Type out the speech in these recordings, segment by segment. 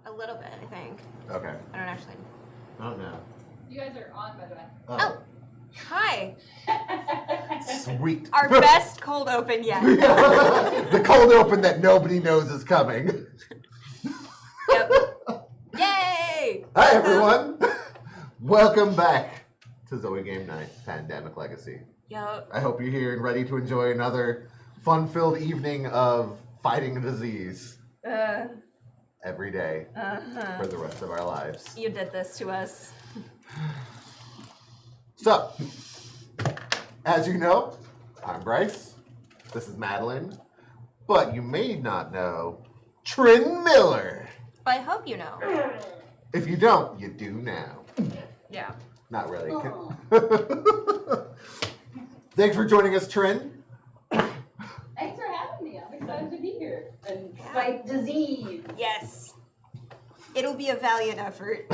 A little bit, I think. Okay. I don't actually. Oh no. You guys are on, by the way. Oh. Hi. Sweet. Our best cold open yet. The cold open that nobody knows is coming. Yep. Yay! Hi everyone. Welcome back to ZOE Game Night Pandemic Legacy. Yep. I hope you're here and ready to enjoy another fun-filled evening of fighting a disease every day for the rest of our lives. You did this to us. So, as you know, I'm Bryce. This is Madeline. But you may not know Trin Miller. I hope you know. If you don't, you do now. Yeah. Not really. Thanks for joining us, Trin. Thanks for having me. I'm excited to be here and fight disease. Yes. It'll be a valiant effort.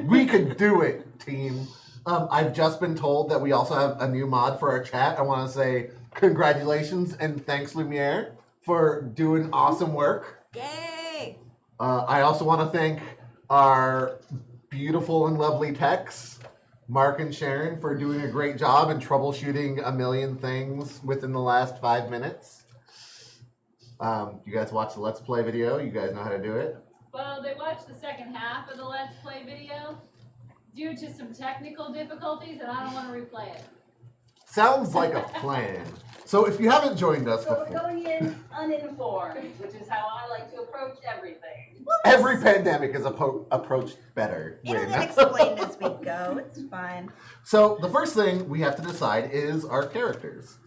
We could do it, team. I've just been told that we also have a new mod for our chat. I want to say congratulations and thanks, Lumiere, for doing awesome work. Yay! I also want to thank our beautiful and lovely techs, Mark and Sharon, for doing a great job and troubleshooting a million things within the last 5 minutes. You guys watched the Let's Play video. You guys know how to do it. Well, they watched the second half of the Let's Play video due to some technical difficulties, and I don't want to replay it. Sounds like a plan. So if you haven't joined us So we're before, going in uninformed, which is how I like to approach everything. every pandemic is approached better. It'll when- get explained as we go. It's fine. So the first thing we have to decide is our characters.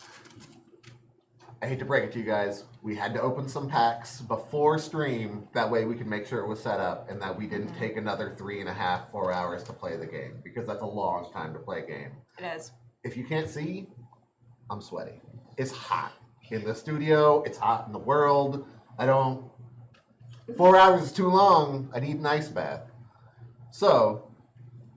I hate to break it to you guys, we had to open some packs before stream, that way we could make sure it was set up and that we didn't take another 3.5, 4 hours to play the game, because that's a long time to play a game. It is. If you can't see, I'm sweaty. It's hot in the studio, it's hot in the world. 4 hours is too long, I need an ice bath. So,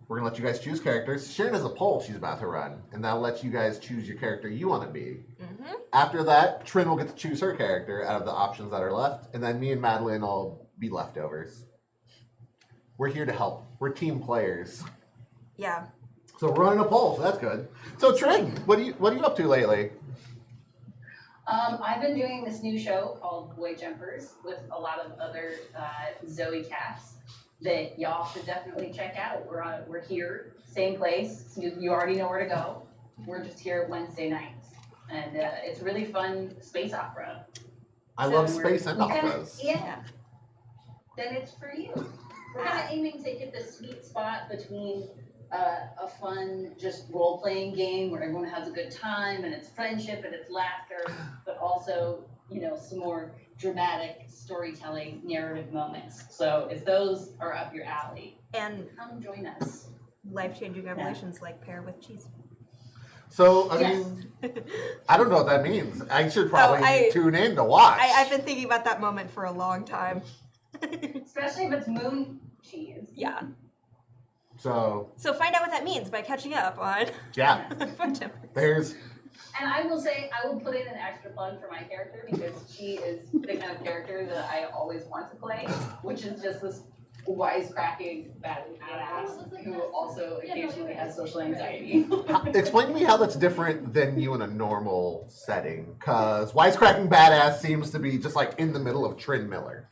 we're gonna let you guys choose characters. Sharon has a poll she's about to run, and that'll let you guys choose your character you want to be. Mm-hmm. After that, Trin will get to choose her character out of the options that are left, and then me and Madeline will be leftovers. We're here to help. We're team players. Yeah. So we're running a poll, so that's good. So Trin, what are you up to lately? I've been doing this new show called Boy Jumpers with a lot of other ZOE casts that y'all should definitely check out. We're here, same place. You already know where to go. We're just here Wednesday nights, and it's really fun space opera. I love space and operas. Yeah. Then it's for you. We're kind of aiming to hit the sweet spot between a fun, just role-playing game where everyone has a good time and it's friendship and it's laughter, but also, some more dramatic storytelling narrative moments. So if those are up your alley, And come join us. life-changing revelations like pear with cheese. So, I Yes. mean, I don't know what that means. I should probably I- tune in to watch. I've been thinking about that moment for a long time. Especially if it's moon cheese. Yeah. So, So find out what that means by catching up on yeah, Fun Jumpers. there's... And I will say, I will put in an extra plug for my character because she is the kind of character that I always want to play, which is just this wisecracking badass who also occasionally has social anxiety. Explain to me how that's different than you in a normal setting, because Wisecracking Badass seems to be just like in the middle of Trin Miller.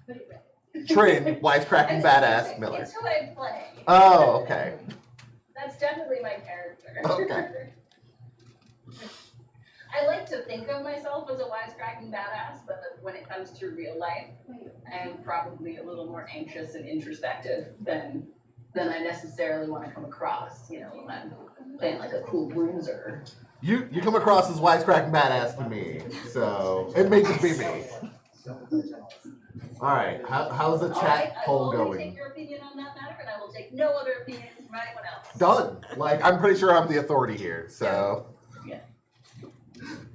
Trin, Wisecracking Badass Miller. It's who I play. Oh, okay. That's definitely my character. Okay. I like to think of myself as a wisecracking badass, but when it comes to real life, I'm probably a little more anxious and introspective than I necessarily want to come across, when I'm playing like a cool bruiser. You come across as Wisecracking Badass to me, so it may just be me. All right, how's the chat poll I will only going? take your opinion on that matter, and I will take no other opinions from anyone else. Done. Like, I'm pretty sure I'm the authority here, so. Yeah.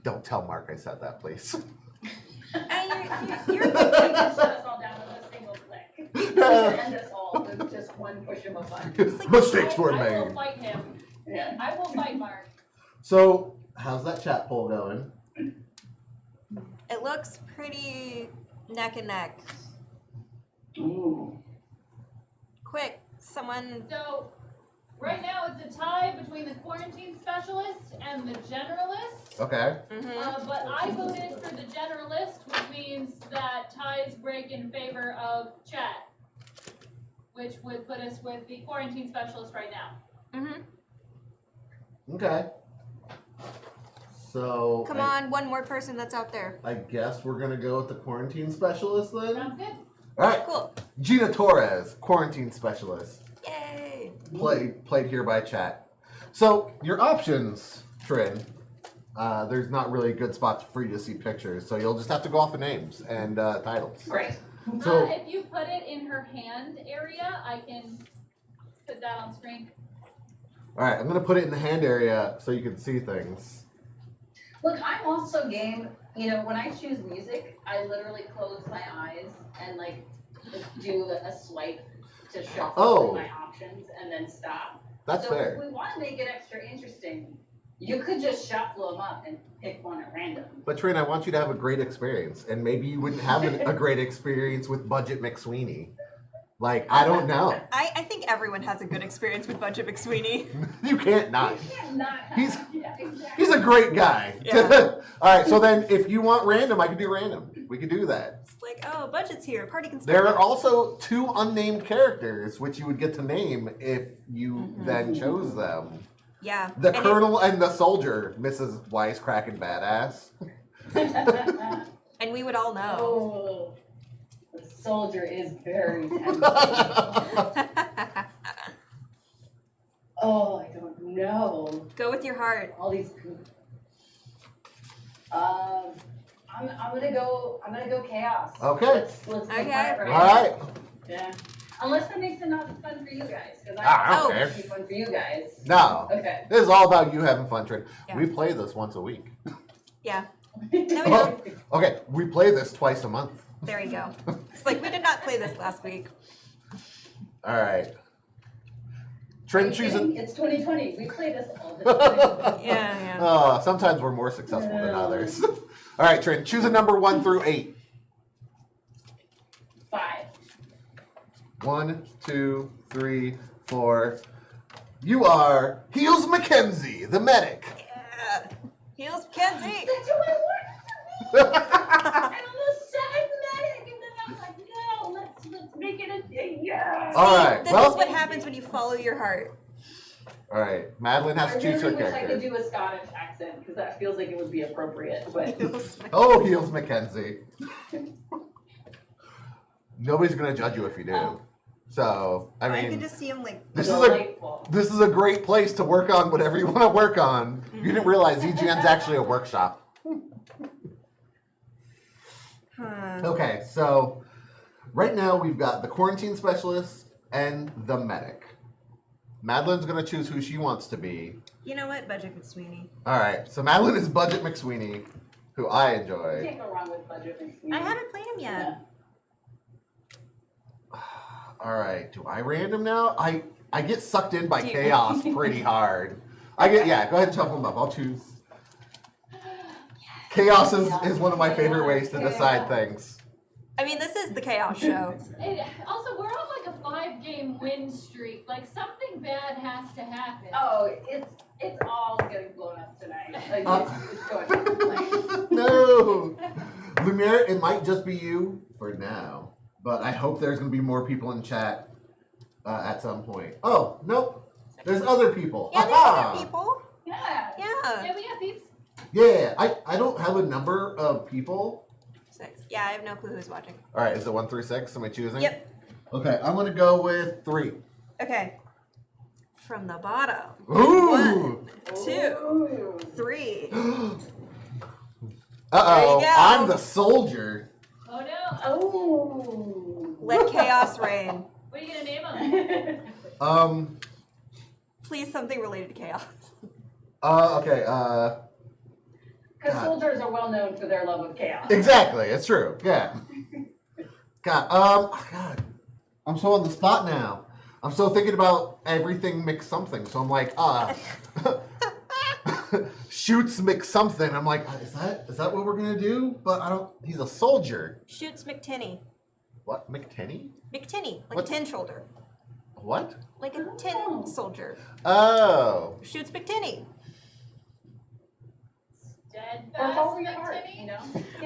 Don't tell Mark I said that, please. You're You can shut us all down with a single click. You can end us all with just one push of a button. Mistakes were I will made. fight him. Yeah. I will fight Mark. So, how's that chat poll going? It looks pretty neck and neck. Ooh. Quick, someone. So, right now it's a tie between the quarantine specialist and the generalist. Okay. But I voted for the generalist, which means that ties break in favor of chat, which would put us with the quarantine specialist right now. Okay. So. Come on, one more person that's out there. I guess we're gonna go with the quarantine specialist then. Sounds good. All right. Cool. Gina Torres, quarantine specialist. Yay. Played here by chat. So your options, Trin. There's not really good spots for you to see pictures, so you'll just have to go off of names and titles. Great. So If you put it in her hand area, I can put that on screen. all right, I'm gonna put it in the hand area so you can see things. Look, I'm also game. You know, when I choose music, I literally close my eyes and like do a swipe to shuffle my options and then stop. That's so fair. if we want to make it extra interesting, you could just shuffle them up and pick one at random. But Trin, I want you to have a great experience, and maybe you wouldn't have a great experience with Budget McSweeney. Like, I don't know. I think everyone has a good experience with Budget McSweeney. You can't not. You can't not have, He's- exactly. He's a great guy. Yeah. All right, so then if you want random, I can do random. We can do that. It's like, oh, Budget's here. Party can There start. are also 2 unnamed characters, which you would get to name if you then chose them. Yeah. The And Colonel and the Soldier, Mrs. Wisecracking Badass. and we would all know. Oh, the soldier is very tempting. Oh, I don't know. Go with your heart. All these. I'm gonna go chaos. Okay. Let's Okay. make that All right. right. Yeah. Unless that makes it not fun for you guys, because I don't Oh. care. It'd be fun for you guys. No. Okay. This is all about you having fun, Trin. Yeah. We play this once a week. Yeah. No, we don't. Okay, we play this twice a month. There you go. It's like we did not play this last week. All right. Are Trin you choosing. kidding? It's 2020. We play this all the time. Yeah. Sometimes we're more successful than others. All right, Trin, choose a number 1 through 8. 5. 1, 2, 3, 4. You are Heels Mackenzie, the medic. Yeah. Heels Kenzie. That's who I wanted to be. I'm the sad medic, and then I was like, no, let's make it a yeah. All right. This Well, is what happens when you follow your heart. all right. Madeline has I to choose her really wish I could character. do a Scottish accent because that feels like it would be appropriate. But Oh, Heels Mackenzie. Nobody's gonna judge you if you do. So, I I can mean, just see him like. this is delightful. this is a great place to work on whatever you want to work on. You didn't realize EGN's actually a workshop. Huh. Okay, so right now we've got the quarantine specialist and the medic. Madeline's gonna choose who she wants to be. You know what? Budget McSweeney. All right, so Madeline is Budget McSweeney, who I You enjoy. can't go wrong with budget mixing. I haven't played him yet. All right, do I random now? I get sucked in by Do you- chaos pretty hard. Go ahead and shuffle them up. I'll choose. Chaos is one of my favorite ways to decide things. I mean, this is the Chaos Show. Also, we're on like a 5-game win streak. Like something bad has to happen. Oh, it's all getting blown up tonight. Like, it's going to No, Lumiere, it might just be you for now, but I hope there's gonna be more people in chat at some point. Oh nope, there's other people. Yeah, there's Aha! other people. Yeah. Yeah. Yeah, we have peeps. Yeah, I don't have a number of people. 6. Yeah, I have no clue who's watching. All right, is it 1 through 6? Am I choosing? Yep. Okay, I'm gonna go with 3. Okay. From the bottom. Ooh. 1, 2, 3. Uh-oh, There you go. I'm the soldier. Oh no. Oh. Let chaos reign. What are you gonna name them? Please, something related to chaos. Okay, Because God. soldiers are well known for their love of chaos. exactly, it's true, yeah. God, I'm so on the spot now. I'm still thinking about everything mix something, so I'm like, shoots mix something. I'm like, is that what we're gonna do? But I don't, he's a soldier. Shoots McTinney. What, McTinney? McTinney, like What's- a tin shoulder. What? Like a tin soldier. Oh. Shoots McTinney. Steadfast follow your heart, McTinney? you know?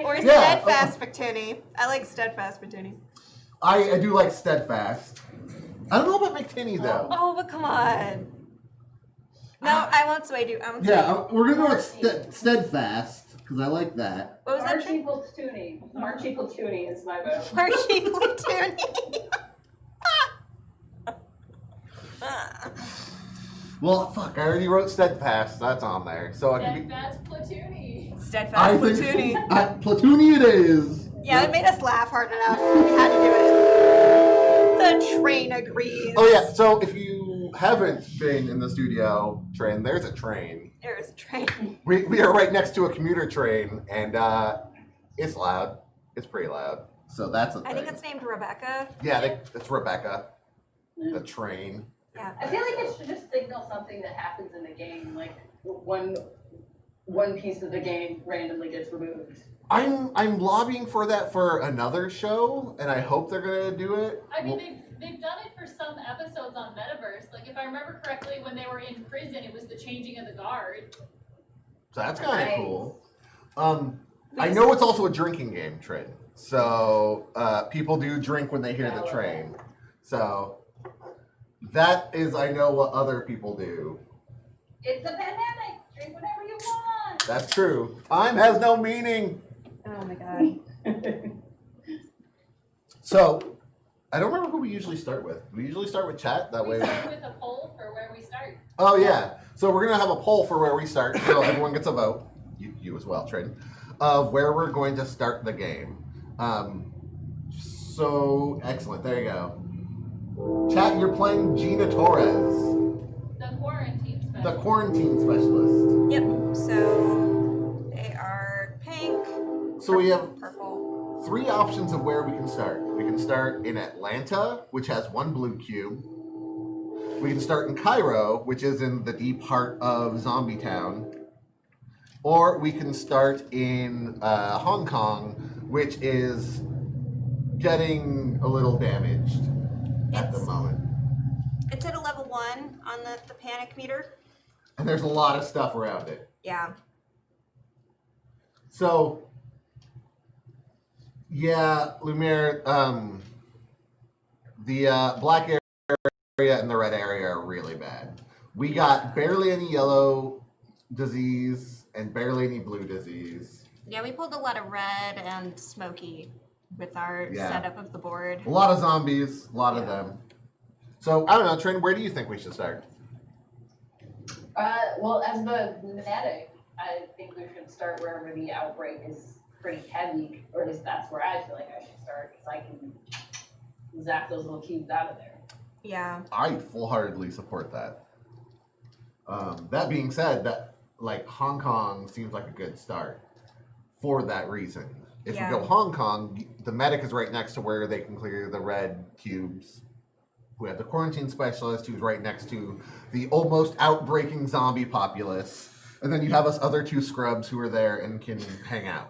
Or Yeah. steadfast McTinney. I like steadfast McTinney. I do like Steadfast. I don't know about McTinney though. Oh, but come on. No, I won't sway you. I won't sway Yeah, you. we're gonna go with Steadfast because I like that. What was that? Marshy Platoony. Marshy Platoony is my vote. Marshy Platoony. Well, fuck, I already wrote Steadfast. That's on there, so I can be. Steadfast Platoony. Steadfast Platoony. Platoony it is. Yeah, it made us laugh hard enough. We had to do it. The train agrees. Oh yeah, so if you haven't been in the studio, Trin, there's a train. There is a train. We are right next to a commuter train, and it's loud. It's pretty loud. So that's a thing. I think it's named Rebecca. Yeah, it's Rebecca. The train. Yeah. I feel like it should just signal something that happens in the game, like one piece of the game randomly gets removed. I'm lobbying for that for another show, and I hope they're gonna do it. I mean, they've done it for some episodes on Metaverse. Like, if I remember correctly, when they were in prison, it was the changing of the guard. So that's kind of Nice. cool. I know it's also a drinking game, Trin. So people do drink when they hear the train. So that is, I know what other people do. It's a pandemic. Drink whatever you want. That's true. Time has no meaning. Oh my god. So I don't remember who we usually start with. We usually start with chat. That We way. start with a poll for where we start. Oh yeah. So we're gonna have a poll for where we start, so everyone gets a vote. You as well, Trin, of where we're going to start the game. So excellent. There you go. Chat, you're playing Gina Torres, The quarantine special. the quarantine specialist. Yep. So they are pink. So we have Purple. 3 options of where we can start. We can start in Atlanta, which has 1 blue cube. We can start in Cairo, which is in the deep heart of Zombie Town. Or we can start in Hong Kong, which is getting a little damaged at the It's- moment. It's at a level 1 on the panic meter. And there's a lot of stuff around it. Yeah. So, yeah, Lumiere, the black area and the red area are really bad. We got barely any yellow disease and barely any blue disease. Yeah, we pulled a lot of red and smoky with our Yeah. setup of the board. A lot of zombies, a lot of them. So, I don't know, Trin, where do you think we should start? Well, as the medic, I think we should start wherever the outbreak is pretty heavy, or at least that's where I feel like I should start, because I can zap those little cubes out of there. Yeah. I full-heartedly support that. That being said, that like Hong Kong seems like a good start for that reason. If Yeah. you go Hong Kong, the medic is right next to where they can clear the red cubes. We have the quarantine specialist who's right next to the almost outbreaking zombie populace. And then you have us other 2 scrubs who are there and can hang out.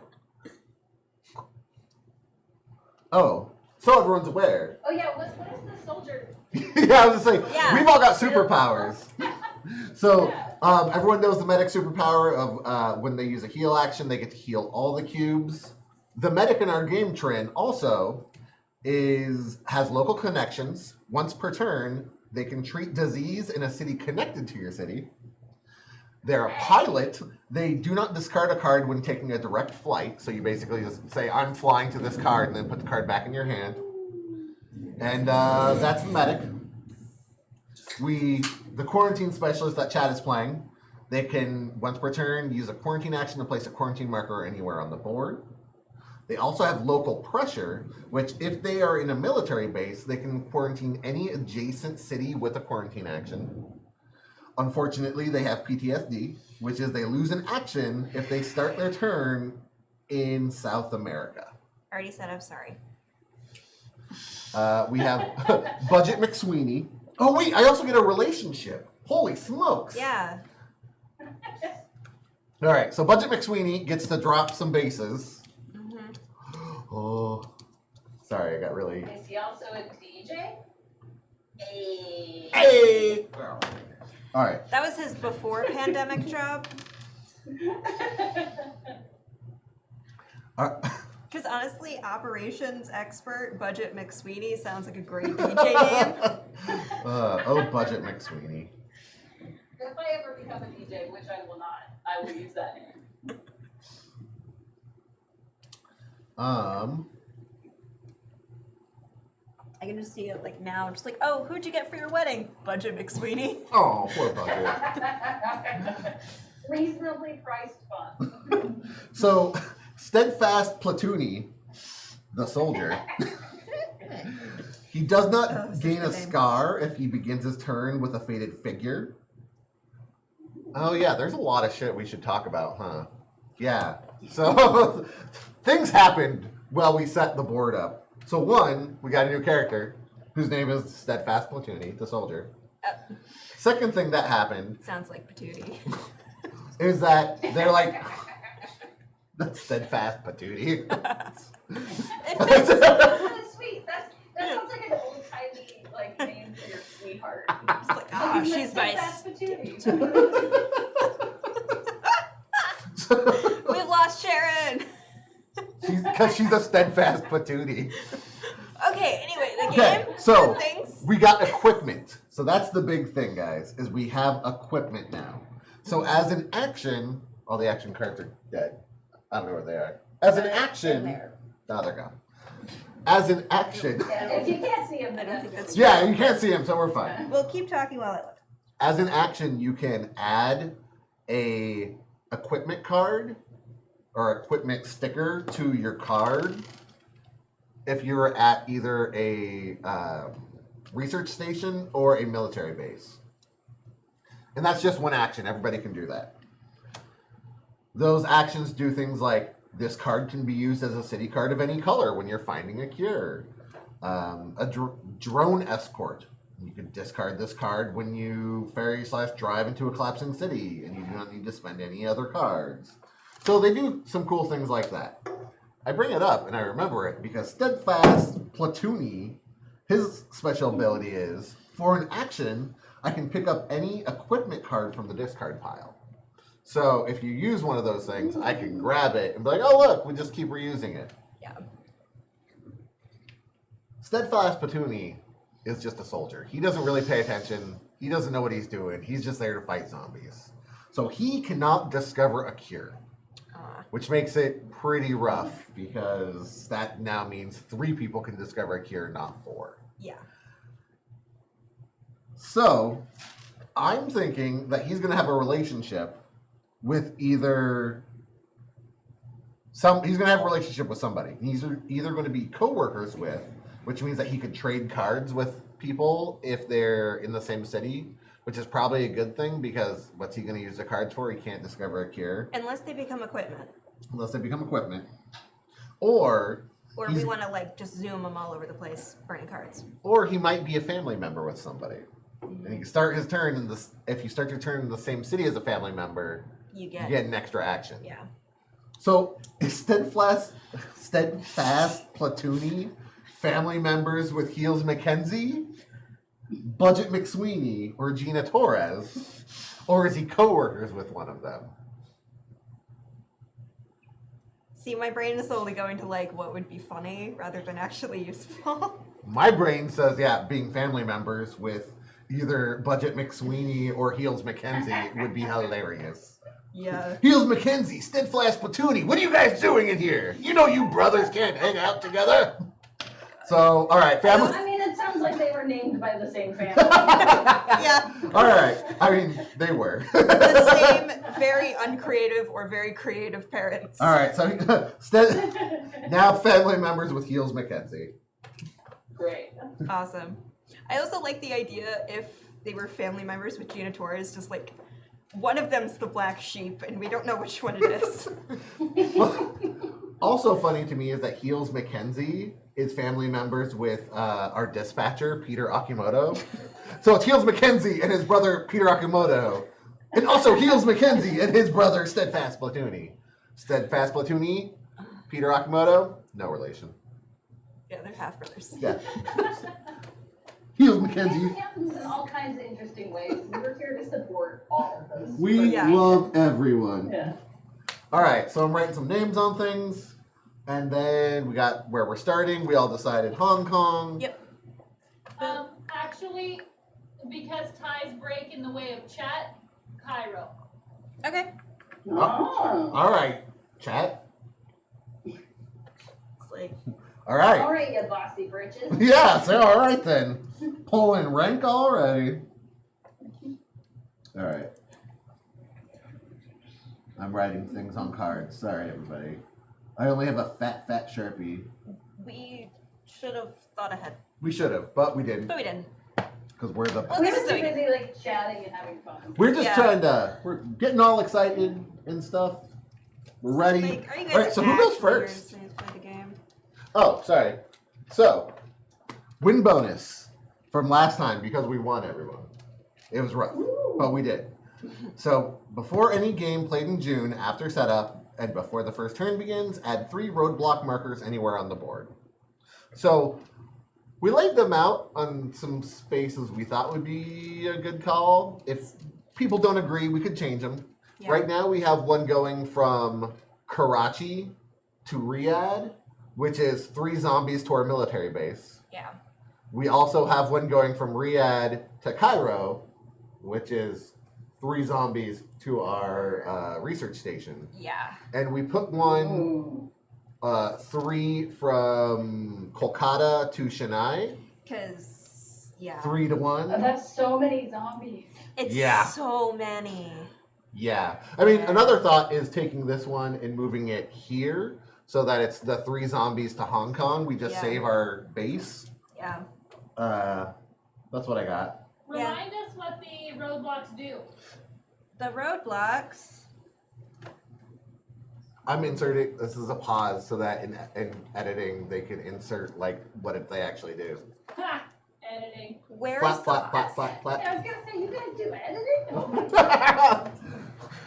Oh, so everyone's aware. Oh yeah, what is the soldier? Yeah, I was just saying, Yeah. we've all got superpowers. So Yeah. everyone knows the medic superpower of when they use a heal action, they get to heal all the cubes. The medic in our game, Trin, also has local connections. Once per turn, they can treat disease in a city connected to your city. They're a pilot. They do not discard a card when taking a direct flight. So you basically just say, I'm flying to this card, and then put the card back in your hand. And that's the medic. The quarantine specialist that Chad is playing, they can, once per turn, use a quarantine action to place a quarantine marker anywhere on the board. They also have local pressure, which if they are in a military base, they can quarantine any adjacent city with a quarantine action. Unfortunately, they have PTSD, which is they lose an action if they start their turn in South America. Already said I'm sorry. We have Budget McSweeney. Oh wait, I also get a relationship. Holy smokes. Yeah. All right, so Budget McSweeney gets to drop some bases. Mm-hmm. Oh, sorry, I got really... Is he also a DJ? Hey. Hey! All right. That was his before pandemic job. Because honestly, operations expert Budget McSweeney sounds like a great DJ name. Budget McSweeney. If I ever become a DJ, which I will not, I will use that name. I can just see it like now, just like, oh, who'd you get for your wedding? Budget McSweeney. Oh, poor Budget. Reasonably priced fun. So, Steadfast Platoony, the soldier, he does not gain a scar if he begins his turn with a faded figure. Oh yeah, there's a lot of shit we should talk about, huh? Yeah. So, things happened while we set the board up. So one, we got a new character whose name is Steadfast Platoony, the soldier. Second thing that happened Sounds like patootie. is that they're like, that's Steadfast Patootie. That's sweet. That sounds like an old-timey like name for your sweetheart. It's like, ah, she's my. That's patootie. We've lost Sharon. Because she's a Steadfast Patootie. Okay, anyway, the Okay, game. so things. we got equipment. So that's the big thing, guys, is we have equipment now. So as an action, all the action cards are dead. I don't know where they are. As an action, no, they're gone. As an action, If you can't see him, I then don't think that's yeah, you can't see them, so we're fine. We'll keep talking while I look. As an action, you can add a equipment card or equipment sticker to your card if you're at either a research station or a military base. And that's just one action. Everybody can do that. Those actions do things like this card can be used as a city card of any color when you're finding a cure. A drone escort. You can discard this card when you ferry/drive into a collapsing city, and you do not need to spend any other cards. So they do some cool things like that. I bring it up and I remember it because Steadfast Platoony, his special ability is, for an action, I can pick up any equipment card from the discard pile. So if you use one of those things, I can grab it and be like, oh look, we just keep reusing it. Yeah. Steadfast Platoony is just a soldier. He doesn't really pay attention. He doesn't know what he's doing. He's just there to fight zombies. So he cannot discover a cure, which makes it pretty rough because that now means 3 people can discover a cure, not 4. Yeah. So I'm thinking that he's going to have a relationship with he's going to have a relationship with somebody. He's either going to be co-workers with, which means that he could trade cards with people if they're in the same city, which is probably a good thing because what's he going to use the cards for? He can't discover a cure. Unless they become equipment. Or we want to like just zoom them all over the place, burning cards. Or he might be a family member with somebody. And he can start his turn in this. If you start your turn in the same city as a family member, you get an extra action. Yeah. So is Steadfast Platoony family members with Heels Mackenzie, Budget McSweeney, or Gina Torres, or is he co-workers with one of them? See, my brain is slowly going to like what would be funny rather than actually useful. My brain says, yeah, being family members with either Budget McSweeney or Heels Mackenzie would be hilarious. Yeah. Heels Mackenzie, Steadfast Platoony, what are you guys doing in here? You know you brothers can't hang out together. So, all right, family. I mean, it sounds like they were named by the same family. Yeah. All right. I mean, they were. The same very uncreative or very creative parents. All right. So, now family members with Heels Mackenzie. Great. Awesome. I also like the idea if they were family members with Gina Torres, just like one of them's the black sheep and we don't know which one it is. Well, also funny to me is that Heels Mackenzie is family members with our dispatcher, Peter Akimoto. So it's Heels Mackenzie and his brother, Peter Akimoto. And also Heels Mackenzie and his brother, Steadfast Platoony. Steadfast Platoony, Peter Akimoto, no relation. Yeah, they're half brothers. Yeah. Heals It Mackenzie. happens in all kinds of interesting ways. We're here to support all of those. We Yeah. love everyone. Yeah. All right, so I'm writing some names on things, and then we got where we're starting. We all decided Hong Kong. Yep. Actually, because ties break in the way of chat, Cairo. Okay. Oh. All right, chat. It's like, All right. All right, you bossy britches. Yeah, so all right then. Pulling rank already. All right. I'm writing things on cards. Sorry, everybody. I only have a fat Sharpie. we should have thought ahead, We should have, but we didn't, but we didn't. because we're the. Well, We're this is just too so busy like chatting and having fun. We're just Yeah. trying to. We're getting all excited and stuff. We're ready. Like, are you guys All right, so who goes actually here first? to play the game? Oh, sorry. So, win bonus from last time because we won everyone. It was rough, but we did. So, before any game played in June after setup and before the first turn begins, add 3 roadblock markers anywhere on the board. So, we laid them out on some spaces we thought would be a good call. If people don't agree, we could change them. Yeah. Right now, we have one going from Karachi to Riyadh, which is 3 zombies to our military base. Yeah. We also have one going from Riyadh to Cairo, which is 3 zombies to our research station. Yeah. And we put one, Ooh. 3 from Kolkata to Chennai, Because, yeah. 3 to 1. That's so many zombies. It's Yeah. so many. Yeah. I mean, Yeah. another thought is taking this one and moving it here so that it's the 3 zombies to Hong Kong. We just Yeah. save our base. Yeah. That's what I got. Yeah. Remind us what the roadblocks do. The roadblocks. I'm inserting, this is a pause so that in editing they can insert like what if they actually do. Ha! Editing. Where is Flat, the flat, flat, last? flat, flat. I was gonna say, you guys do editing?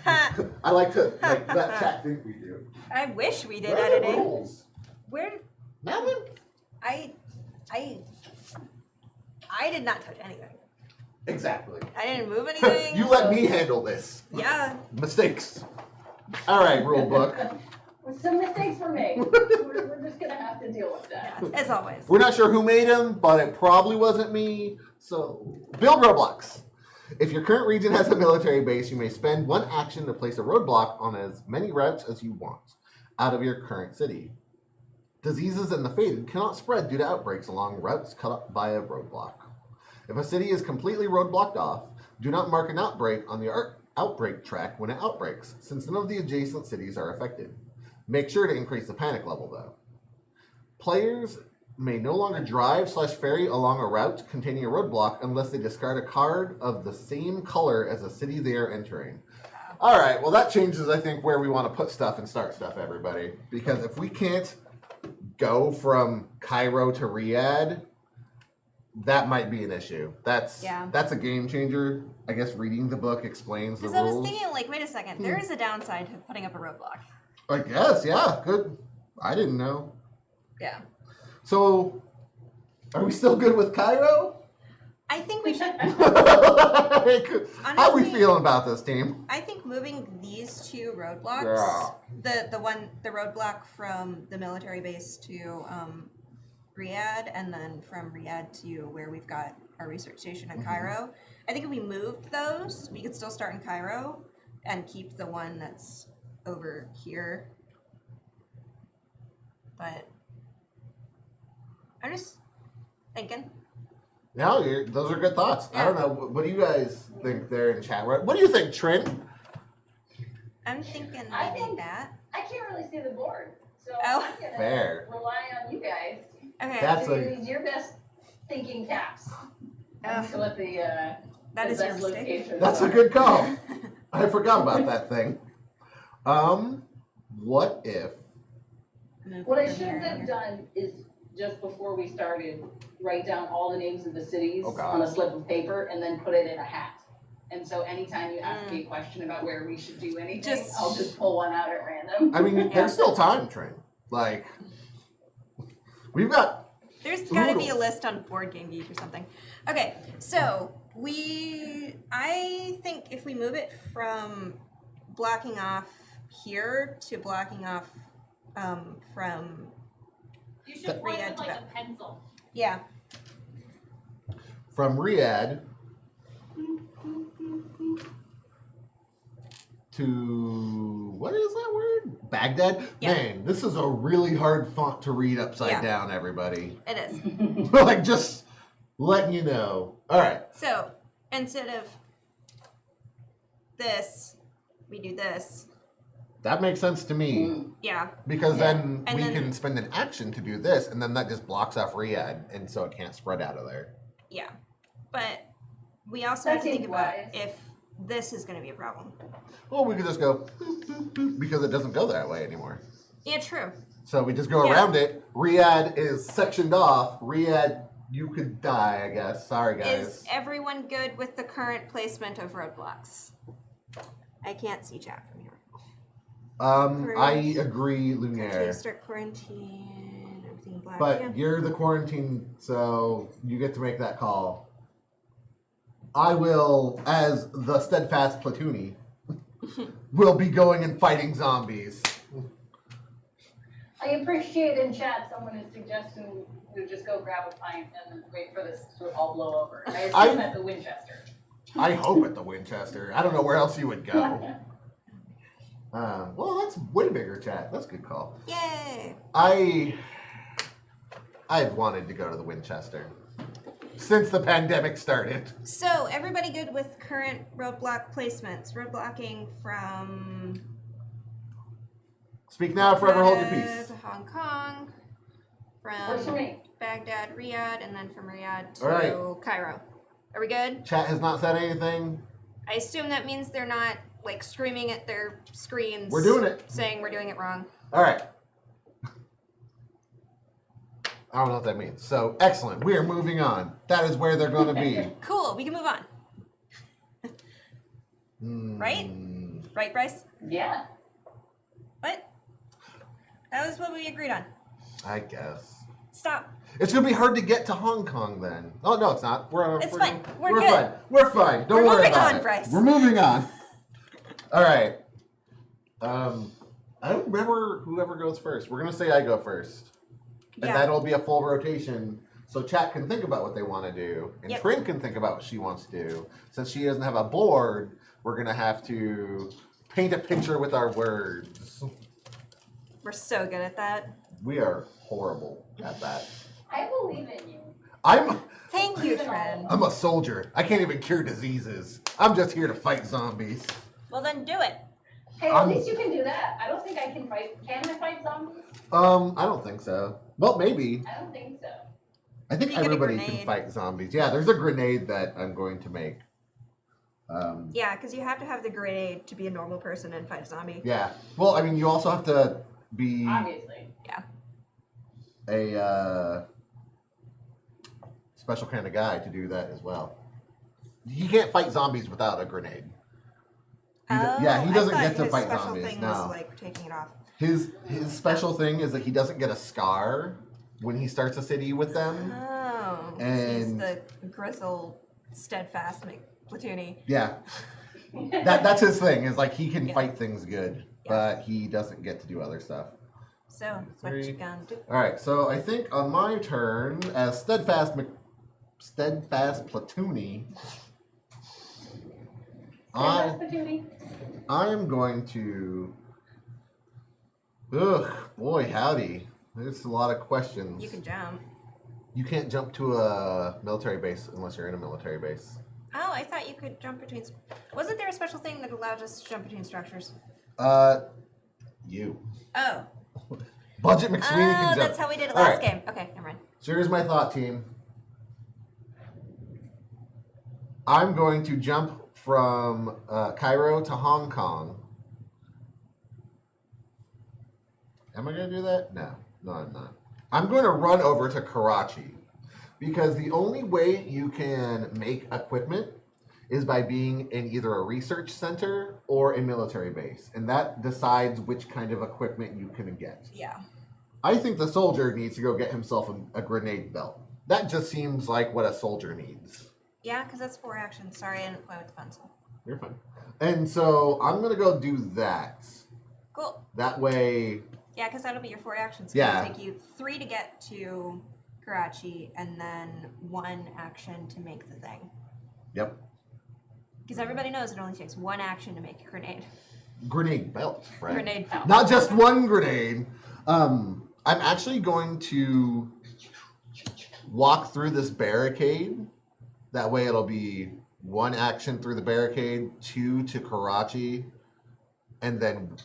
Ha, I like to like that chat think we do. I wish we did Where are the editing. rules? Where? Nothing. I did not touch anything. Exactly. I didn't move anything. You let me handle this. Yeah. Mistakes. All right, rule book. Some mistakes were made. We're just gonna have to deal with that. Yeah. As always. We're not sure who made them, but it probably wasn't me. So, build roadblocks. If your current region has a military base, you may spend 1 action to place a roadblock on as many routes as you want out of your current city. Diseases and the faded cannot spread due to outbreaks along routes cut up by a roadblock. If a city is completely roadblocked off, do not mark an outbreak on the outbreak track when it outbreaks, since none of the adjacent cities are affected. Make sure to increase the panic level, though. Players may no longer drive/ferry along a route containing a roadblock unless they discard a card of the same color as the city they are entering. All right, well, that changes, I think, where we want to put stuff and start stuff, everybody. Because if we can't go from Cairo to Riyadh, that might be an issue. That's a game changer. I guess reading the book explains the Because I was rules. thinking, like, wait a second. There is a downside to putting up a roadblock. I guess, yeah, good. I didn't know. Yeah. So, are we still good with Cairo? I think we should. How we Honestly, feeling about this team? I think moving these 2 roadblocks, Yeah. the roadblock from the military base to Riyadh, and then from Riyadh to where we've got our research station in Cairo. I think if we moved those, we could still start in Cairo and keep the one that's over here. But I'm just thinking. No, those are good thoughts. I Yeah. don't know. What do you guys think there in chat? What do you think, Trin? I'm thinking I maybe think- that. I can't really see the board, so Oh. I'm gonna Fair. rely on you guys Okay. That's to a- use your best thinking caps. Ugh, So what the that the is your best mistake. locations That's a are. good call. I forgot about that thing. What if? Move What I from should here to have here. done is just before we started, write down all the names of the cities Oh, God. on a slip of paper and then put it in a hat. And so anytime you ask me a question about where we should do anything, I'll just pull one out at random. I mean, there's still time, Trin. Like, we've got There's got to be a Oodles. list on Board Game Geek or something. Okay, so I think if we move it from blocking off here to blocking off from, You should point Riyadh with to like that. a pencil. yeah, From Riyadh to what is that word? Baghdad? Yeah. Man, this is a really hard font to read upside Yeah. down, everybody. it is. Like, just letting you know. All right. So instead of this, we do this. That makes sense to me. Mm. Yeah, Because Yeah. then And we then- can spend an action to do this, and then that just blocks off Riyadh, and so it can't spread out of there. yeah. But we also have That to think seems about wise. if this is going to be a problem. Well, we could just go boop, boop, boop, because it doesn't go that way anymore. Yeah, true. So we just go Yeah. around it. Riyadh is sectioned off. Riyadh, you could die, I guess. Sorry, guys. Is everyone good with the current placement of roadblocks? I can't see chat from here. I agree, Okay, Lumiere. start quarantine, everything black. But yeah. you're the quarantine, so you get to make that call. I will, as the steadfast platoony, will be going and fighting zombies. I appreciate in chat someone is suggesting we just go grab a pint and wait for this to all blow over. I assume at the Winchester. I hope at the Winchester. I don't know where else you would go. Well, that's way bigger, chat. That's a good call. Yay! I've wanted to go to the Winchester since the pandemic started. So, everybody good with current roadblock placements? Roadblocking from Speak now, forever hold your Florida peace. to Hong Kong, Works for from me. Baghdad, Riyadh, and then from Riyadh to All right. Cairo. Are we good? Chat has not said anything. I assume that means they're not like screaming at their screens. We're doing it. Saying we're doing it wrong. All right. I don't know what that means. So, excellent. We are moving on. That is where they're going to be. Cool. We can move on. Right? Right, Bryce? Yeah. What? That was what we agreed on. I guess. Stop. It's going to be hard to get to Hong Kong then. Oh, no, it's not. It's fine. We're We're good. fine. We're fine. Don't We're worry moving about on, it. Bryce. We're moving on. All right. I don't remember whoever goes first. We're going to say I go first. And Yeah. that'll be a full rotation. So chat can think about what they want to do. And Yep. Trin can think about what she wants to do. Since she doesn't have a board, we're going to have to paint a picture with our words. We're so good at that. We are horrible at that. I believe in you. Thank you, Trin. I'm a soldier. I can't even cure diseases. I'm just here to fight zombies. Well, then do it. Hey, at least you can do that. I don't think I can fight. Can I fight zombies? I don't think so. Well, maybe. I don't think so. I think You get a everybody can grenade. fight zombies. Yeah, there's a grenade that I'm going to make. Yeah, because you have to have the grenade to be a normal person and fight a zombie. Yeah. Well, I mean, you also have to be Obviously. a special kind of guy to do that as well. You can't fight zombies without a grenade. Yeah, he doesn't get to his fight special zombies. thing No. was like taking it off. His special thing is that he doesn't get a scar when he starts a city with them. Oh, he's And- the grizzled, steadfast platoony. Yeah. That's his thing, is like he can Yeah. fight things good, but he doesn't get to do other stuff. So, what you 3. gonna do? Alright, so I think on my turn, as steadfast platoony, That's the duty. I am going to. Ugh, boy, howdy. There's a lot of questions. You can jump. You can't jump to a military base unless you're in a military base. Oh, I thought you could jump between. Wasn't there a special thing that allowed us to jump between structures? You. Oh. Budget McSweeney can jump. That's how we did it All last right. game. Okay, never mind. So here's my thought, team. I'm going to jump from Cairo to Hong Kong. Am I going to do that? No, I'm not. I'm going to run over to Karachi because the only way you can make equipment is by being in either a research center or a military base, and that decides which kind of equipment you can get. Yeah. I think the soldier needs to go get himself a grenade belt. That just seems like what a soldier needs. Yeah, because that's 4 actions. Sorry, I didn't play with the pencil. You're fine. And so I'm gonna go do that. Cool. That way, Yeah, because that'll be your 4 actions. Yeah. It'll take you 3 to get to Karachi, and then 1 action to make the thing. yep, Because everybody knows it only takes 1 action to make a grenade. grenade belt, friend. Grenade belt. Not just one grenade. I'm actually going to walk through this barricade. That way it'll be 1 action through the barricade, 2 to Karachi, and then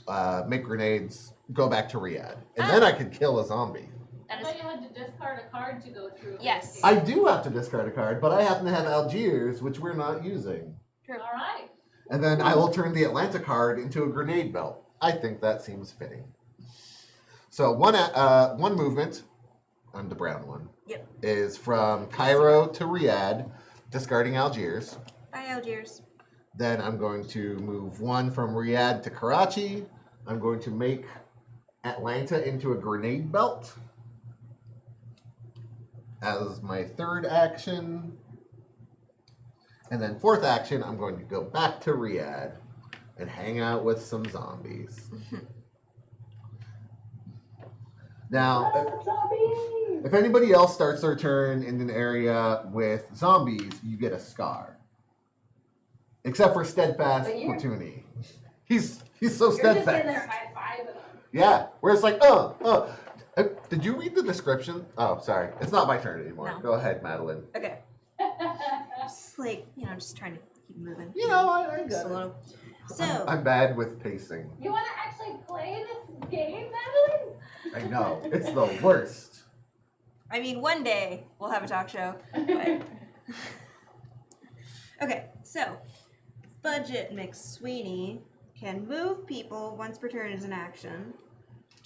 make grenades, go back to Riyadh. And then I could kill a zombie. I thought you had to discard a card to go through. Yes. I do have to discard a card, but I happen to have Algiers, which we're not using. True. All right. And then I will turn the Atlanta card into a grenade belt. I think that seems fitting. So one movement, I'm the brown one, Yep. is from Cairo to Riyadh, discarding Algiers. Bye, Algiers. Then I'm going to move 1 from Riyadh to Karachi. I'm going to make Atlanta into a grenade belt as my 3rd action. And then 4th action, I'm going to go back to Riyadh and hang out with some zombies. Now, if anybody else starts their turn in an area with zombies, you get a scar. Except for Steadfast But you're- Platoony. He's so You're just sitting steadfast. there high-fiving them. Yeah, where it's like, did you read the description? Oh, sorry. It's not my turn anymore. No. Go ahead, Madeline. Okay. Just like, just trying to keep moving. You know, I got it. Slow. So, I'm bad with pacing. You want to actually play this game, Madeline? I know. It's the worst. I mean, one day we'll have a talk show. But... Okay, so Budget McSweeney can move people once per turn as an action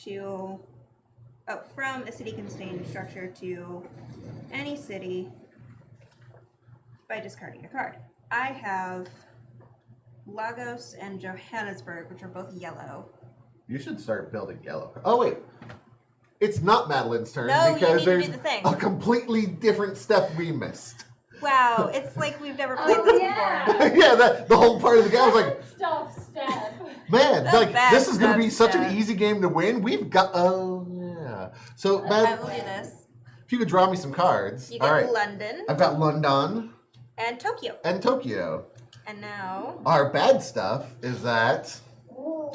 to from a city contained structure to any city by discarding a card. I have Lagos and Johannesburg, which are both yellow. You should start building yellow. Oh, wait. It's not Madeline's turn No, you because need to do there's the thing. a completely different step we missed. Wow, it's like we've never played this before. Yeah, the whole part of the game, I was like, Stuff step. man, That's like bad this is going to be stuff, such yeah. an easy game to win. We've got, oh, yeah. So, I Mad, will do this. if you could draw me some cards. You All get right. London I've got London and Tokyo. and Tokyo. And now, Our bad stuff is that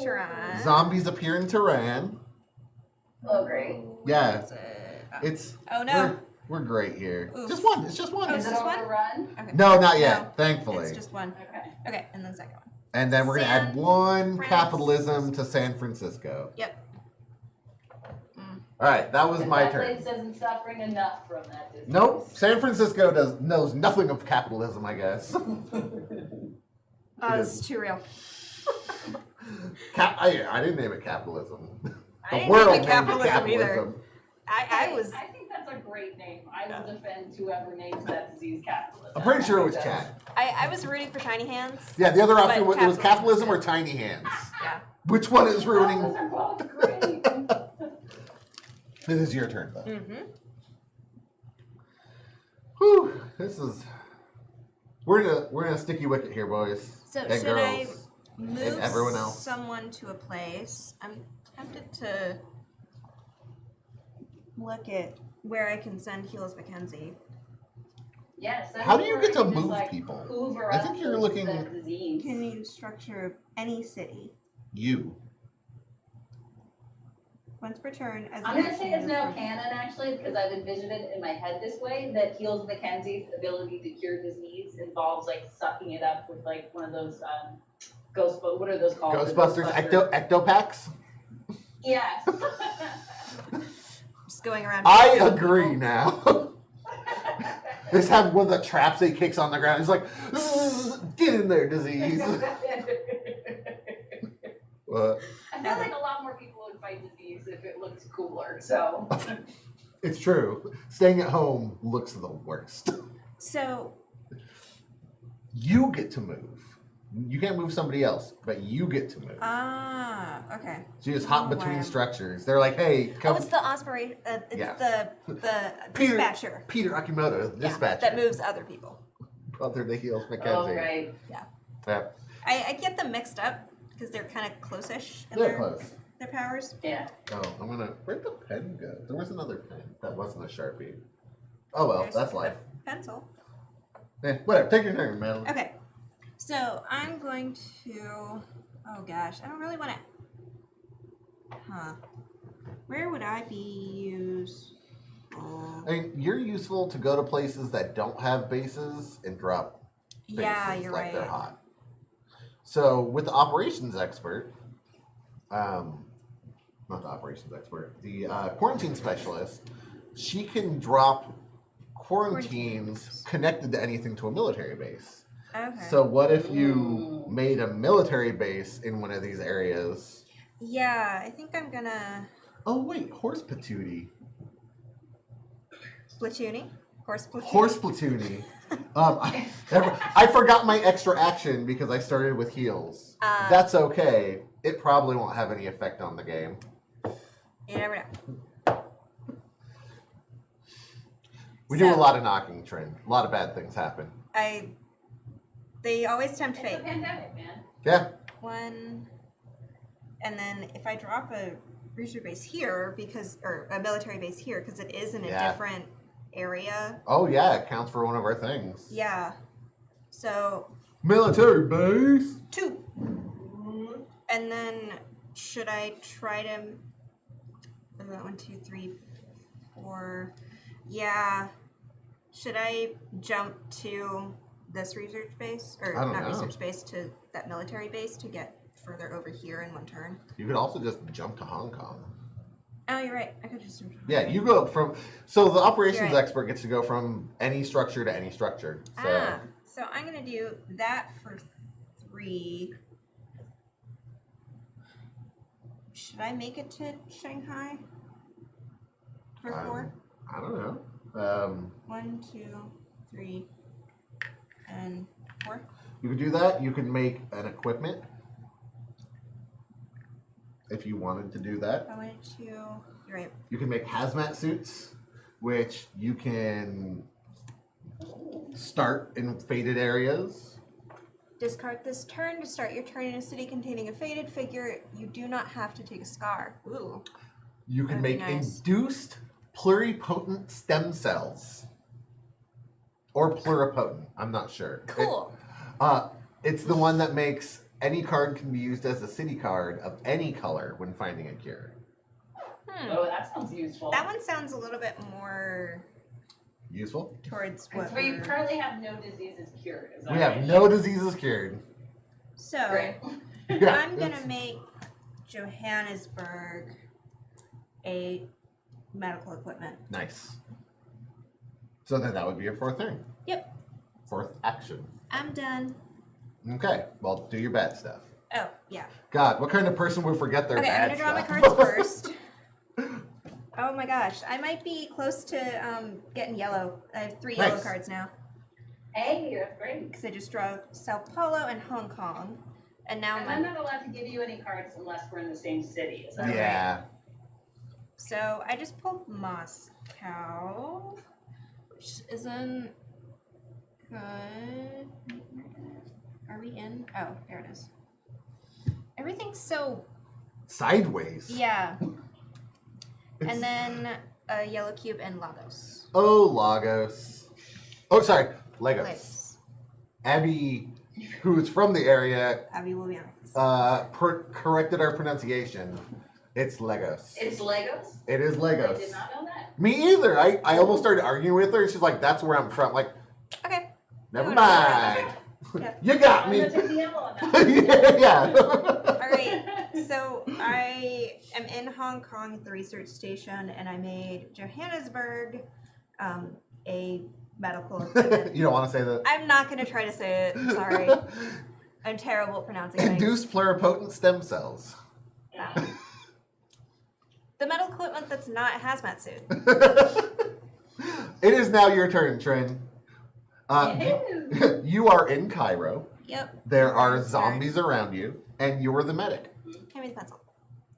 Trin. zombies appear in Tehran. Oh, great. Yeah, Is it- it's Oh no. we're great here. Oof. Just one. It's just one. Oh, Is it this on one? the run? Okay. No, not yet. No, Thankfully. It's just one. Okay. Okay, and then second one. And then we're gonna add one San capitalism to San Francisco. Yep. All right, that was And my that turn. place isn't suffering enough from that disease. Nope, San Francisco knows nothing of capitalism, I guess. Oh, this is too real. I didn't name it capitalism. I The didn't world name it named it capitalism either. capitalism. I was. I think that's a great name. I will defend whoever names that disease capitalism. I'm pretty sure it was I think Chad. I was rooting for Tiny Hands. Yeah, the other option But was, it was capitalism capitalism or tiny hands. Yeah. Which one is Those ruining? are both great. This is your turn, though. Mm-hmm. Whew, this is. We're in a sticky wicket here, boys So and should I girls. move everyone else. someone to a place? I'm tempted to look at where I can send Heals Mackenzie. Yes. How do you get to move people? Hoover I up think you're the- looking- the disease. Can you structure any city You. once per turn as I'm an gonna say action it's now move from- canon actually, because I've envisioned it in my head this way, that Heals Mackenzie's ability to cure disease involves like sucking it up with like one of those what are those called? The Ghostbusters ectopacks? Yes. Just going around. I killing agree people. now. Just have one of the traps he kicks on the ground. He's like, "Zzz, get in there, disease. What? I feel like a lot more people would fight disease if it looked cooler, so. It's true. Staying at home looks the worst. So You get to move. You can't move somebody else, but you get to move. Ah, okay. So you just hop Oh, between wow. structures. They're like, hey, come. Oh, it's the Osprey. It's Yeah. the Peter, dispatcher. Peter Akimoto, Yeah, dispatcher. that moves other people. Brother the Heels Oh, Mackenzie. right. Yeah, I get them mixed up because they're kind of close-ish in they're close. their powers. Yeah. Oh, I'm gonna. Where'd the pen go? There was another pen that wasn't a Sharpie. Oh well, There's that's the life. Pencil. Whatever. Take your turn, man. Okay, so I'm going to. Oh gosh, I don't really want to. Huh? Where would I be useful? I mean, you're useful to go to places that don't have bases and drop bases Yeah, you're like right. they're hot. So with the operations expert, not the operations expert, the quarantine specialist, she can drop quarantines connected to anything to a military base. Okay. So what if you made a military base in one of these areas? Yeah, I think I'm gonna Oh wait, horse patootie. platoony. Horse platoony. Horse platoony. I forgot my extra action because I started with heals. That's okay. It probably won't have any effect on the game. You never know. We do a So- lot of knocking, Trin. A lot of bad things happen. They always tempt It's a fate. pandemic, man. Yeah. One, and then if I drop a research base here or a military base here because it is in a Yeah. different area. Oh yeah, it counts for one of our things. Yeah. So Military base. 2. And then should I try to? 1, 2, 3, 4. Yeah. Should I jump to this research base or I don't not know. research base to that military base to get further over here in one turn? You could also just jump to Hong Kong. Oh, you're right. I could just. Yeah, you go from. So the operations You're right. expert gets to go from any structure to any structure. So So I'm gonna do that for 3. Should I make it to Shanghai for 4? I don't know. 1, 2, 3, and 4. You could do that. You could make an equipment if you wanted to do that. I wanted to. You're right. You can make hazmat suits, which you can start in faded areas. Discard this turn to start your turn in a city containing a faded figure. You do not have to take a scar. Ooh. You can That'd be make nice. induced pluripotent stem cells. Or pluripotent. I'm not sure. Cool. It's the one that makes any card can be used as a city card of any color when finding a cure. Oh, that sounds useful. That one sounds a little bit more Useful? towards what So we we're- currently have no diseases cured. Is that We have right? no diseases cured. So Great. Yeah, I'm gonna it's- make Johannesburg a medical equipment. Nice. So then that would be your fourth thing. Yep. Fourth action. I'm done. Okay, well, do your bad stuff. Oh, yeah. God, what kind of person would forget their Okay, I'm bad gonna draw my stuff? cards first. Oh my gosh, I might be close to getting yellow. I have 3 yellow Nice. cards now. Hey, that's great. Because I just draw Sao Paulo and Hong Kong. And now And I'm my... not allowed to give you any cards unless we're in the same city. Is that right? Yeah. So I just pulled Moscow, which isn't good. Are we in? Oh, there it is. Everything's so... Sideways. Yeah. It's- And then a yellow cube and Lagos. Oh, Lagos. Oh, sorry, Legos. Legos. Abby, who is from the area, Abby will be honest. corrected our pronunciation. It's Legos. It's Legos? It is I Legos. did not know that. Me either. I almost started arguing with her. She's like, "That's where I'm from." Like, Okay. never No, mind. Yeah. You got I'm me. gonna take the yellow on that. yeah. All right. So I am in Hong Kong at the research station, and I made Johannesburg a medical equipment. You don't want to say that. I'm not going to try to say it. Sorry. I'm terrible at pronouncing things. Induced pluripotent stem cells. The medical equipment that's not a hazmat suit. It is now your turn, Trin. Ew. You are in Cairo. Yep. There are Okay, zombies around you, and you're the medic. Hand me the pencil.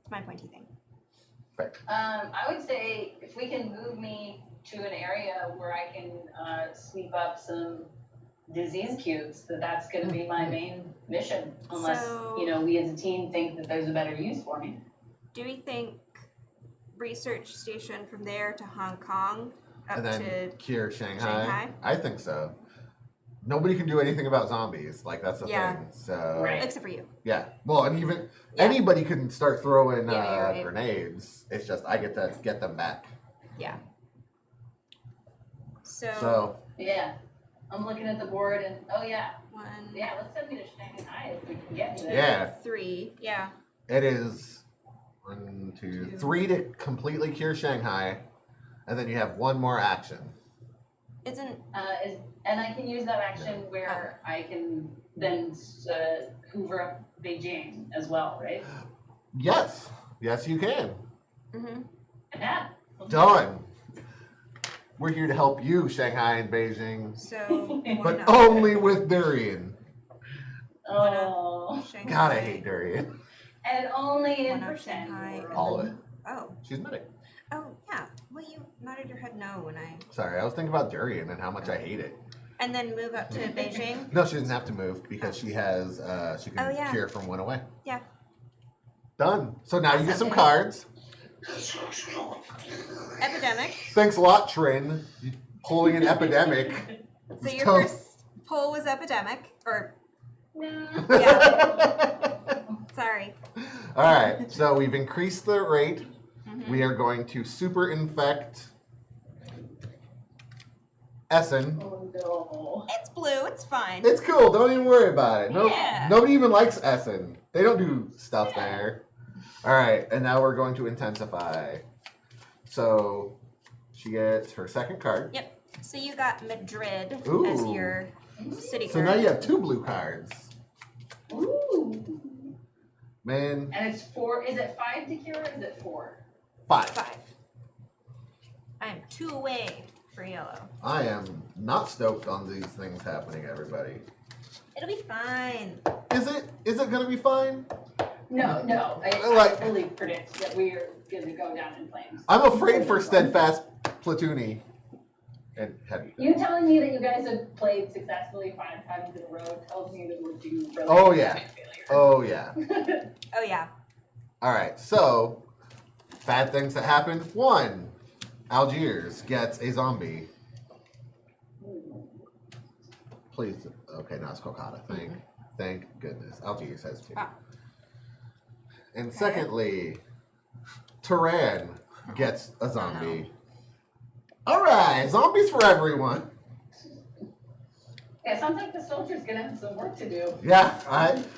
It's my pointy thing. I would say if we can move me to an area where I can sweep up some disease cubes, that's going to be my main mission. Unless, So- we as a team think that there's a better use for me. Do we think research station from there to Hong Kong up And then to cure Shanghai. Shanghai? I think so. Nobody can do anything about zombies. Like, that's the Yeah. thing. So, Right. except for you? yeah. Well, and even Yeah. anybody can start throwing Yeah, you're right. grenades. It's just I get to get them back. Yeah. So, Yeah. I'm looking at the board and, oh yeah, one, let's send me to Shanghai if we can get me there. yeah. 3. Yeah. It is 1, 2, 3 to completely cure Shanghai, and then you have one more action. Isn't And I can use that action where I can then hoover up Beijing as well, right? Yes, yes, you can. Yeah. Done. We're here to help you, Shanghai and Beijing, so but one up. only with durian. Oh. Shanghai. God, I hate durian. And only in One up pretend Shanghai. world. All of it. Oh. She's medic. Oh yeah. Well, you nodded your head no when I. Sorry, I was thinking about durian and how much I hate it. And then move up to Beijing. No, she doesn't have to move because she has she can Oh, yeah. cure from one away. Yeah. Done. So now you get some Awesome. cards. Epidemic. Thanks a lot, Trin. You pulling an epidemic. So your Tell- first pull was epidemic, or No. sorry. All right, so we've increased the rate. Mhm. We are going to super infect Essen. Oh no. It's blue. It's fine. It's cool. Don't even worry about it. No, Yeah. Nobody even likes Essen. They don't do stuff there. All right, and now we're going to intensify. So she gets her second card. Yep. So you got Madrid as Ooh. your city So card. now you have 2 blue cards. Ooh. Man, And it's 4. Is it 5 to cure or is it 4? 5. 5. I am 2 away for yellow. I am not stoked on these things happening, everybody. It'll be fine. Is it? Is it gonna be fine? No. I Like- fully predict that we are going to go down in flames. I'm afraid for steadfast platoony and heavy. You telling me that you guys have played successfully 5 times in a row tells me that we're due for Oh, yeah. failure. Oh yeah. Oh yeah. All right. So bad things that happen. 1, Algiers gets a zombie. Please. Okay, now it's Kolkata. Thank goodness. Algiers has 2. Ah. And Okay. secondly, Trin gets a zombie. All right, zombies for everyone. Yeah, sounds like the soldier's gonna have some work to do. Yeah,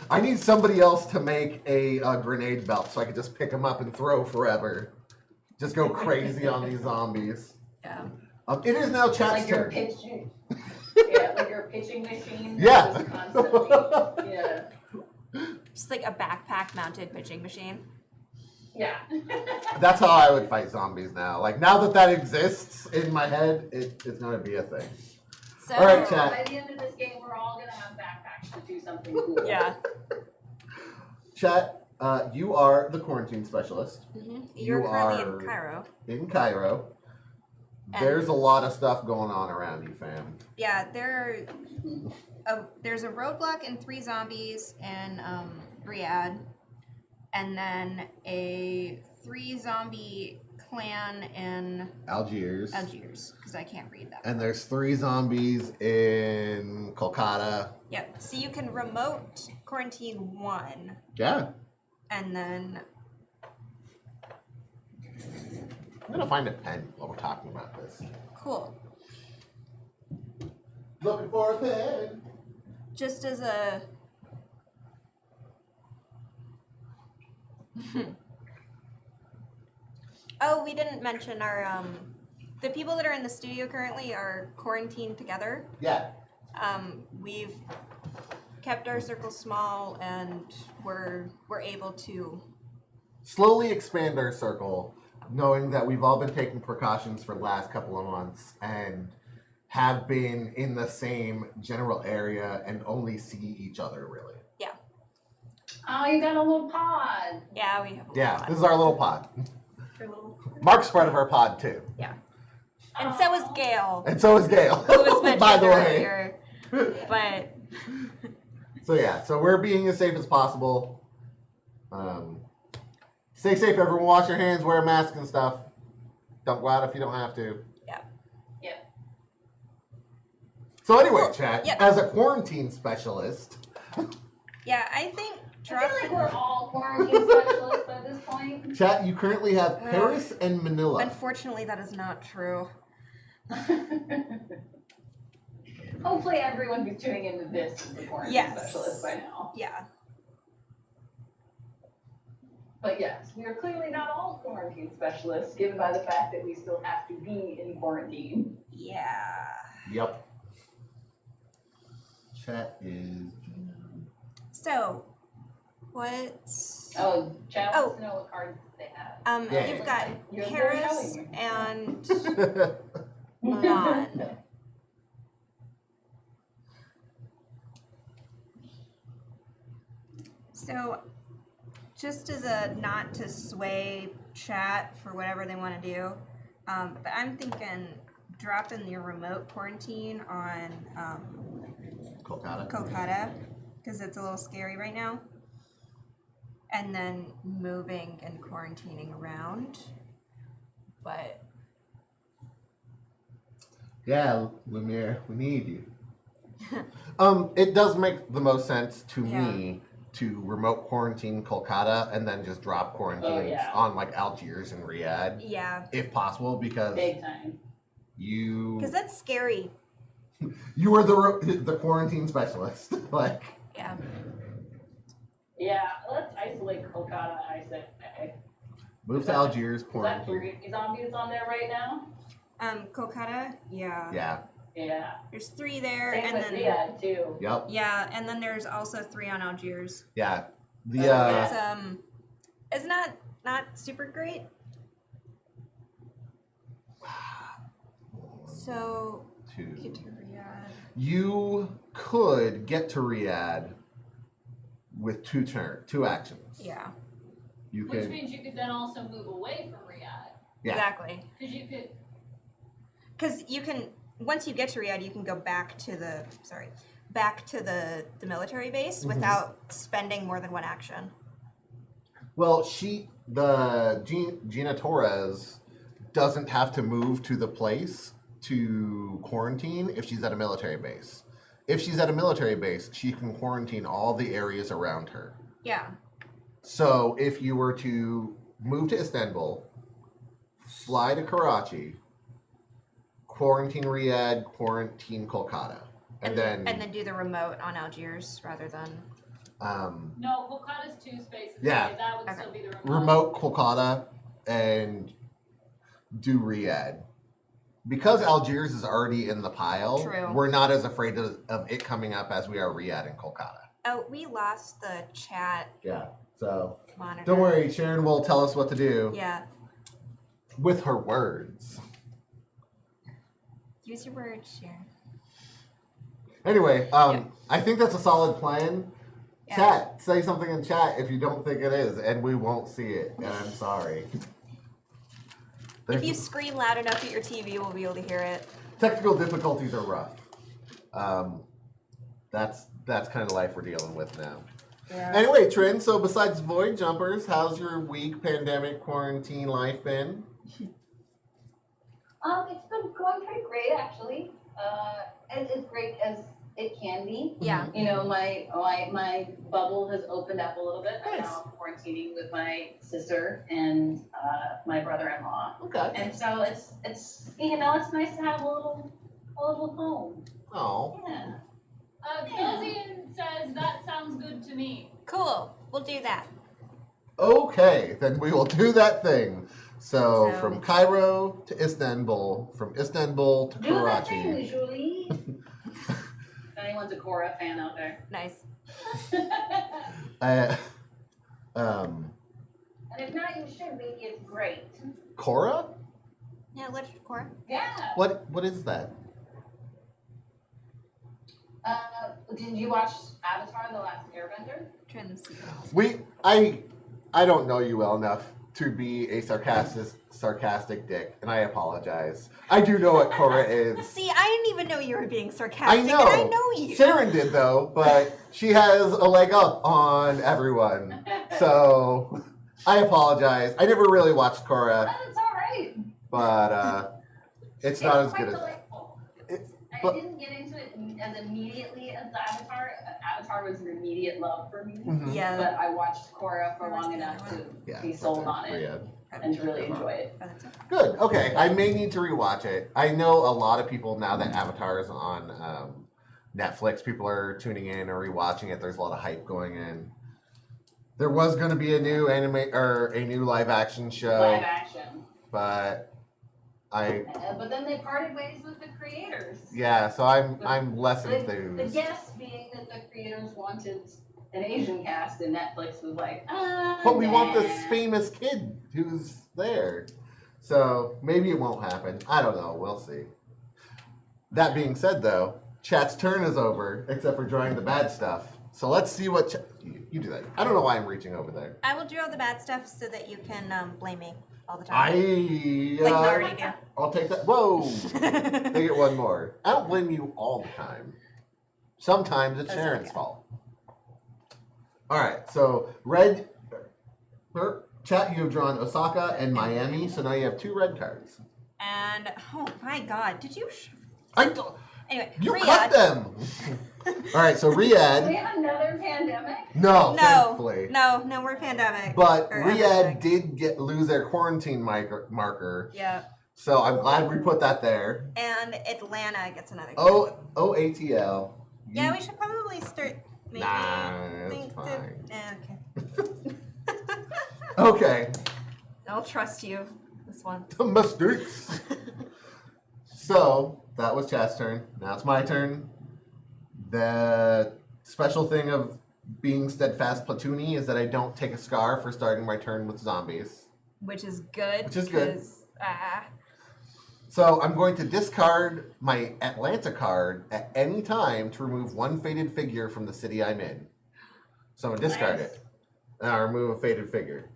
I need somebody else to make a grenade belt so I can just pick them up and throw forever. Just go crazy on these zombies. Yeah. It is now chat's Like your turn. pitching. Yeah, like your pitching machine. Yeah. Just constantly. Yeah. Just like a backpack mounted pitching machine. Yeah. That's how I would fight zombies now. Like now that exists in my head, it's gonna be a thing. So All right, chat. By the end of this game, we're all gonna have backpacks to do something cool. yeah. Chat, you are the quarantine specialist You're You currently are- in Cairo. in Cairo. And- There's a lot of stuff going on around you, fam. Yeah, there's a roadblock and 3 zombies in Riyadh, and then a 3 zombie clan in Algiers. Algiers, because I can't read that. And there's 3 zombies in Kolkata. Yep. So you can remote quarantine 1, Yeah. and then I'm gonna find a pen while we're talking about this. cool. Looking for a pen. Just as a oh, we didn't mention our the people that are in the studio currently are quarantined together. Yeah. We've kept our circle small, and we're able to. Slowly expand our circle, knowing that we've all been taking precautions for the last couple of months and have been in the same general area and only see each other really. Oh, you got a little pod. Yeah, we have a Yeah, lot. this is our little pod. Our little- Mark's part of our pod too. And so is Gail, And so is Gail. who was mentioned By the way. earlier. But So yeah, so we're being as safe as possible. Stay safe, everyone. Wash your hands, wear a mask and stuff. Don't go out if you don't have to. yeah. Yep. So anyway, Cool. chat, Yep. as a quarantine specialist, Yeah, I think I feel like we're all quarantine specialists at this point. chat, you currently have Paris and Manila. unfortunately that is not true. Hopefully everyone who's tuning into this is a quarantine Yes. specialist by now. Yeah. But yes, we are clearly not all quarantine specialists, given by the fact that we still have to be in quarantine. Yeah. Yep. Chat is. So, what? Oh, Chad Oh. wants to know what cards they have. Yeah. You've got You're Paris showing me. and Milan. So, just as a not to sway chat for whatever they want to do, but I'm thinking dropping your remote quarantine on Kolkata. Kolkata because it's a little scary right now, and then moving and quarantining around. But Yeah, Lumiere, we need you. It does make the most sense to me to remote quarantine Kolkata and then just drop quarantines yeah. on like Algiers and Riyadh, yeah, if possible, because Big time. you because that's scary. you are the quarantine specialist. Like, Yeah. Yeah, let's isolate Kolkata. I said, move to Algiers, is that quarantine. 3 zombies on there right now? Kolkata, yeah. Yeah. Yeah. There's 3 there, Same and with then Riyadh too. Yep. yeah, and then there's also 3 on Algiers. Yeah. The It's not super great. So get to Riyadh. you could get to Riyadh with two actions. Yeah. You Which could. means you could then also move away from Riyadh. Yeah. Because Exactly. you could, Because once you get to Riyadh, you can go back to the military base Mhm. without spending more than 1 action. Well, Gina Torres doesn't have to move to the place to quarantine if she's at a military base. If she's at a military base, she can quarantine all the areas around her. Yeah. So if you were to move to Istanbul, fly to Karachi, quarantine Riyadh, quarantine Kolkata, and then do the remote on Algiers rather than no, Kolkata's 2 spaces. Yeah. away. That would Okay. still be the remote Kolkata and do Riyadh. Because Algiers is already in the pile, True. we're not as afraid of it coming up as we are Riyadh and Kolkata. Oh, we lost the chat Yeah. So monitor. don't worry, Sharon will tell us what to do Yeah. with her words. Use your words, Sharon. Anyway, I think that's a solid plan. Yeah. Chat, say something in chat if you don't think it is, and we won't see it. And I'm sorry. If you scream loud enough at your TV, we'll be able to hear it. Technical difficulties are rough. That's kind of life we're dealing with now. Yeah. Anyway, Trin, so besides Void Jumpers, how's your week pandemic quarantine life been? It's been going pretty great actually. As great as it can be. Yeah. You know, my bubble has opened up a little bit. Right Nice. now I'm quarantining with my sister and my brother-in-law. Okay. And so it's it's nice to have a little home. Oh. Yeah. Gilzian says, that sounds good to me. Cool. We'll do that. Okay, then we will do that thing. So So- from Cairo to Istanbul, from Istanbul to Do that thing Karachi. usually. If anyone's a Korra fan out there. Nice. And if not, you should be. It's great. Cora? Yeah, literature core. Yeah. What is that? Did you watch Avatar: The Last Airbender? Trying to see. I don't know you well enough to be a sarcastic dick, and I apologize. I do know what Korra is. See, I didn't even know you were being sarcastic. I know. And I know you. Sharon did though, but she has a leg up on everyone. So I apologize. I never really watched Korra, That's all right. but it's not as quite good as. delightful. but- I didn't get into it as immediately as Avatar. Avatar was an immediate love for me. Mhm. Yeah. But I watched Korra for Where was long the enough other to Yeah, be sold on it yeah. and to really enjoy it. Oh, that's it. Good. Okay, I may need to rewatch it. I know a lot of people now that Avatar is on Netflix. People are tuning in or rewatching it. There's a lot of hype going in. There was going to be a new anime or a new live action show, Live action. but But then they parted ways with the creators. so I'm less The enthused. guess being that the creators wanted an Asian cast, and Netflix was like, But we want this nah. famous kid who's there. So maybe it won't happen. I don't know. We'll see. That being said, though, chat's turn is over, except for drawing the bad stuff. So let's see what you do that. I don't know why I'm reaching over there. I will draw the bad stuff so that you can blame me all the I time. Like you already do. I'll take that. Whoa! They get one more. I don't blame you all the time. Sometimes it's That's Sharon's okay. fault. All right. So red. Chat, you have drawn Osaka and Miami, so now you have 2 red cards. And oh my god, did you? I don't. Anyway, You Riyadh. cut them. All right. So Do we Riyadh. have another pandemic? No, thankfully. No, we're pandemic. But Or Riyadh epidemic. did lose their quarantine marker, Yeah, so I'm glad we put that there. and Atlanta gets another. OATL. Yeah, we should probably start making Nah, it's things. fine. Okay. Okay. I'll trust you this one. The mistakes. So that was chat's turn. Now it's my turn. The special thing of being steadfast platoony is that I don't take a scar for starting my turn with zombies. Which is good. Which is good. because, So I'm going to discard my Atlanta card at any time to remove 1 faded figure from the city I'm in. So I'm going to discard Nice. it. And I'll remove a faded figure.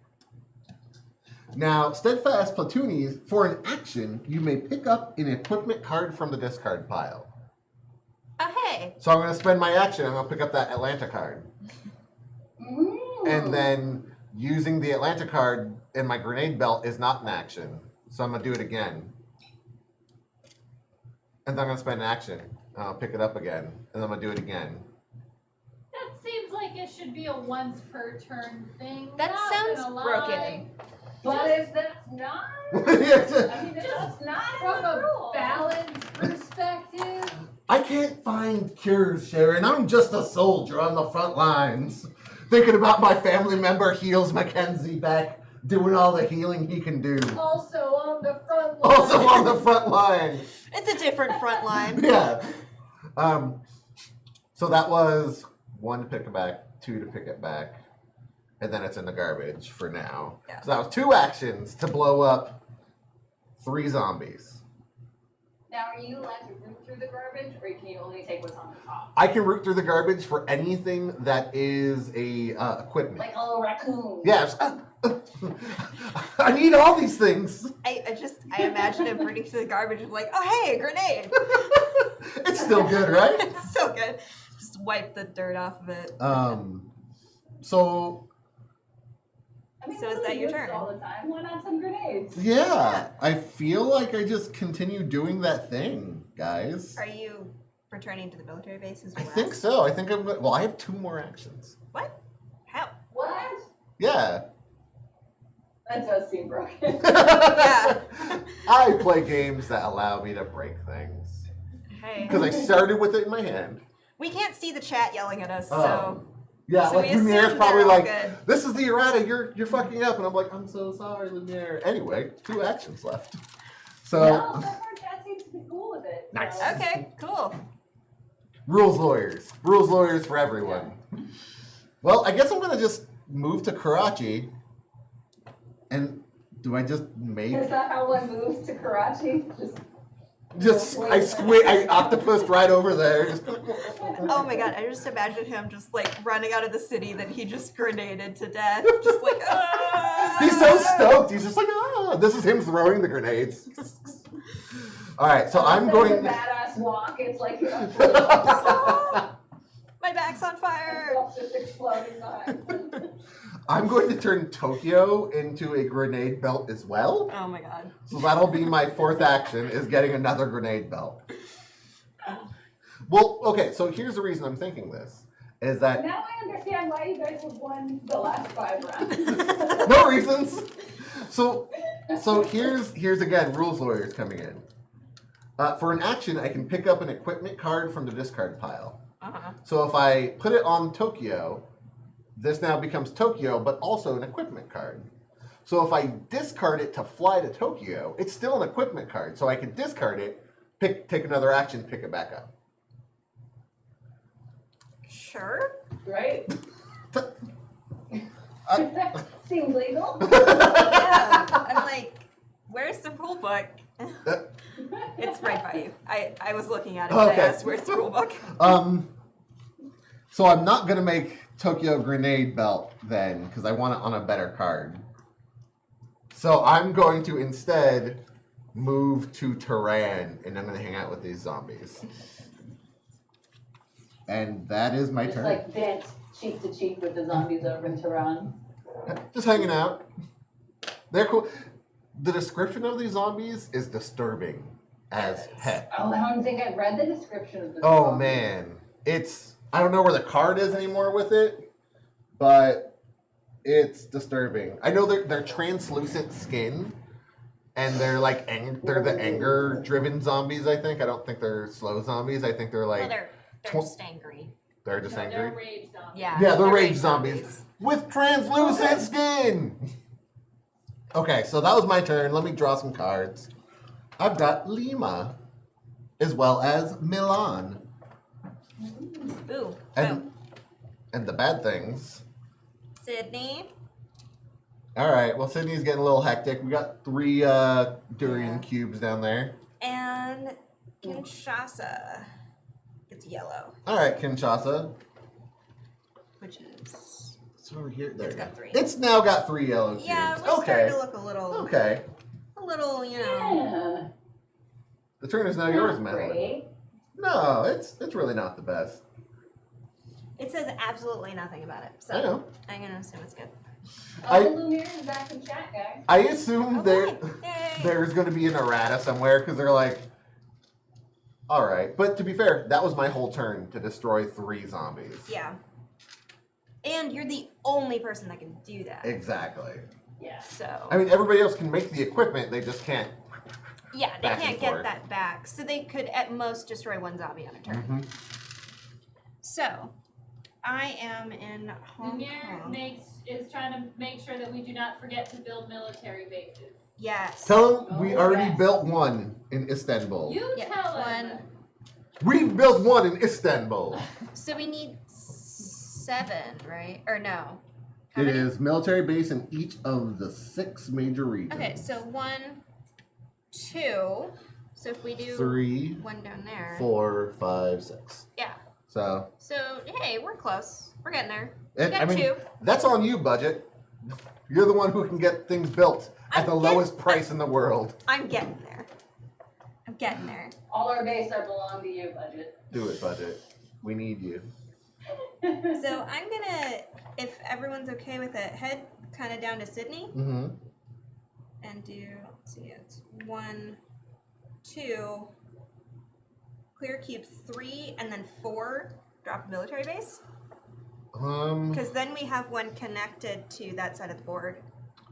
Now, steadfast platoonies, for an action, you may pick up an equipment card from the discard pile. oh hey. So I'm going to spend my action. I'm going to pick up that Atlanta card. Ooh. And then using the Atlanta card in my grenade belt is not an action. So I'm going to do it again. And then I'm going to spend an action. And I'll pick it up again. And then I'm going to do it again. That seems like it should be a once per turn thing. That not sounds gonna lie. broken. But if that's not, Yes. I mean, if that's not From in the a rule. balance perspective, I can't find cures, Sharon. I'm just a soldier on the front lines. Thinking about my family member heals Mackenzie back, doing all the healing he can do. also on the front line. Also on the front line. It's a different front line. Yeah. So that was 1 to pick it back, 2 to pick it back, and then it's in the garbage for now. Yeah. So that was 2 actions to blow up 3 zombies. Now, are you allowed to root through the garbage, or can you only take what's on the top? I can root through the garbage for anything that is a equipment. Like a little raccoon. Yes. I need all these things. I imagine him burning through the garbage and like, oh hey, a grenade. It's still good, right? It's so good. Just wipe the dirt off of it. So I mean, So is we're that your roots turn? all the time. Why not some grenades? yeah, I feel like I just continue doing that thing, guys. Are you returning to the military base as I well? think so. I think well, I have 2 more actions. What? How? What? Yeah. That does seem broken. Yeah. I play games that allow me to break things. Hey. Because I started with it in my hand. We can't see the chat yelling at us, Oh. so Yeah, So like we assume Lumiere's probably they're all like, good. this is the errata, you're fucking up. And I'm like, I'm so sorry, Lumiere. Anyway, 2 actions left. So, No, so far chat seems to be cool with it. Nice. So. okay, cool. rules lawyers for everyone. Well, I guess I'm going to just move to Karachi. And do I just make... Is that how one moves to Karachi? Just I octopused right over there. Just- Oh my god, I just imagine him just like running out of the city that he just grenaded to death. Just like, ah! He's so stoked. He's just like, ah. This is him throwing the grenades. All right, so I'm Does going. a badass walk. It's like My back's on fire! it's just exploding behind. I'm going to turn Tokyo into a grenade belt as well. Oh my god. So that'll be my fourth action, is getting another grenade belt. Well, okay, so here's the reason I'm thinking this, is that Now I understand why you guys have won the last 5 rounds. no reasons. So here's again rules lawyers coming in. For an action, I can pick up an equipment card from the discard pile. Uh-huh. So if I put it on Tokyo, this now becomes Tokyo, but also an equipment card. So if I discard it to fly to Tokyo, it's still an equipment card. So I can discard it, take another action, pick it back up. Sure. Right? Seems legal. Yeah. I'm like, where's the rule book? It's right by you. I was looking at it and Okay. I asked, where's the rule book? So I'm not gonna make Tokyo grenade belt then, because I want it on a better card. So I'm going to instead move to Trin, and I'm gonna hang out with these zombies. And that is my Just turn. like dance cheek to cheek with the zombies over in Tehran. Just hanging out. They're cool. The description of these zombies is disturbing as heck. Oh, I don't think I've read the description of this. Oh zombie. man, I don't know where the card is anymore with it, but it's disturbing. I know they're translucent skin, and they're like they're the anger-driven zombies. I think. I don't think they're slow zombies. I think they're like Well, they're just angry. they're just No, angry. they're rage zombies. Yeah. Yeah, they're they're rage zombies with translucent skin. Okay, so that was my turn. Let me draw some cards. I've got Lima, as well as Milan, Ooh. and the bad things. Sydney. All right. Well, Sydney's getting a little hectic. We got 3 durian cubes down there. And Kinshasa. It's yellow, All right, Kinshasa. which is It's over here. There It's you go. got 3. It's now got 3 yellow cubes. Yeah, it was okay. starting to look a little, Okay. you know. Yeah. The turn is now yours, Not Madeline. great. No, it's really not the best. It says absolutely nothing about it, so I know. I'm gonna assume it's good. I- Oh, Lumiere is back in chat, guys. I assume Okay. Yay. there's going to be an errata somewhere because they're like, all right. But to be fair, that was my whole turn to destroy 3 zombies. Yeah. And you're the only person that can do that. Exactly. Yeah. So I mean, everybody else can make the equipment. They just can't. yeah, they back and can't get forth. that back. So they could at most destroy 1 zombie on a turn. Mhm. So I am in Hong Lumiere Kong. is trying to make sure that we do not forget to build military bases. Yes. Tell them we Oh, already yes. built one in Istanbul. You Yeah, tell him. 1. We've built one in Istanbul. So we need 7, right? Or no? How It many? is military base in each of the 6 major regions. Okay, so 1, 2. So if we do 3, 1 down there. 4, 5, 6. Yeah. So, So hey, we're close. We're getting there. We I got mean, 2. that's on you, budget. You're the one who can get things built at the lowest price in the world. I'm getting there. I'm getting there. All our base are belong to you, budget. Do it, budget. We need you. So I'm gonna, if everyone's okay with it, head kind of down to Sydney Mm-hmm. and do. Let's see, it's 1, 2. Clear keep 3 and then 4. Drop a military base because then we have 1 connected to that side of the board.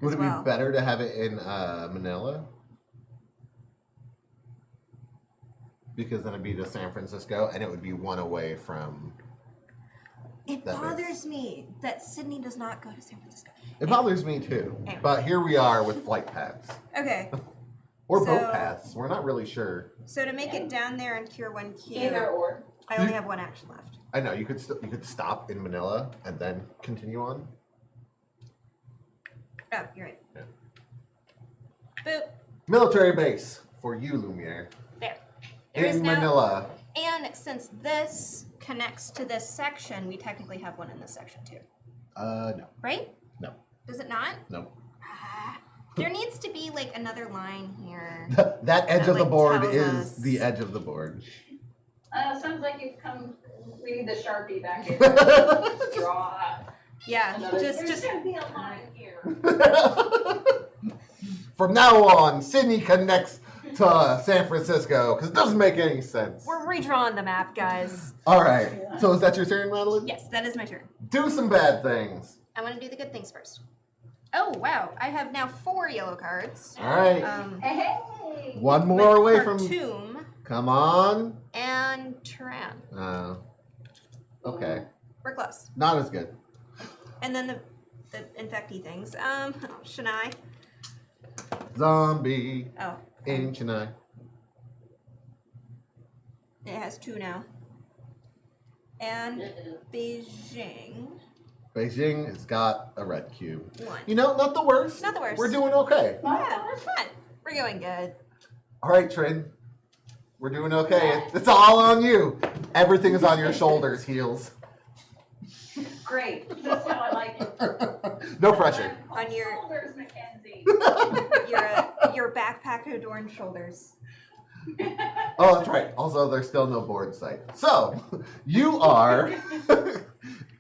Would as it well. be better to have it in Manila? Because then it'd be to San Francisco, and it would be 1 away from. It That bothers makes- me that Sydney does not go to San Francisco. It bothers me too. Anyway. But here we are with flight paths. Okay, Or So- boat paths. We're not really sure. so to make it down there and cure 1 cube, Either or. I only have 1 action left. I know you could stop in Manila and then continue on. Oh, you're right. Yeah. Boop. Military base for you, Lumiere. There. There is in now- Manila. And since this connects to this section, we technically have one in this section too, No. right? No. Does it not? No. Ah, there needs to be like another line here. That edge That, of the like, board tells is us. the edge of the board. Sounds like you've come, we need the Sharpie back in. Draw. Yeah, Another- just There's gonna be a line here. From now on, Sydney connects to San Francisco because it doesn't make any sense. we're redrawing the map, guys. All right. So is that your turn, Madeline? Yes, that is my turn. Do some bad things. I want to do the good things first. Oh wow, I have now 4 yellow cards. All right. Hey! One more away from. Khartoum Come on. and Trin. Okay. We're close. Not as good. And then the infecty things. Shania. Zombie Oh, in Chennai. it has 2 now. And Beijing. Beijing has got a red cube. 1. You know, not the worst. Not the worst. We're doing okay. Yeah, we're fun. We're going good. All right, Trin. We're doing okay. It's all on you. Everything is on your shoulders, heels. Great, that's how I like it. No pressure. On your- Shoulders, Mackenzie. Your backpack adorned shoulders. Oh, that's right. Also, there's still no board site. So, you are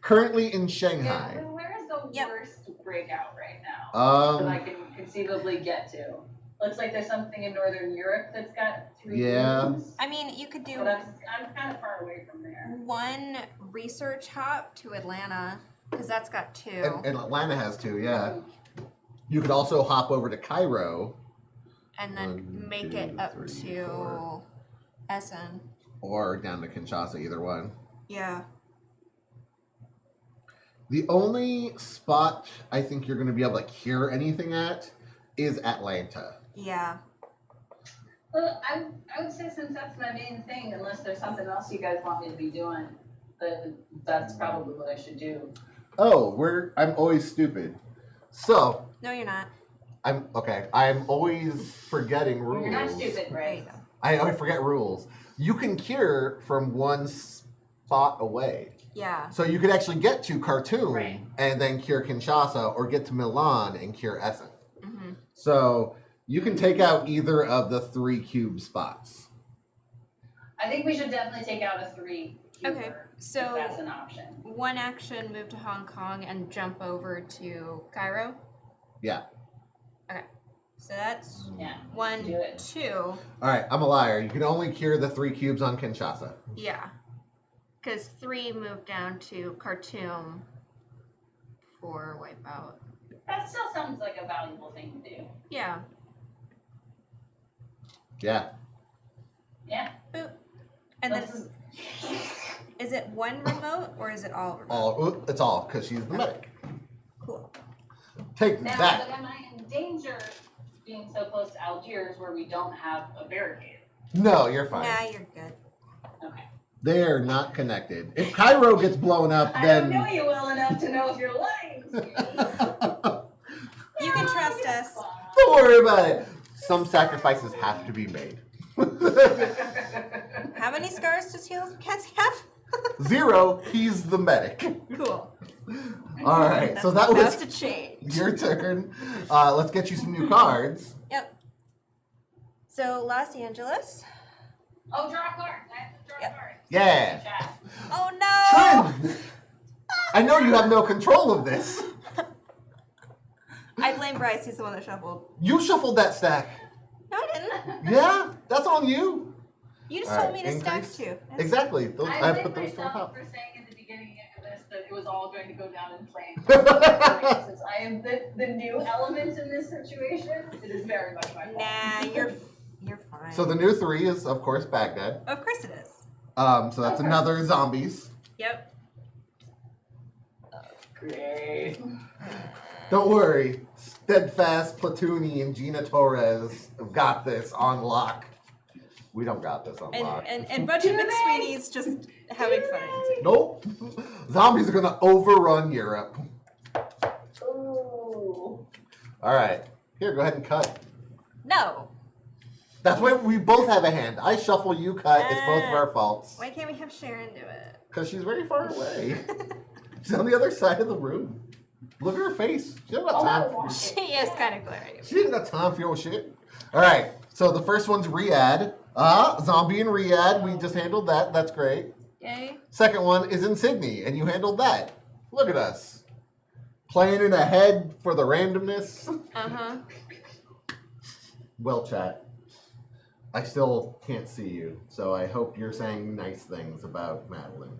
currently in Shanghai. Yeah, where is the Yep. worst breakout right now that I Um, can conceivably get to? Looks like there's something in Northern Europe that's got 3 Yeah. rooms, I mean, you could do but I'm kind of far away from there. 1 research hop to Atlanta, because that's got 2. and Atlanta has 2, yeah. You could also hop over to Cairo And then 1, make 2, it up 3, to 4. Essen. or down to Kinshasa, either one. Yeah. The only spot I think you're going to be able to cure anything at is Atlanta. Yeah. Well, I would say since that's my main thing, unless there's something else you guys want me to be doing, that's probably what I should do. Oh, I'm always stupid. So, No, you're not. I'm always forgetting rules. You're not stupid, There you right? go. I always forget rules. You can cure from 1 spot away. Yeah. So you could actually get to Khartoum Right. and then cure Kinshasa, or get to Milan and cure Essen. Mm-hmm. So you can take out either of the 3 cube spots. I think we should definitely take out a 3 cuber, Okay, if so that's an option. 1 action, move to Hong Kong and jump over to Cairo. Yeah. Okay. So that's Yeah. 1, do it. 2. All right, I'm a liar. You can only cure the 3 cubes on Kinshasa. Yeah. Because 3 moved down to Khartoum for wipeout. That still sounds like a valuable thing to do. Yeah. Yeah. Yeah. Boop. And then is it 1 remote or is it all remote? It's all because she's the medic. Cool. Take Now, that. but am I in danger being so close to Algiers where we don't have a barricade? No, you're fine. Nah, you're good. Okay. They're not connected. If Cairo gets blown up, I don't then know you well enough to know if you're lying to me. You can trust us. don't worry about it. Some sacrifices have to be made. How many scars does Cassie have? 0. He's the medic. Cool. All right. So that That's was to change. your turn. Let's get you some new cards. Yep. So Los Angeles. Oh, draw a card. I have to draw Yep. a card. Yeah. Chat. Oh no! Trin, I know you have no control of this. I blame Bryce. He's the one that shuffled. You shuffled that stack. No, I didn't. Yeah, that's on you. You just All told right, me to stack increase. 2. That's- Exactly. Those, I I blame put those to the myself top. for saying at the beginning of this that it was all going to go down in flames. Since I am the new element in this situation, it is very much my fault. Nah, you're fine. So the new 3 is, of course, Baghdad. Of course it is. So that's Okay. another zombies. Yep. Great. Don't worry. Steadfast, Platoony, and Gina Torres have got this on lock. We don't got this on lock. And Budget McSweeney's just having fun. Nope. Zombies are going to overrun Europe. Ooh. All right. Here, go ahead and cut. No. That's why we both have a hand. I shuffle, you cut. It's both of our faults. Why can't we have Sharon do it? Because she's very far away. She's on the other side of the room. Look at her face. She ain't got time for She is kind of glaring. She ain't got time for your shit. All right. So the first one's Riyadh. Zombie in Riyadh. We just handled that. That's great. Yay. Second one is in Sydney, and you handled that. Look at us. Playing in ahead for the randomness. Uh-huh. Well, chat. I still can't see you, so I hope you're saying nice things about Madeline.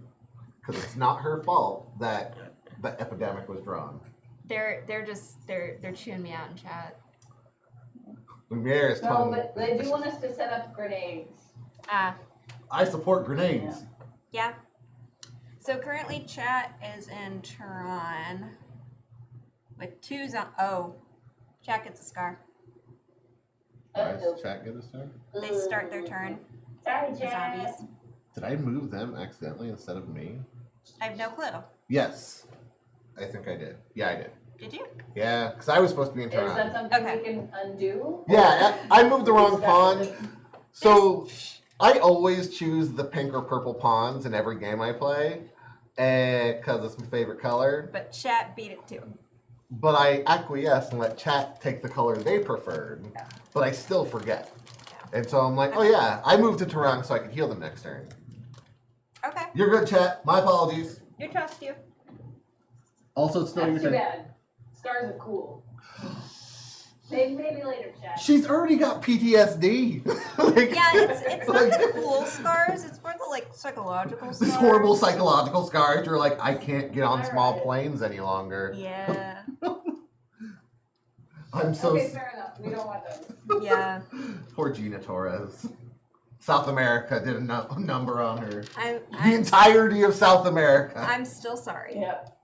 Because it's not her fault that the epidemic was drawn. They're chewing me out in chat. Lumiere is No, telling but they do want us to set up grenades. Ah. I support grenades. Yeah. So currently chat is in Trin with 2 chat gets a scar. Why does chat get a turn? They start their turn. Sorry, The Jack. zombies. Did I move them accidentally instead of me? I have no clue. Yes. I think I did. Yeah, I did. Did you? Yeah, because I was supposed to be in Is that Toronto. something Okay. we can undo? Yeah, I moved the wrong pawn. So I always choose the pink or purple pawns in every game I play, because it's my favorite color. But chat beat it too. But I acquiesce and let chat take the color they preferred, but I still forget. And so I'm like, oh yeah, I moved to Toronto so I could heal them next turn. Okay. You're good, chat. My apologies. You trust you. Also, it's still That's your too turn. bad. Scars are cool. Maybe later, Chad. She's already got PTSD. Like, Yeah, it's not like, the cool scars, it's more the like psychological scars. this horrible psychological scars. You're like, I can't get on small Alright. planes any longer. Yeah. I'm so Okay, fair enough. We don't want those. Yeah. poor Gina Torres. South America did a number on her. The I'm entirety of South America. I'm still sorry. Yep.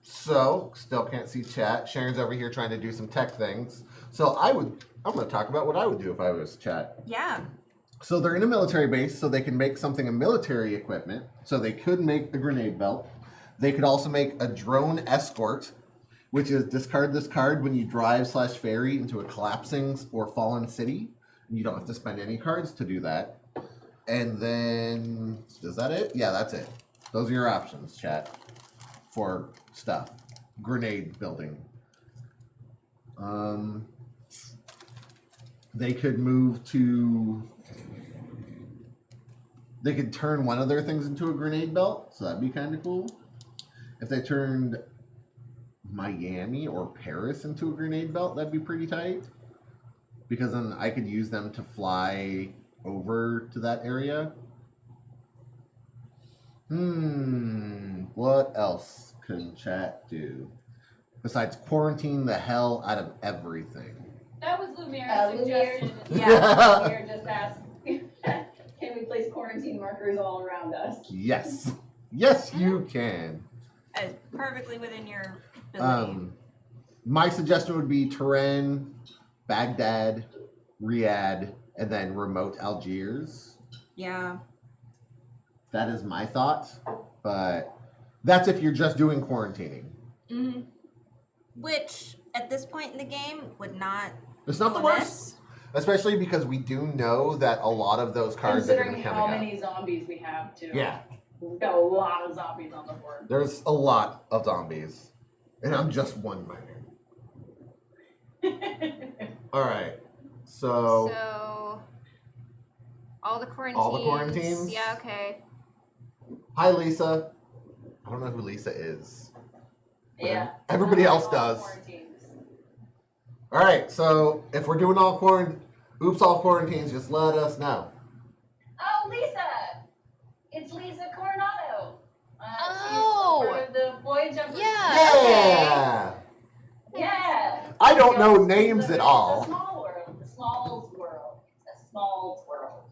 So still can't see chat. Sharon's over here trying to do some tech things. So I'm going to talk about what I would do if I was chat. Yeah. So they're in a military base, so they can make something of military equipment. So they could make a grenade belt. They could also make a drone escort, which is discard this card when you drive/ferry into a collapsing or fallen city. And you don't have to spend any cards to do that. And then, is that it? Yeah, that's it. Those are your options, chat, for stuff. Grenade building. They could move to... They could turn one of their things into a grenade belt, so that'd be kind of cool. If they turned Miami or Paris into a grenade belt, that'd be pretty tight. Because then I could use them to fly over to that area. What else could chat do? Besides quarantine the hell out of everything. That was Lumiere's Lumiere, suggestion. Yeah. Lumiere just asked, can we place quarantine markers all around us? Yes. Yes, you can. That is perfectly within your ability. My suggestion would be Trin, Baghdad, Riyadh, and then remote Algiers. Yeah. That is my thought, but that's if you're just doing quarantining. Mm-hmm. Which, at this point in the game, would not. It's not the worst, especially because we do know that a lot of those cards are going to Considering be how coming up. many zombies we have, too. Yeah, We've got a lot of zombies on the board. there's a lot of zombies, and I'm just one minor. All right, So. All the quarantines. All the quarantines? Yeah, okay. Hi Lisa. I don't know who Lisa is. Yeah. Everybody else All does. quarantines. All right, so if we're doing all quarantines, just let us know. Oh, Lisa! It's Lisa Coronado. Oh! She's part of the Voyage of Yeah. Yeah. Yeah. I don't know It's names a- at all. It's a small world. The Smalls world. It's a small world.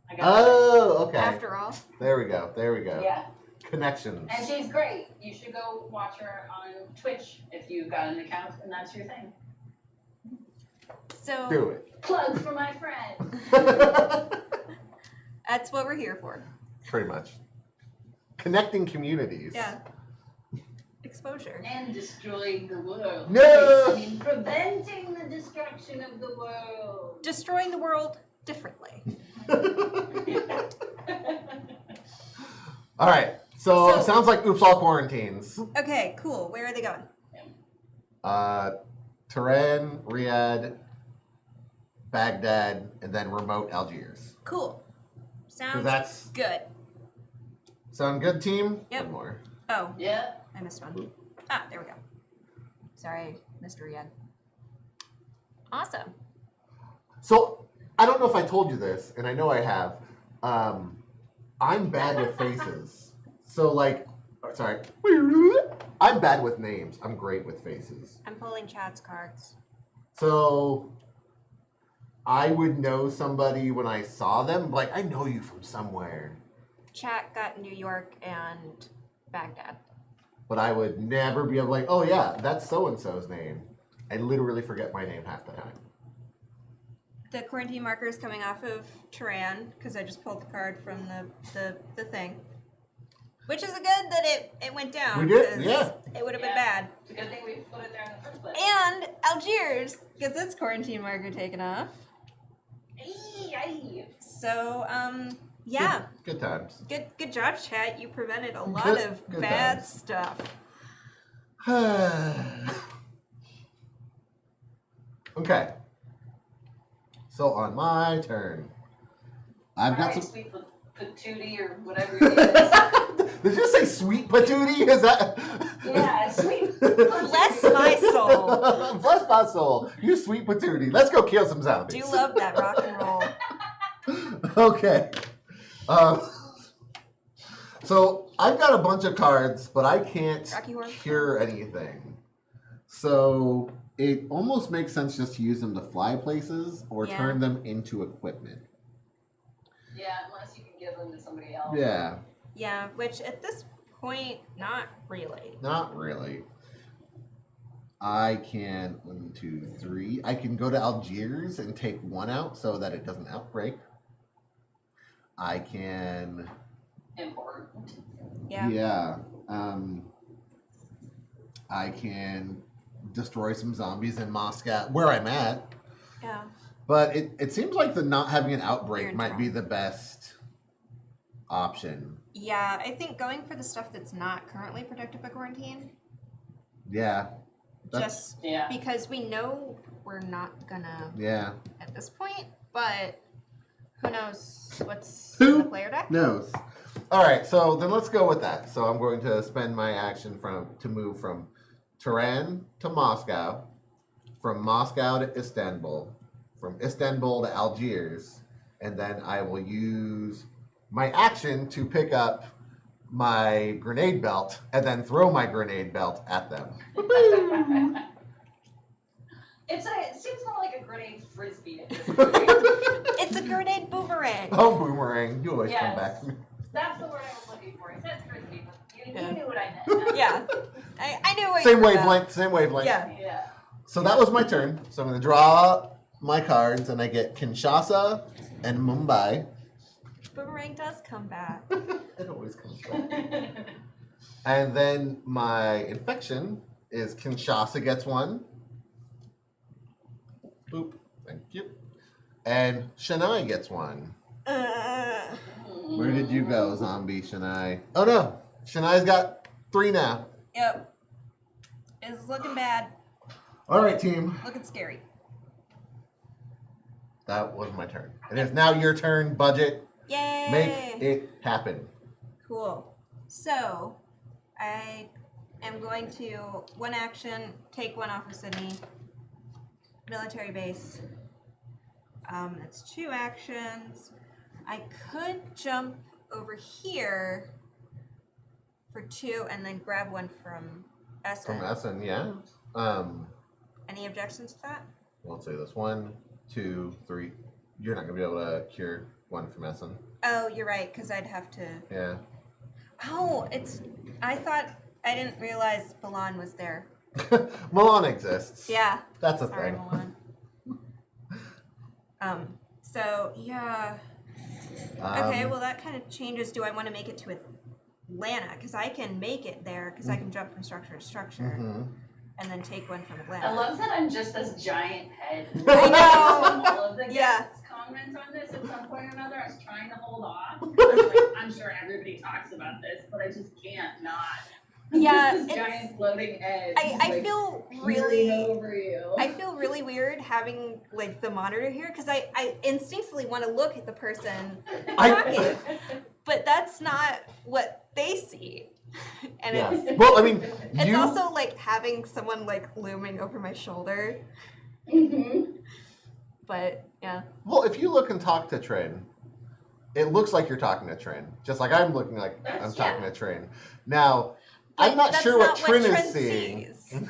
I got Oh, okay. After all. There we go. that. Yeah. Connections. And she's great. You should go watch her on Twitch if you've got an account and that's your thing. So. Do it. Plug for my friend. That's what we're here for. Pretty much. Connecting communities. Yeah. Exposure. exposure. And destroying the world. No! I mean, preventing the destruction of the world. Destroying the world differently. All right. So So- it sounds like oops, all quarantines. Okay, cool. Where are they going? Trin, Riyadh, Baghdad, and then remote Algiers. Cool. 'Cause Sounds that's good. sound good, team? Yep. One more. Oh, Yeah. I missed one. Ah, there we go. Sorry, Mr. Riyadh. Awesome. So I don't know if I told you this, and I know I have. I'm bad with faces. So like, sorry, I'm bad with names. I'm great with faces. I'm pulling Chad's cards. So I would know somebody when I saw them. Like, I know you from somewhere. Chad got New York and Baghdad. But I would never be able to like, oh yeah, that's so-and-so's name. I literally forget my name half the time. The quarantine marker is coming off of Trin, because I just pulled the card from the thing. Which is good that it went down. We did, 'cause yeah. It would have been Yeah. bad. It's a good thing we put it there in the first place. And Algiers gets its quarantine marker taken off. Ay. So, yeah. Good times. Good job, chat. You prevented a lot Good- of good bad times. stuff. Okay. So on my turn, I've got Alright, some. sweet patootie or whatever it is. Did you say sweet patootie? Is that? Yeah, sweet. Bless my soul. Bless my soul. You sweet patootie. Let's go kill some zombies. Do love that rock and roll. Okay. Um, so I've got a bunch of cards, but I can't Rocky Horror. cure anything. So it almost makes sense just to use them to fly places or Yeah. turn them into equipment. Yeah, unless you can give them to somebody else. Yeah, Yeah, which at this point, not really. not really. I can, 1, 2, 3. I can go to Algiers and take one out so that it doesn't outbreak. I can. Important. Yeah. I can destroy some zombies in Moscow, where I'm at. Yeah. But it seems like the not having an outbreak You're in might be trouble. the best option. Yeah, I think going for the stuff that's not currently protected by quarantine, Yeah. That's- just Yeah. because we know we're not gonna Yeah. at this point, but who knows what's Who in the player deck? knows? All right, so then let's go with that. So I'm going to spend my action to move from Tehran to Moscow, from Moscow to Istanbul, from Istanbul to Algiers, and then I will use my action to pick up my grenade belt and then throw my grenade belt at them. It seems more like a grenade frisbee at this point. It's a grenade boomerang. Oh, boomerang! You always come Yes. back to me. That's the word I was looking for. It said frisbee, but you Yeah. knew what I meant. Yeah, I knew what you Same were about. wavelength. Same wavelength. Yeah. Yeah. So that was my turn. So I'm going to draw my cards, and I get Kinshasa and Mumbai. Boomerang does come back. It always comes back. And then my infection is Kinshasa gets one. Boop. Thank you. And Shania gets one. Where did you go, zombie Shania? Oh no, Shania's got 3 now. Yep. It's looking bad. All right, team. Looking scary. That was my turn. It is now your turn. Budget. Yay! Make it happen. Cool. So, I am going to one action, take one off of Sydney. Military base. That's 2 actions. I could jump over here for 2 and then grab one from Essen. From Essen, yeah. Any objections to that? We'll say this 1, 2, 3. You're not gonna be able to cure one from Essen. Oh, you're right, because I'd have to. Yeah. Oh, I didn't realize Milan was there. Milan exists. Yeah. That's a Sorry, thing. Milan. So, yeah. Okay, well, that kind of changes. Do I want to make it to a Atlanta, because I can make it there, because I can jump from structure to structure, and then take one from Atlanta. I love that I'm just this giant head. I know. All of the Yeah. guests' comments on this at some point or another. I was trying to hold off. I was like, I'm sure everybody talks about this, but I just can't not. Yeah, This it's- giant floating head. I like, feel peering really, over you. I feel really weird having like the monitor here, because I instinctively want to look at the person talking, but that's not what they see. And it's Well, I mean, it's you. also like having someone like looming over my shoulder. Mhm. But yeah. Well, if you look and talk to Trin, it looks like you're talking to Trin, just like I'm looking like I'm talking to Trin. Now, I'm not that's sure what not Trin is Trin seeing. sees.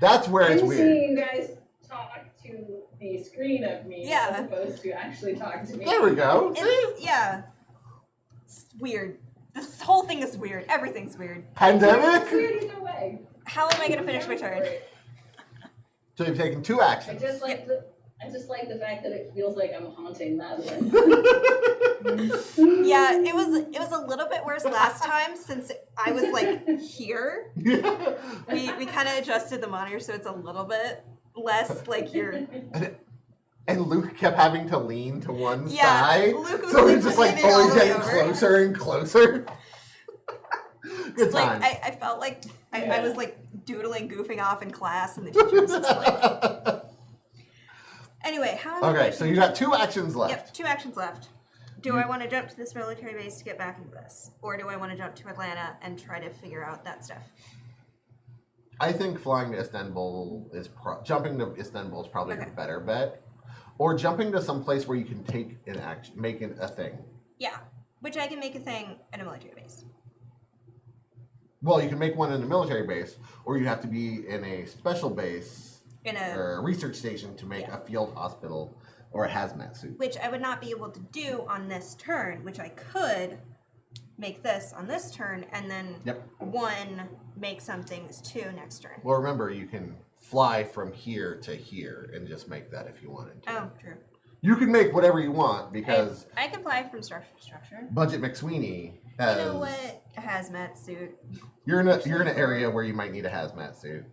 That's where it's I'm weird. seeing you guys talk to the screen of me Yeah. as opposed to actually talk to me. There we go. See? It's yeah. It's weird. This whole thing is weird. Everything's weird. It's Pandemic. weird either way. How am I gonna finish my turn? So you've taken 2 I actions. just like the fact that it feels like I'm haunting Madeline. Yeah, it was a little bit worse last time since I was like here. We kind of adjusted the monitor so it's a little bit less like you're. And Luke kept having to lean to one Yeah, side, Luke was so like he's just like leaning all always the way getting over. closer and closer. Good It's like times. I felt like I was like doodling, goofing off in class, and the teacher was just like. Anyway, how am I Okay, finishing so you my got 2 actions left. Yep, 2 actions left. Do I want to jump to this military base to get back into this? Or do I want to jump to Atlanta and try to figure out that stuff? I think flying to Istanbul is jumping to Istanbul is probably Okay. the better bet, or jumping to some place where you can take an action, make it a thing. Yeah, which I can make a thing at a military base. Well, you can make one in a military base, or you have to be in a special base In a or a research station to make Yeah. a field hospital or a hazmat suit. which I would not be able to do on this turn, which I could make this on this turn and then Yep. 1 make some things 2 next turn. Well, remember, you can fly from here to here and just make that if you wanted to. Oh, true. You can make whatever you want because I can fly from structure to structure. Budget McSweeney has. You know what? A hazmat suit. You're in an area where you might need a hazmat suit.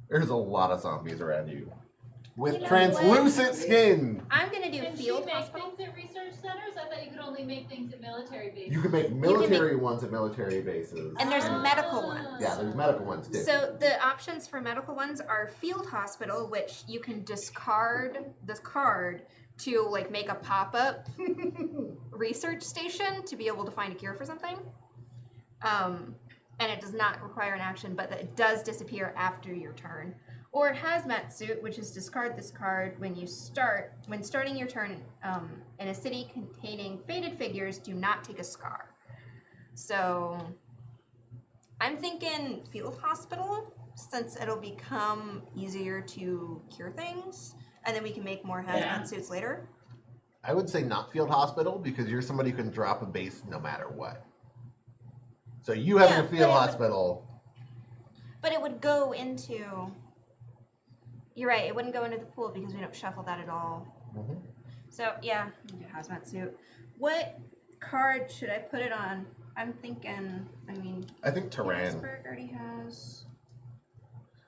There's a lot of zombies around you with You know translucent skin. I'm gonna do Can she field make hospital. things at research centers? I thought you could only make things at military bases. You can make military ones at military bases. And there's Ah. medical ones. Yeah, there's medical ones too. So the options for medical ones are field hospital, which you can discard this card to like make a pop-up research station to be able to find a cure for something. And it does not require an action, but it does disappear after your turn. Or hazmat suit, which is discard this card when starting your turn in a city containing faded figures, do not take a scar. So I'm thinking field hospital, since it'll become easier to cure things, and then we can make more hazmat Yeah. suits later. I would say not field hospital because you're somebody who can drop a base no matter what. So you having Yeah, a but field it would- hospital. But it would go into. You're right. It wouldn't go into the pool because we don't shuffle that at all. Mhm. So yeah, we can do hazmat suit. What card should I put it on? I'm thinking. I mean, I think Trin. Petersburg already has.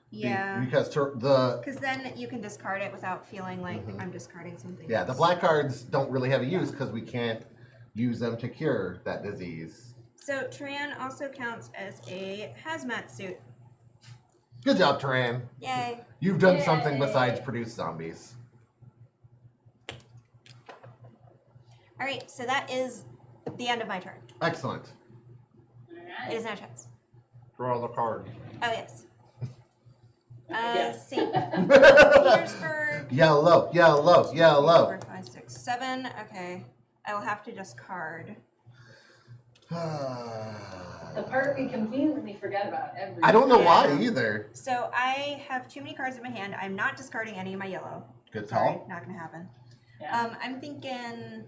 Yeah. Because Because then you can discard it without feeling like Mhm. I'm discarding something. yeah, the else. black cards don't really have a use because we can't use them to cure that disease. So Tran also counts as a hazmat suit. Good job, Trin. Yay. You've done something Yay. besides produce zombies. All right. So that is the end of my turn. Excellent. It Alright. is now chance. Draw the card. Oh yes. Yes. St. Petersburg. Yellow, yellow, yellow. 4, 5, 6, 7. Okay. I will have to discard. The part we completely forget about every I don't know why Yeah. either. So I have too many cards in my hand. I'm not discarding any of my yellow. Good Sorry, call. not gonna happen. Yeah. I'm thinking.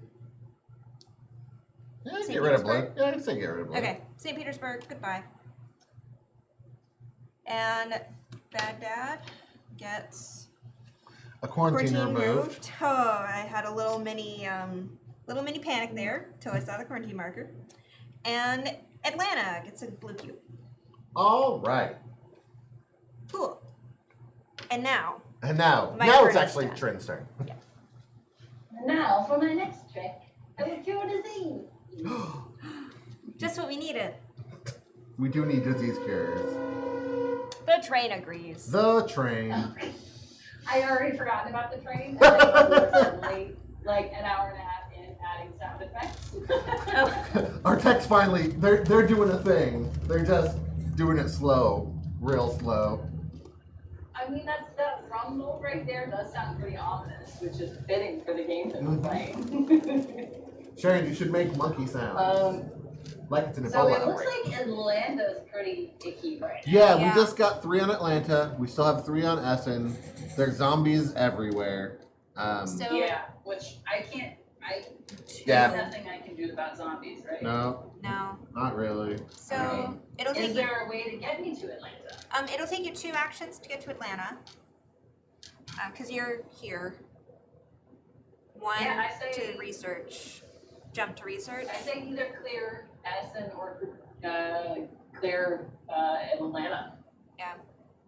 Yeah, St. get rid of blue. Petersburg? Yeah, I say get rid of blue. Okay, St. Petersburg. Goodbye. And Bad Dad gets A quarantine removed. Oh, I had a little mini panic there till I saw the quarantine marker. And Atlanta gets a blue cube. All right. Cool. And now, And now My it's turn is actually done. Trin's turn. Now for my next trick, I will cure disease. just what we needed. We do need disease cures. The train agrees. The train. I already forgotten about the train. And I was suddenly like an hour and a half in adding sound effects. Our techs finally, they're doing a thing. They're just doing it slow, real slow. I mean, that rumble right there does sound pretty ominous, which is fitting for the game that we're playing. Sharon, you should make monkey sounds. Like it's an So Ebola it looks outbreak. like Atlanta's pretty icky right now. Yeah, Yeah. we just got 3 on Atlanta. We still have 3 on Essen. There's zombies everywhere. So Yeah, which I Yeah. there's nothing I can do about zombies, right? No, no. not really. So Alright. it'll take Is you there a way to get me to Atlanta? it'll take you 2 actions to get to Atlanta. Because you're here. 1 Yeah, I say- to research. Jump to research. I say either clear Essen or clear Atlanta.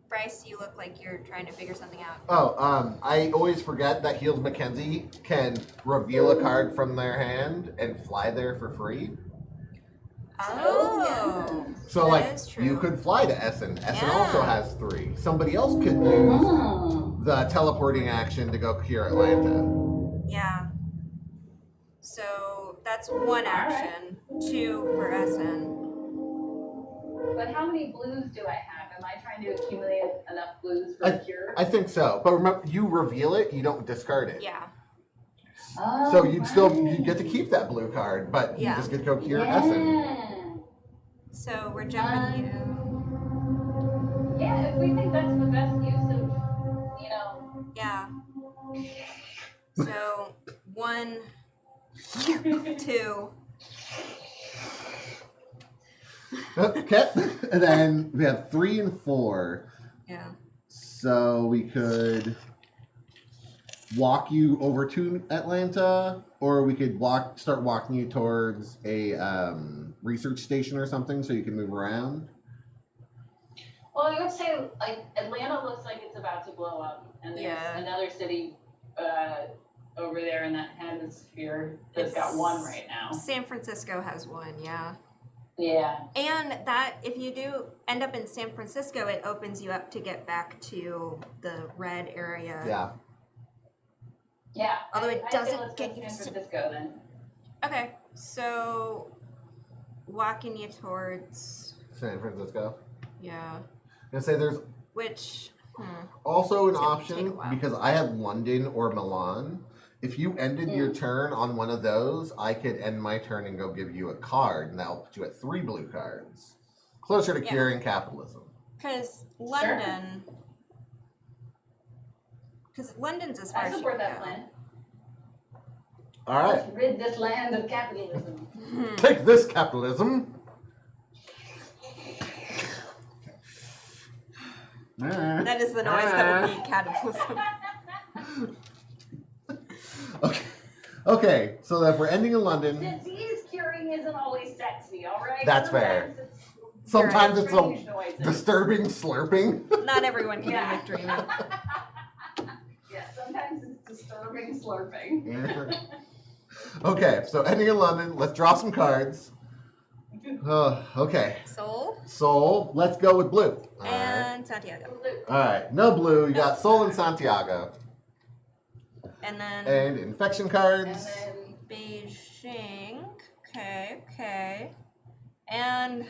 Bryce, you look like you're trying to figure something out. Oh, I always forget that Heels Mackenzie can reveal a card from their hand and fly there for free. Oh. So, That like, is true. you could fly to Essen. Essen Yeah. also has 3. Somebody else could use Oh. the teleporting action to go cure Atlanta. Yeah. So that's 1 action. 2 for Essen. But how many blues do I have? Am I trying to accumulate enough blues for a cure? I think so. But remember, you reveal it, you don't discard it. Yeah. Oh, So you get to keep that blue card, but you Yeah. just get to go cure Essen. Yeah. So we're jumping you. Yeah, if we think that's the best use of, you know. Yeah. So 1, 2. Okay. And then we have 3 and 4. Yeah. So we could walk you over to Atlanta, or we could start walking you towards a research station or something, so you can move around. Well, I would say, like, Atlanta looks like it's about to blow up, and there's Yeah. another city over there in that hemisphere that's got It's- 1 right now. San Francisco has 1, yeah. Yeah. And that, if you do end up in San Francisco, it opens you up to get back to the red area. Yeah. Yeah. Although it I'd say doesn't let's go get to you San to- Francisco then. Okay, so walking you towards, San Francisco. yeah, I'm gonna say there's which, also an It's gonna take a option while. because I have London or Milan. If you ended your turn on one of those, I could end my turn and go give you a card, and that'll put you at 3 blue cards. Closer to Yeah. curing capitalism. because London's as far I as you support can that go. plan. All right. Let's rid this land of capitalism. Hmm. Take this, capitalism. That is the noise that would be cataclysm. Okay. Okay, so if we're ending in London, Disease curing isn't always sexy, alright? That's fair. Sometimes sometimes it's strange a noises. disturbing slurping. Not everyone can Yeah. be McDreamy. Yeah, sometimes it's disturbing slurping. Okay, so ending in London, let's draw some cards. Okay, Soul Soul, let's go with blue. All right. and Santiago. All right, no blue. You got Soul and Santiago. And then And infection And cards. then Beijing. Okay. And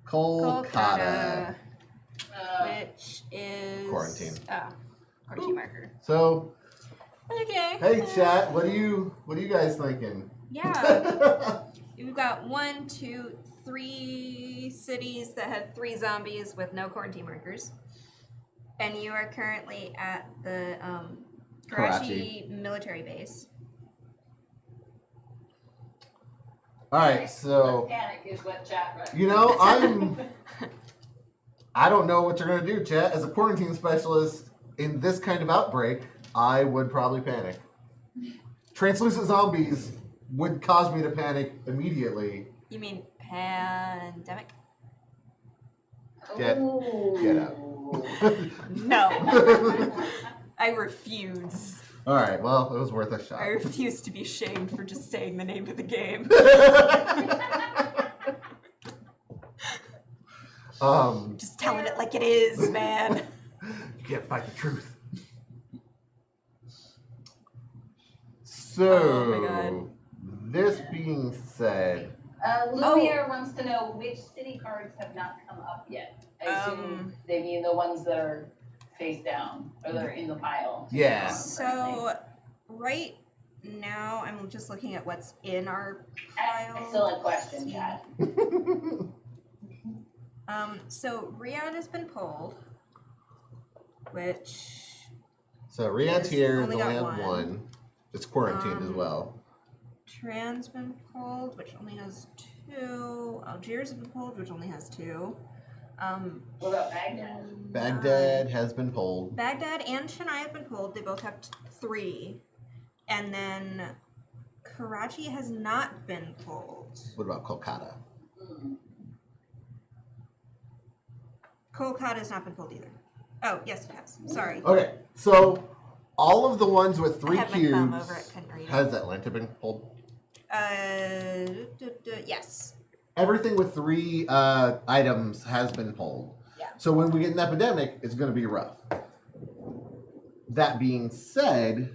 Kolkata. Kolkata, uh, which is Quarantine. Quarantine marker. So, Okay. hey chat, what are you guys thinking? Yeah. We've got 1, 2, 3 cities that have 3 zombies with no quarantine markers. And you are currently at the Karachi military base. All right, so panic is what chat wrote. you know I don't know what you're gonna do, chat. As a quarantine specialist in this kind of outbreak, I would probably panic. Translucent zombies would cause me to panic immediately. You mean Pandemic. Get out. No. I refuse. All right, well, it was worth a shot. I refuse to be shamed for just saying the name of the game. Just telling it like it is, man. You can't fight the truth. So, Oh my God. this being said, Lumiere wants to know which city cards have not come up yet. I assume they mean the ones that are face down or that are in the pile. yeah. So, right now, I'm just looking at what's in our I pile. still have questions, Chad. So Riyadh has been pulled, which So Riyadh's here, only they got only have one. It's quarantined as well. Tran's been pulled, which only has 2. Algiers has been pulled, which only has 2. What about Baghdad? Baghdad has been pulled. Baghdad and Chennai have been pulled. They both have 3. And then Karachi has not been pulled. What about Kolkata? Kolkata has not been pulled either. Oh, yes, it has. Sorry. Okay, so all of the ones with 3 I had my thumb over cubes, it, couldn't read it. has Atlanta been pulled? Yes. Everything with 3 items has been pulled. Yeah. So when we get an epidemic, it's going to be rough. That being said,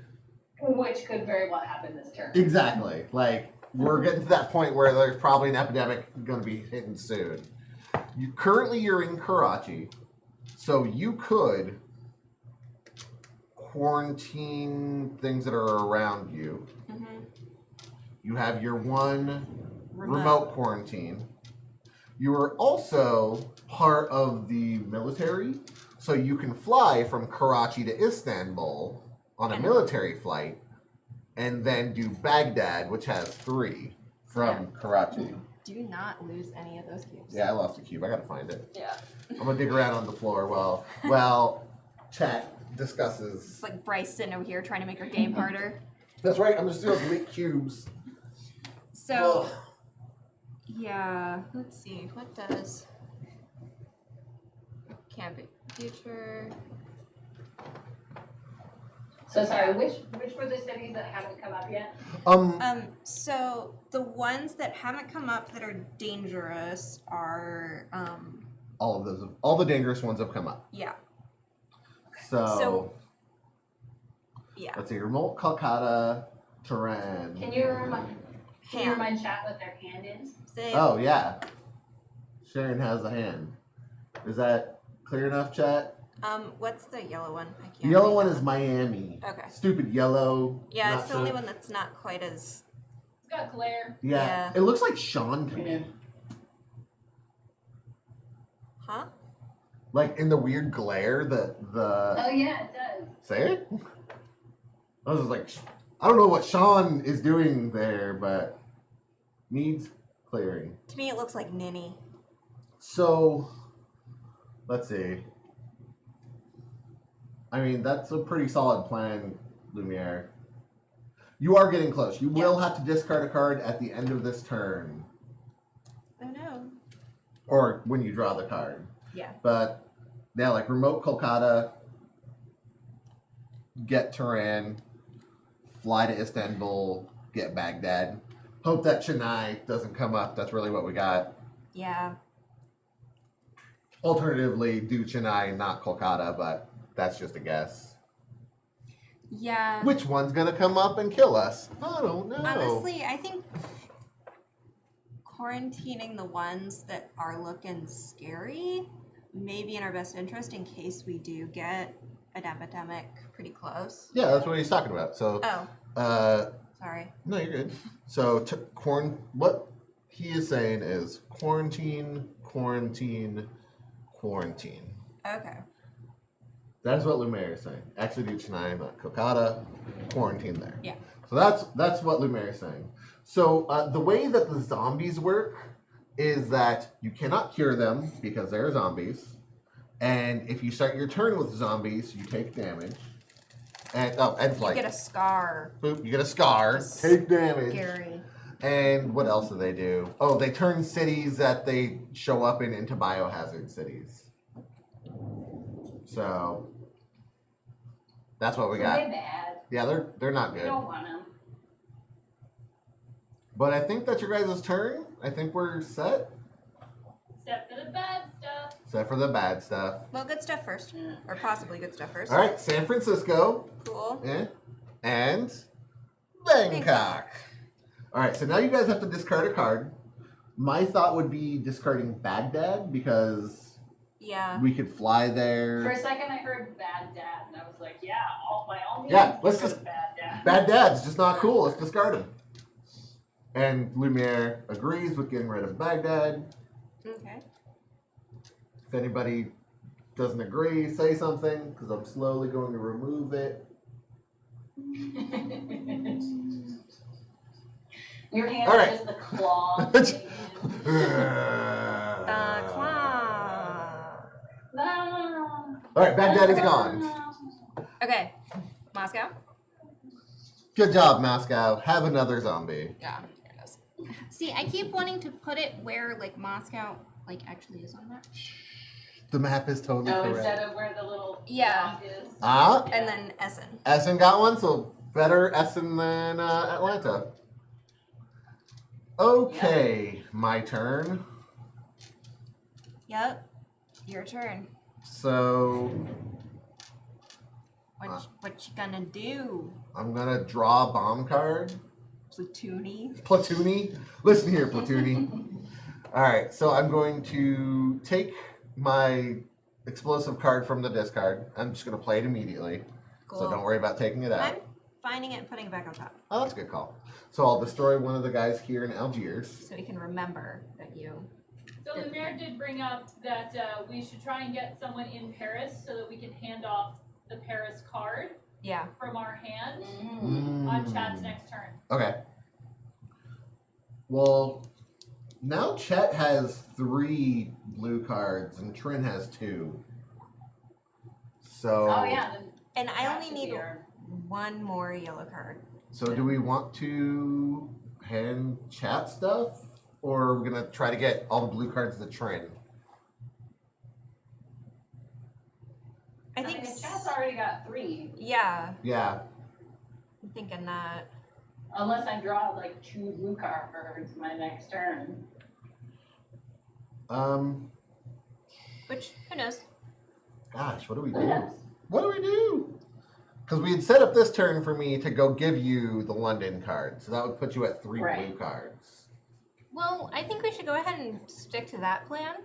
Which could very well happen this turn. exactly. Like, we're getting to that point where there's probably an epidemic going to be hitting soon. Currently, you're in Karachi, so you could quarantine things that are around you. Mm-hmm. You have your one remote quarantine. You are also part of the military, so you can fly from Karachi to Istanbul on a military flight, and then do Baghdad, which has 3 from Karachi. Do not lose any of those cubes. Yeah, I lost a cube. I gotta find it. Yeah. I'm gonna dig around on the floor while chat discusses. It's like Bryce sitting over here trying to make our game harder. That's right. I'm just doing delete cubes. So, yeah, let's see. What does camping future? So sorry, which were the cities that haven't come up yet? So the ones that haven't come up that are dangerous are, All of those, all the dangerous ones have come up. yeah. So Yeah. let's see. Remote Kolkata, Trin. Can you remind chat what their hand is? Say, Oh yeah. Sharon has a hand. Is that clear enough, chat? what's the yellow one? I can't. The yellow read one that is Miami. Okay. Stupid yellow. Yeah, not it's the sure. only one that's not quite as. It's got glare. Yeah. Yeah. It looks like Sean to me. Huh? Like in the weird glare that the. Oh yeah, it does. Say it? I was just like, I don't know what Sean is doing there, but needs clearing. To me, it looks like Ninny. So, let's see. I mean, that's a pretty solid plan, Lumiere. You are getting close. You will have to discard a card at the end of this turn, Oh no. or when you draw the card. Yeah. But, yeah, like remote Kolkata, get Turan, fly to Istanbul, get Baghdad. Hope that Chennai doesn't come up. That's really what we got. Yeah. Alternatively, do Chennai, not Kolkata, but that's just a guess. Yeah. Which one's gonna come up and kill us? I don't know. Honestly, I think quarantining the ones that are looking scary may be in our best interest in case we do get an epidemic pretty close. Yeah, that's what he's talking about. So, Oh, sorry. no, you're good. So, what he is saying is quarantine, quarantine, quarantine. Okay. That is what Lumiere is saying. Actually, do Chennai, not Kolkata, quarantine there. Yeah. So that's what Lumiere is saying. So the way that the zombies work is that you cannot cure them because they're zombies, and if you start your turn with zombies, you take damage. And You flight. get a scar. Boop, you get a scar. Just Take damage. Scary. And what else do they do? Oh, they turn cities that they show up in into biohazard cities. So that's what we Are they got. bad? Yeah, they're not We good. don't want them. But I think that's your guys' turn. I think we're set. Except for the bad stuff. Except for the bad stuff. Well, good stuff first, or possibly good stuff first. All right, San Francisco. Cool. And Bangkok. All right, so now you guys have to discard a card. My thought would be discarding Baghdad because Yeah. we could fly For there. a second, I heard bad dad, and I was like, yeah, by all means, Yeah, let's get rid just- of bad dad. Baghdad's just not cool. Let's discard him. And Lumiere agrees with getting rid of Baghdad. Okay. If anybody doesn't agree, say something because I'm slowly going to remove it. Your hand All right. is just the claw. Claw. All right, Baghdad is gone. Okay. Moscow. Good job, Moscow. Have another zombie. Yeah. There it is. See, I keep wanting to put it where like Moscow like actually is on that. The map is totally Oh, correct. instead of where the little Yeah. dog is. Ah, And then Essen. Essen got one, so better Essen than Atlanta. Okay, my turn. Yep. Your turn. So What you gonna do? I'm gonna draw a bomb card. Platoony. Platoony. Listen here, Platoony. All right, so I'm going to take my explosive card from the discard. I'm just gonna play it immediately. Cool. So don't worry about taking it out. I'm finding it and putting it back on top Oh, that's a good call. So I'll destroy one of the guys here in Algiers. so we can remember that you. So the mayor did bring up that we should try and get someone in Paris so that we can hand off the Paris card Yeah. from our hand Mm. on Chad's next turn. Okay. Well, now Chet has 3 blue cards and Trin has 2. So, Oh yeah. Then And I that only should need be our- one more yellow card. so do we want to hand Chat stuff, or are we gonna try to get all the blue cards to Trin? I think. mean, Chad's already got 3. Yeah. Yeah. I'm thinking that. Unless I draw like 2 blue cards my next turn. Which who knows? Gosh, what do we Who do? knows? What do we do? Because we had set up this turn for me to go give you the London card, so that would put you at 3 Right. blue cards. Well, I think we should go ahead and stick to that plan.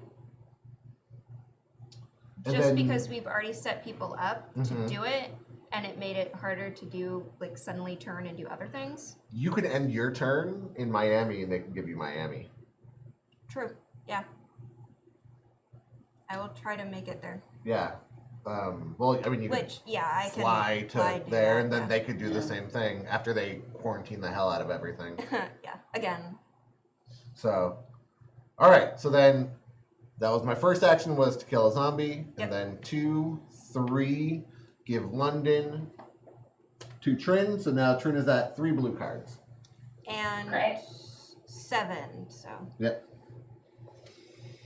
And Just then- because we've already set people up Mhm. to do it, and it made it harder to do like suddenly turn and do other things. You can end your turn in Miami, and they can give you Miami. True. Yeah. I will try to make it there. Yeah. Well, I mean, you Which, yeah, I can fly to fly to there, that, and then yeah. they could do the Yeah. same thing after they quarantine the hell out of everything. Yeah. Again. So, all right. So then, that was my first action was to kill a zombie, Yep. and then 2, 3, give London to Trin. So now Trin is at 3 blue cards. And Great. 7. So Yep.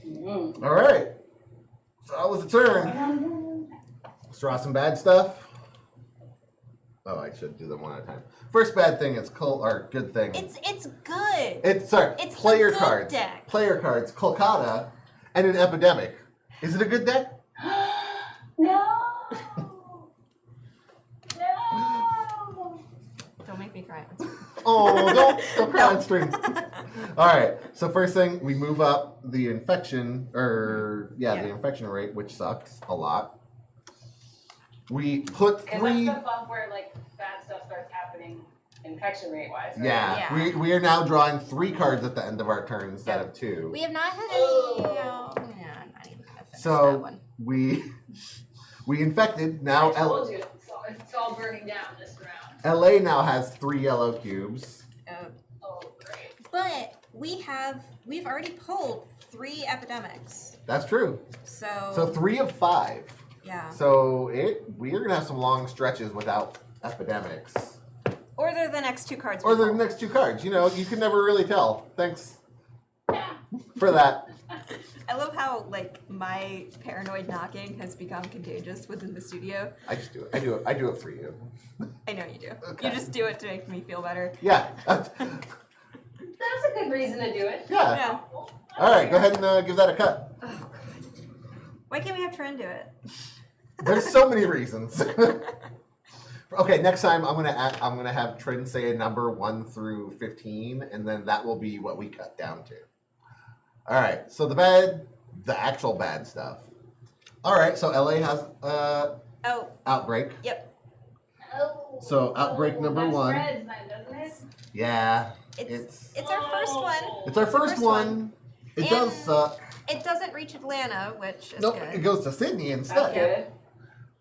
Mm. All right. So that was the turn. Let's draw some bad stuff. Oh, I should do them one at a time. First bad thing is or good thing. it's good. It's sorry. It's the player good cards. deck. Player cards. Kolkata, and an epidemic. Is it a good deck? No. No. Don't make me cry. Oh, don't cry on stream. All right. So first thing, we move up the infection, the infection rate, which sucks a lot. We put Because 3. that's the bump where like bad stuff starts happening infection rate wise. Right? Yeah, Yeah. we are now drawing 3 cards at the end of our turn instead of 2. We have not had any. Yeah, I'm not even gonna finish So- that one. We infected. Now I told you, it's all burning down this round. LA now has 3 yellow cubes. Oh, great. But we've already pulled 3 epidemics. That's true. So, So 3 of 5. yeah. So we're gonna have some long stretches without epidemics. Or they're the next 2 cards. Or we the pull. next 2 cards. You know, you can never really tell. Thanks Yeah. for that. I love how like my paranoid knocking has become contagious within the studio. I just do it. I do it for you. I know you do. Okay. You just do it to make me feel better. Yeah. That's a good reason to do it. Yeah. Yeah. All right, go ahead and give that a cut. Oh god. Why can't we have Trin do it? There's so many reasons. Okay, next time I'm gonna have Trin say a number 1 through 15, and then that will be what we cut down to. All right, so the actual bad stuff. All right, so LA has Oh, outbreak. yep. Oh. So, outbreak number that 1. spreads then, doesn't it? Yeah, It's our first one. it's our first First one. one. It does And- suck. It doesn't reach Atlanta, which is Nope, good. it goes to Sydney That's instead. good.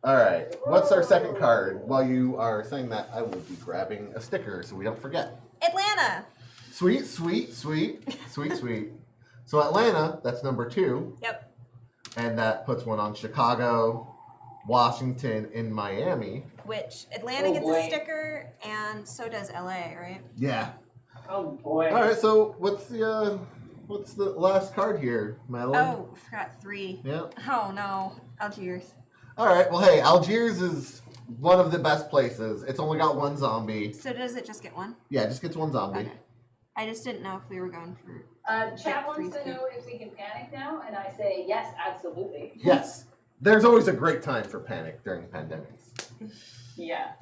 All right, what's our second card? While you are saying that, I will be grabbing a sticker so we don't forget. Atlanta. Sweet, sweet, sweet, sweet, sweet. So Atlanta, that's number 2, Yep. and that puts one on Chicago, Washington, and Miami. Which Atlanta Oh, gets boy. a sticker, and so does LA, right? Yeah. Oh boy. All right. So what's the last card here, Madeline? Oh, forgot 3. Yeah. Oh no, Algiers. All right. Well, hey, Algiers is one of the best places. It's only got 1 zombie. So does it just get 1? Yeah, it just gets 1 zombie. Okay. I just didn't know if we were going for. Chat Like wants to freeze know if we can panic now, and I say yes, absolutely. Yes. There's always a great time for panic during pandemics. Yeah.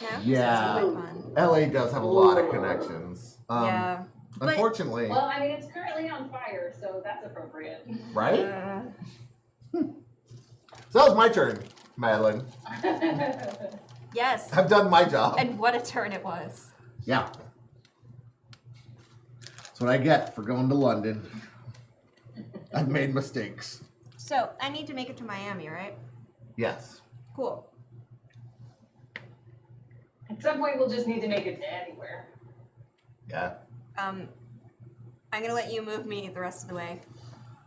No. Yeah. Sounds like fun. LA does have a lot of connections. Yeah. But- Unfortunately, Well, I mean, it's currently on fire, so that's appropriate. right? Uh, So that was my turn, Madeline. yes. I've done my job. And what a turn it was. Yeah. That's what I get for going to London. I've made mistakes. So I need to make it to Miami, right? Yes. Cool. At some point, we'll just need to make it to anywhere. Yeah. I'm gonna let you move me the rest of the way.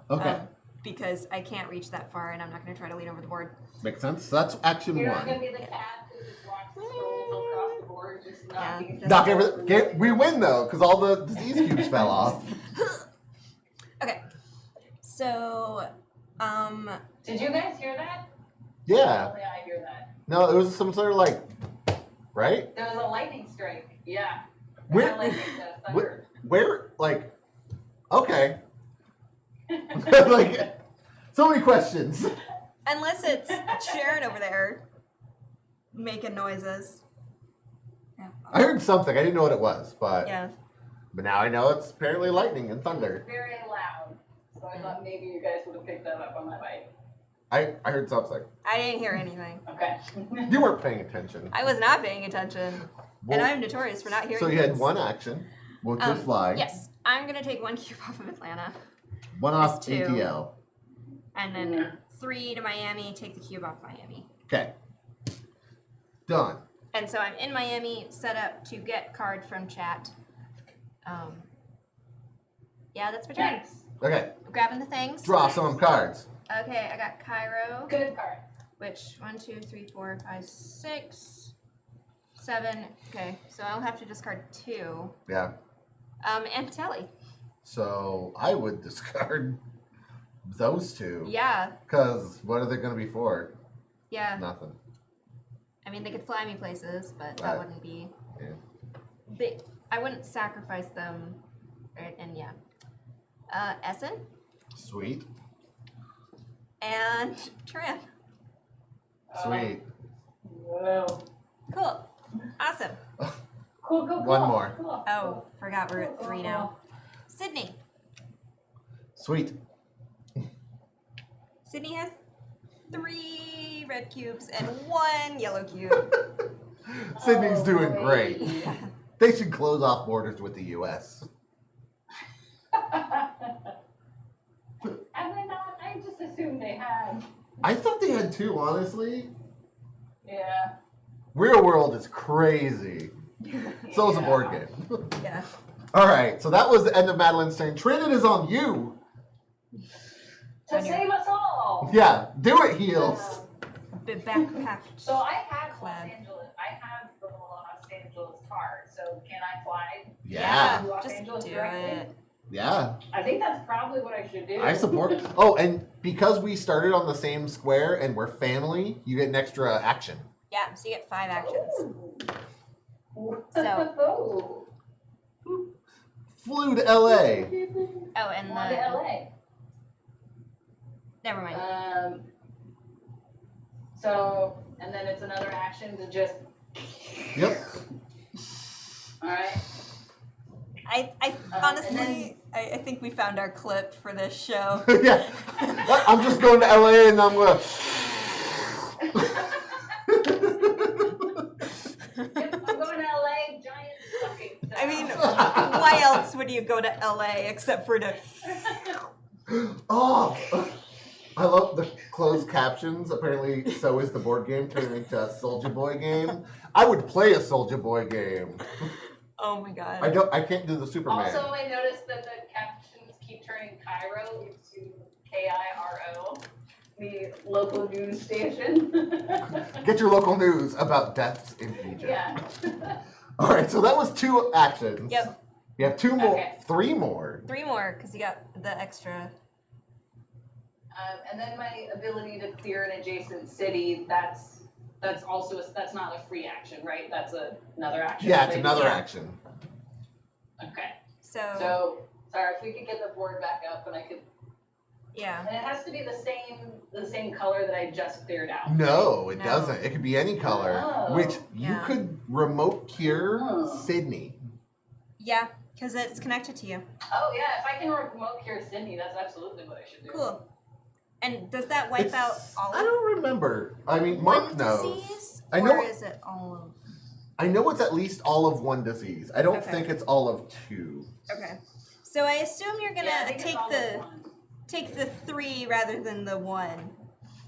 Okay. Because I can't reach that far, and I'm not gonna try to lean over the board. Makes sense. So that's action You're not 1. gonna be the cat who just walks scrolls across the board, just knocking. Yeah. Knock everything. We win though, because all the disease cubes fell off. Okay. So, Did you guys hear that? Yeah. Only I hear that. No, it was some sort of like, right? There was a lightning strike. Yeah. Where- Not lightning, the thunder. Where, like, okay. Like, so many questions. unless it's Sharon over there making noises. Yeah. I heard something. I didn't know what it was, but Yeah. but now I know it's apparently lightning and It thunder. was very loud, so I thought maybe you guys would have picked that up on my mic. I heard something. I didn't hear anything. Okay. You weren't paying attention. I was not paying attention, Well, and I'm notorious for not hearing. so you had things. 1 action, which was fly. Yes, I'm gonna take 1 cube off of Atlanta, 1 off That's 2. ATL. and then 3 to Miami. Take the cube off Miami. Okay. Done. And so I'm in Miami, set up to get card from chat. Yeah, that's my turn. Nice. Okay. Grabbing the things. Draw some cards. Okay, I got Cairo, Good card. which 1, 2, 3, 4, 5, 6, 7. Okay, so I'll have to discard 2. Yeah. And Telly. So I would discard those 2. Yeah, Because what are they going to be for? yeah. Nothing. I mean, they could fly me places, but that Right. wouldn't be. Yeah. I wouldn't sacrifice them, right? And yeah. Essen Sweet. and Trin. Sweet. Whoa. Cool. Awesome. Cool, cool, cool. One more. Cool. Oh, forgot we're at 3 now. Sydney. Sweet. Sydney has 3 red cubes and 1 yellow cube. Sydney's doing boy. great. They should close off borders with the U.S. Have they not? I just assumed they had. I thought they had 2, honestly. Yeah. Real world is crazy. So is a board game. Yeah. All right, so that was the end of Madeline's turn. Trin, it is on you. To save us all. Yeah, do it, heels. The backpack. So I have Los Clad. Angeles. I have the little Los Angeles card. So can I fly? Yeah. Los Just Angeles do directly? it. Yeah. I think that's probably what I should do. I support. Oh, and because we started on the same square and we're family, you get an extra action. Yeah, so you get 5 actions. Ooh. So- Flew to LA. Oh, and Going to the LA. never mind. So, and then it's another action to just, Yep. all right. I and honestly, I think we found our clip for this show. Yeah. I'm just going to LA and I'm gonna. Yep, I'm going to LA, giant fucking stuff. I mean, why else would you go to LA except for to? Oh, I love the closed captions. Apparently, so is the board game turning into a Soulja Boy game. I would play a Soulja Boy game. Oh my god. I can't do the Superman. Also, I noticed that the captions keep turning Cairo into K-I-R-O, the local news station. Get your local news about deaths in Egypt. Yeah. All right, so that was 2 actions. Yep. You have 2 more, Okay. 3 more. 3 more because you got the extra. And then my ability to clear an adjacent city, that's also, that's not a free action, right? That's another action. Yeah, it's another Yeah. action. Okay. So So, sorry, if we could get the board back up and I could, yeah. and it has to be the same color that I just cleared out. No, it No. doesn't. It could be any color, Oh. which you Yeah. could remote cure Oh. Sydney. Yeah, because it's connected to you. Oh yeah, if I can remote cure Sydney, that's absolutely what I should do. Cool. And does that wipe out all I of don't remember. I mean, one Mark knows. disease? I know- Or is it all of? I know it's at least all of 1 disease. I don't Okay. think it's all of 2. Okay. So I assume you're gonna Yeah, I think it's take all the in one. take the 3 rather than the 1.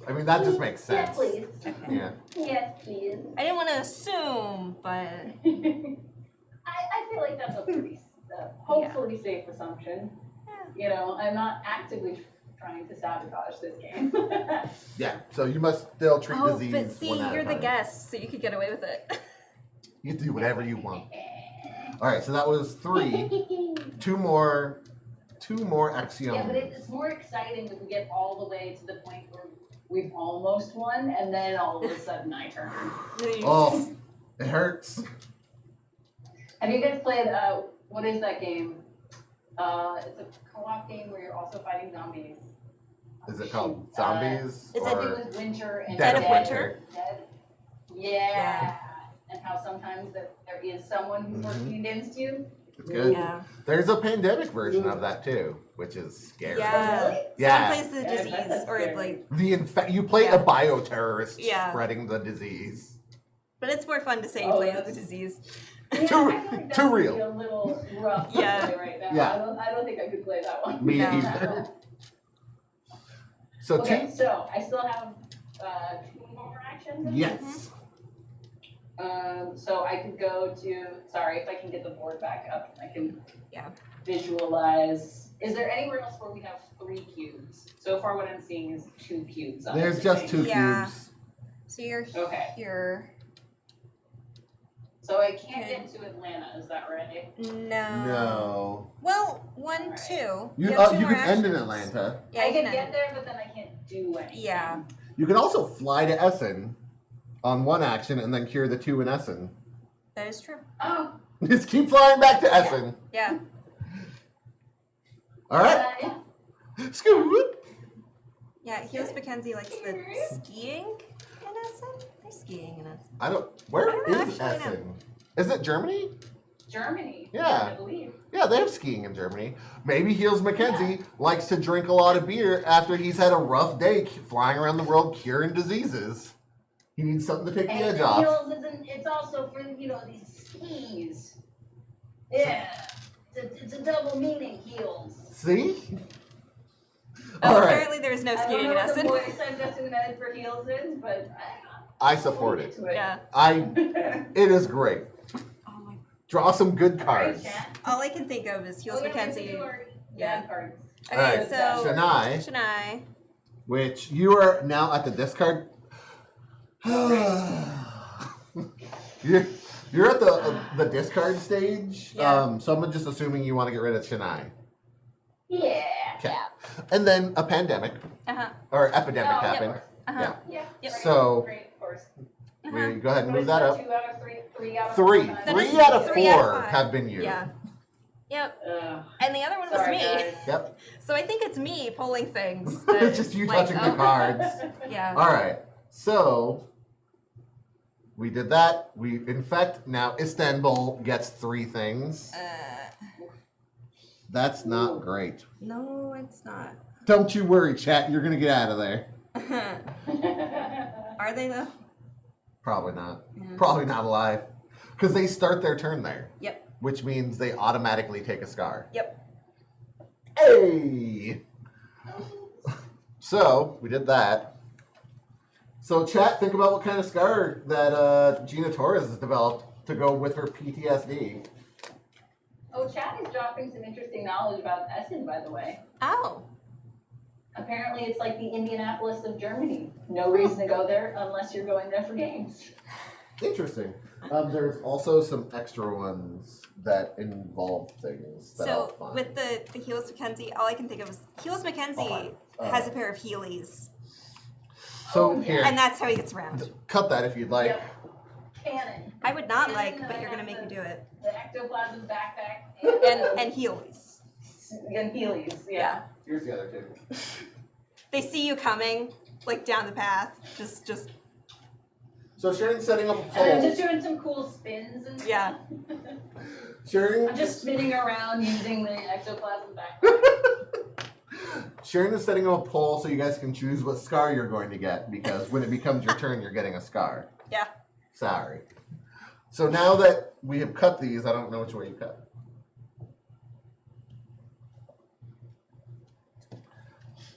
I mean, that just makes sense. Yes, please. Okay. Yeah. Yes, please. I didn't want to assume, but I feel like that's a pretty, hopefully safe assumption. You know, I'm not actively trying to sabotage this game. Yeah. So you must still treat oh, disease. but see, one at a you're the time. guest, so you could get away with it. You can do whatever you want. All right. So that was 3. 2 more. 2 more axioms. Yeah, but it's more exciting if we get all the way to the point where we've almost won, and then all of a sudden I turn. Oh, it hurts. Have you guys played, what is that game? It's a co-op game where you're also fighting zombies. Is it called Zombies? Is it- I or think it was Winter and Dead of Winter? Dead. Yeah. And how sometimes there is someone who's working against you. It's good. Yeah. There's a pandemic version of that too, which is scary. Yeah. Really? Yeah. Someone plays the Yeah, disease, that's or scary. like, You play Yeah. a bioterrorist Yeah. spreading the disease. but it's more fun to say you Oh, play as the that's- disease. Yeah, Too- I feel like that too would real. be a little rough Yeah. to play right now. Yeah. I don't think I could play that one. Me No. either. So Okay, so I still have 2 more actions. I think? yes. So I could go to, sorry, if I can get the board back up, I can Yeah. visualize. Is there anywhere else where we have 3 cubes? So far what I'm seeing is 2 cubes. on There's everything. just 2 Yeah. cubes. So you're Okay, here. so I can't Okay. get to Atlanta, is that right? No. No. Well, 1, Alright. 2. You have 2 you more can end in actions. Atlanta. Yeah, I you can can get end there, but then I can't do anything. it. Yeah. You can also fly to Essen on 1 action and then cure the 2 in Essen. That is true. Oh, Just keep flying back to Essen. Yeah. All right. yeah. Scoot. Yeah, Heels Mackenzie likes the skiing in Essen. They're skiing in Essen. I don't. Where I don't is actually know. Essen? Isn't it Germany? Germany. Yeah. I believe. Yeah, they have skiing in Germany. Maybe Heels Mackenzie likes to drink a lot of beer after he's had a rough day flying around the world curing diseases. He needs something to take the And edge the off. heels isn't, it's also for, these skis. Yeah. It's a double meaning, heels. See? Oh, All right. apparently there's no I don't skiing know in what the Essen. voice I'm guessing that is for heels is, but I support it. Yeah. It is great. Oh my. Draw some good Alright, cards. chat. All I can think of is Heels Oh, yeah, we have to Mackenzie. do our Yeah. bad cards. Okay, Alright, so Shania, Shania. which you are now at the discard. you, You're at the discard stage. Yeah. So I'm just assuming you want to get rid of Chennai. Yeah. Okay. And then a pandemic Uh-huh. or epidemic Oh, yeah. happened. Uh-huh. Yeah. Yep. So- Great, of course. Uh-huh. We go ahead and What move is that it, up. 2 out of 3, 3 out of Three. 4 times? That Three is out of 3 out of 4 5. have been you. Yeah. Yep. Ugh. And the other one was Sorry, me. guys. Yep. So I think it's me pulling things. It's just you touching the oh, cards. Yeah. All right. So we did that. We infect. Now Istanbul gets 3 things. That's not great. No, it's not. Don't you worry, chat. You're gonna get out of there. Are they though? Probably not. Yeah. Probably not alive. Because they start their turn there. Yep. Which means they automatically take a scar. Yep. Hey! So, we did that. So, chat, think about what kind of scar that Gina Torres has developed to go with her PTSD. Oh, Chad is dropping some interesting knowledge about Essen, by the way. Oh. Apparently, it's like the Indianapolis of Germany. No reason to go there unless you're going there for games. Interesting. There's also some extra ones that involve things that I'll So find. with the Heels Mackenzie, all I can think of is Heels Mackenzie has a pair of Heelys, So, Oh, here, and that's how he gets around. cut that if you'd like. Yep. Cannon. I would not And like, then but I you're gonna have make me do it. The ectoplasm backpack And Heelys. and Heelys. Yeah. Here's the other two. They see you coming, like down the path. Just So, Sharon's setting up a And I'm poll. just doing some cool spins and yeah. Sharon, I'm just spinning around using the ectoplasm backpack. Sharon is setting up a poll so you guys can choose what scar you're going to get because when it becomes your turn, you're getting a scar. Yeah. Sorry. So now that we have cut these, I don't know which way you cut.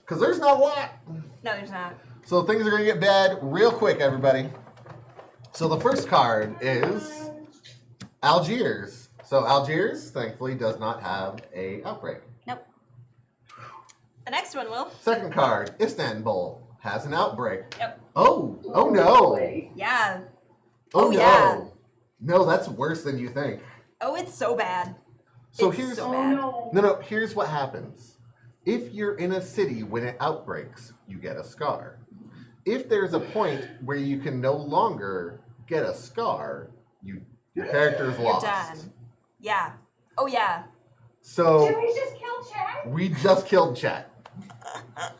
Because there's not a lot. No, there's not. So things are going to get bad real quick, everybody. So the first card is Algiers. So Algiers, thankfully, does not have a outbreak. Nope. The next one will. Second card, Istanbul, has an outbreak. Yep. Oh no. Yeah. Oh, Oh, no. yeah. No, that's worse than you think. Oh, it's so bad. So It's here's so bad. no, here's what happens. If you're in a city when it outbreaks, you get a scar. If there's a point where you can no longer get a scar, your character's You're lost. done. Yeah. Oh yeah. So Did we just kill Chad? we just killed Chet.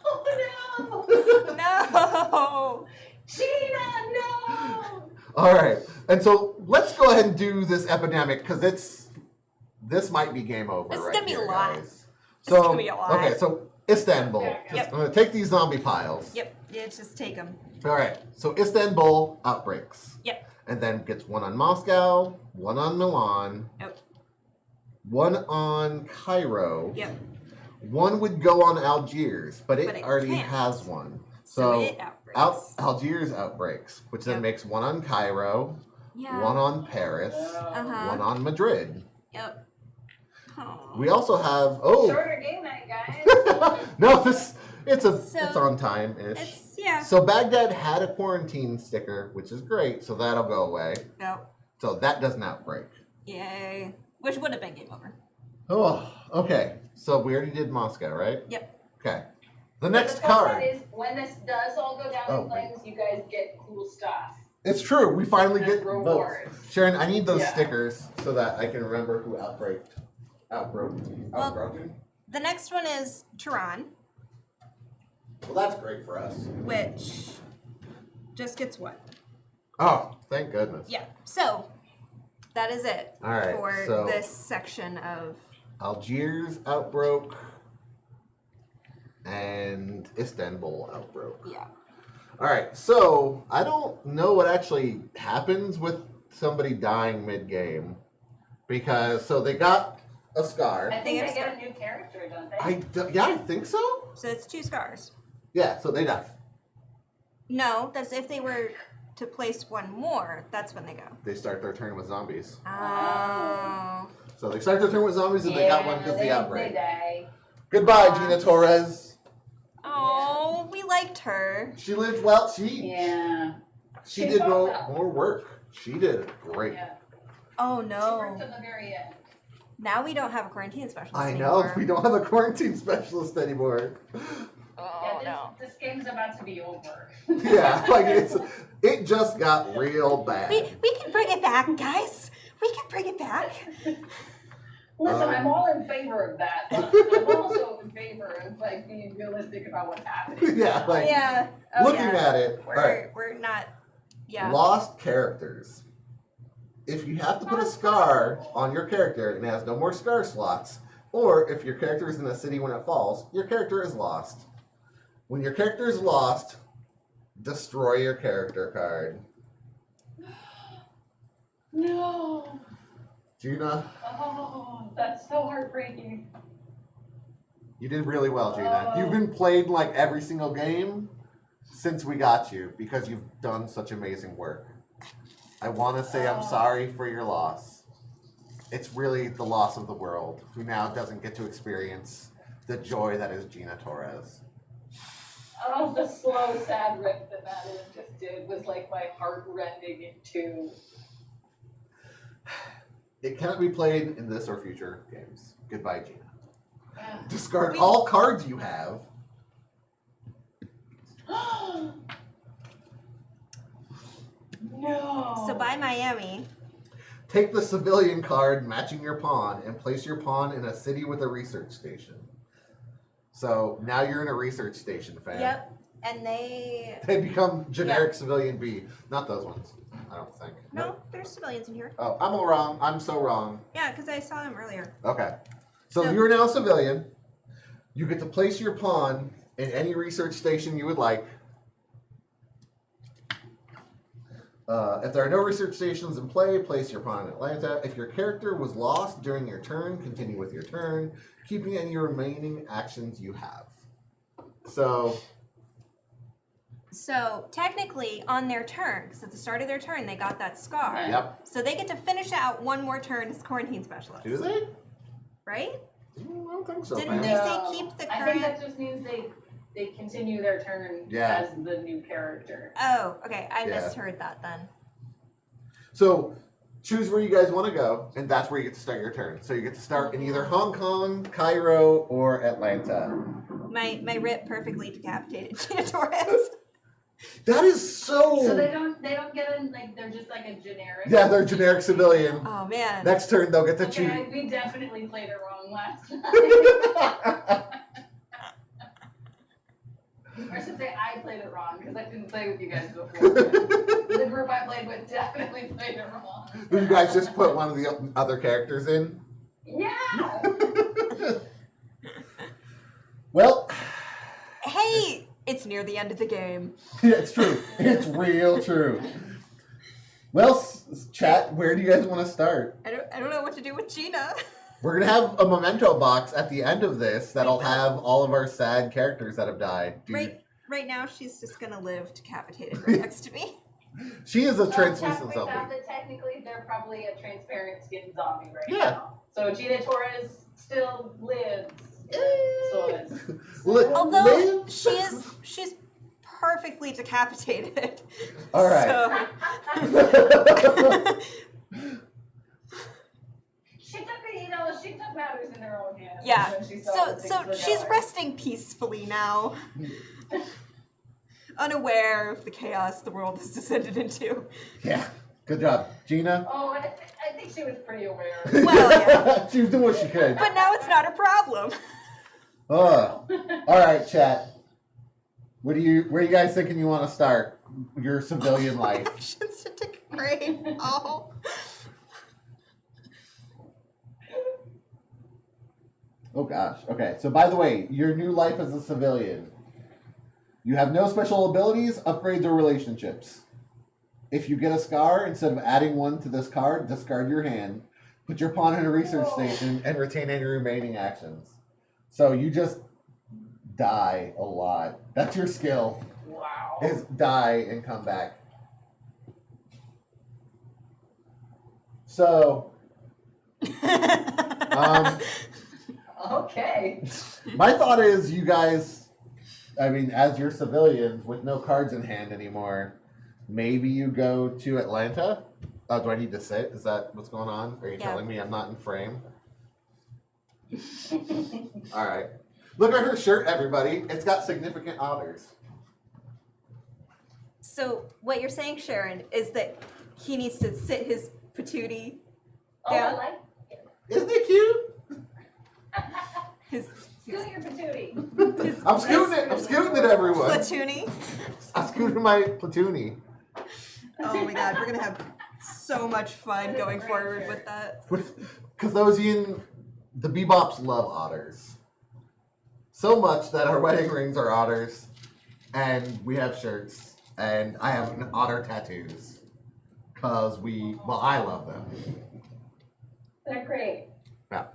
Oh no! No. Gina, no! All right, and so let's go ahead and do this epidemic because this might be game over. This is right gonna be here, a lot. guys. This is gonna be a lot. Okay, so Istanbul. Yep. I'm gonna take these zombie piles. Yep. Yeah, just take them. All right, so Istanbul outbreaks. Yep. And then gets one on Moscow, one on Milan, Yep. one on Cairo. Yep. One would go on Algiers, but it But it already can't. has one. So So it outbreaks. Algiers outbreaks, which then Yep. makes one on Cairo, Yeah. one on Paris, Uh-huh. one on Madrid. Yep. Oh. We also have Shorter game night, guys. no, it's So, on time ish. It's yeah. So Baghdad had a quarantine sticker, which is great, so that'll go away. Yep. So that doesn't outbreak. Yay. Which would have been game over. Oh, okay. So we already did Moscow, right? Yep. Okay. The next The fun part card. is when this does all go down Oh, in flames, you guys get cool stuff. It's true. We finally As get rewards. votes. Sharon, I need those Yeah. stickers so that I can remember who outbroke. Well- Outbroken. The next one is Trin, Well, that's great for us. which just gets one. Oh, thank goodness. Yeah. So that is it All right, for so- this section of Algiers outbroke and Istanbul outbroke. yeah. All right, so I don't know what actually happens with somebody dying mid-game because so they got a scar. I think They they have get a new character, don't they? Yeah, I think so. So it's 2 scars. Yeah, so they die. No, that's if they were to place one more, that's when they go. They start their turn with zombies. Oh. So they start their turn with zombies and they got one because they, the outbreak. They die. Goodbye, Gina Torres. Oh, we liked her. She lived well. She Yeah. she She did fought well. more work. She did great. Yeah. Oh She no. worked to the very end. Now we don't have a quarantine specialist I know, anymore. we don't have a quarantine specialist anymore. Oh Yeah, no. this game's about to be over. Yeah, like it just got real bad. We can bring it back, guys. We can bring it back. Listen, I'm all in favor of that, but I'm also in favor of like being realistic about what's happening. Yeah, like Yeah. Oh, looking yeah. at it. All right, We're not. Yeah. lost characters. If you have to put a scar on your character and it has no more scar slots, or if your character is in a city when it falls, your character is lost. When your character is lost, destroy your character card. No. Gina, Oh, that's so heartbreaking. you did really well, Gina. Oh. You've been played like every single game since we got you because you've done such amazing work. I want to say I'm sorry for your loss. It's really the loss of the world, who now doesn't get to experience the joy that is Gina Torres. Oh, the slow, sad rip that Madeline just did was like my heart rending in two. It cannot be played in this or future games. Goodbye, Gina. Yeah. Discard all cards you have. No. So by Miami. Take the civilian card matching your pawn and place your pawn in a city with a research station. So now you're in a research station, fam. Yep. And they. They become generic civilian B. Not those ones, I don't think. No, there's civilians in here. Oh, I'm all wrong. I'm so wrong. Yeah, because I saw them earlier. Okay. So So- you're now a civilian. You get to place your pawn in any research station you would like. If there are no research stations in play, place your pawn in Atlanta. If your character was lost during your turn, continue with your turn, keeping any remaining actions you have. So, So technically, on their turn, because at the start of their turn they got that scar. yep. So they get to finish out one more turn as quarantine specialist. Do they? Right? I don't think so, Didn't man. they say keep the I think current- that just means they continue their turn Yeah. as the new character. Oh, okay. I Yeah. misheard that then. So, choose where you guys want to go, and that's where you get to start your turn. So you get to start in either Hong Kong, Cairo, or Atlanta. My rip perfectly decapitated Gina Torres. That is so... So they don't get in, like, they're just like a generic. Yeah, they're generic civilian. Oh man. Next turn, they'll get to Okay, choose. we definitely played it wrong last time. Or I should say I played it wrong because I didn't play with you guys before. The group I played with definitely played it wrong. You guys just put one of the other characters in? Yeah. Well, Hey, it's near the end of the game. yeah, it's true. It's real true. Well, chat, where do you guys want to start? I don't know what to do with Gina. We're going to have a memento box at the end of this that'll have all of our sad characters that have died. Right now she's just gonna live decapitated right next to me. She is a Well, translucent we zombie. found that technically they're probably a transparent skin zombie right Yeah. now. So Gina Torres still lives. So it's Although she's perfectly decapitated. All right. So she took matters in her own hands. yeah. when she saw So that things were she's going. resting peacefully now. Unaware of the chaos the world has descended into. Yeah. Good job. Gina? Oh, I think she was pretty aware. Well, yeah. She was doing what she could. But now it's not a problem. All right, chat. Where are you guys thinking you want to start your civilian life? Actions to degrade. Oh. Oh gosh. Okay. So by the way, your new life as a civilian. You have no special abilities, upgrades, or relationships. If you get a scar, instead of adding one to this card, discard your hand, put your pawn in a research station, and retain any remaining actions. So you just die a lot. That's your skill. Wow. Is die and come back. So, Okay. my thought is you guys, I mean, as your civilians with no cards in hand anymore, maybe you go to Atlanta Oh, do I need to sit? Is that what's going on? Are you Yeah. telling me I'm not in frame? All right. Look at her shirt, everybody. It's got significant otters. So what you're saying, Sharon, is that he needs to sit his patootie Oh, I down. like Isn't it cute? His Scoot your patootie. I'm scooting it. I'm scooting it, everyone. platoonie. I'm scooting my platoonie. Oh my god, we're gonna have so much fun going forward with that. Because the Bebops love otters. So much that our wedding rings are otters, and we have shirts, and I have otter tattoos. Because I love them. They're great. Yeah.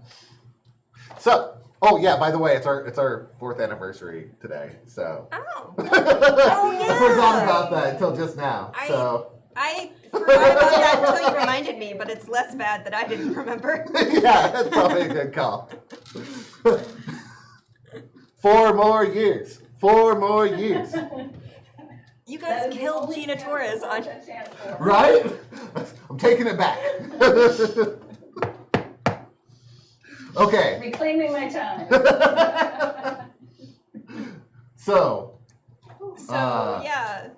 So, oh yeah, by the way, it's our 4th anniversary today, so. Oh. I yeah. forgot about that until just now, so. I forgot about that until you reminded me, but it's less bad that I didn't remember. Yeah, that's probably a good call. 4 more years. 4 more years. You That guys is the killed only Gina chance Torres on. that stands for. Right? I'm taking it back. Okay. Reclaiming my time. So, So yeah,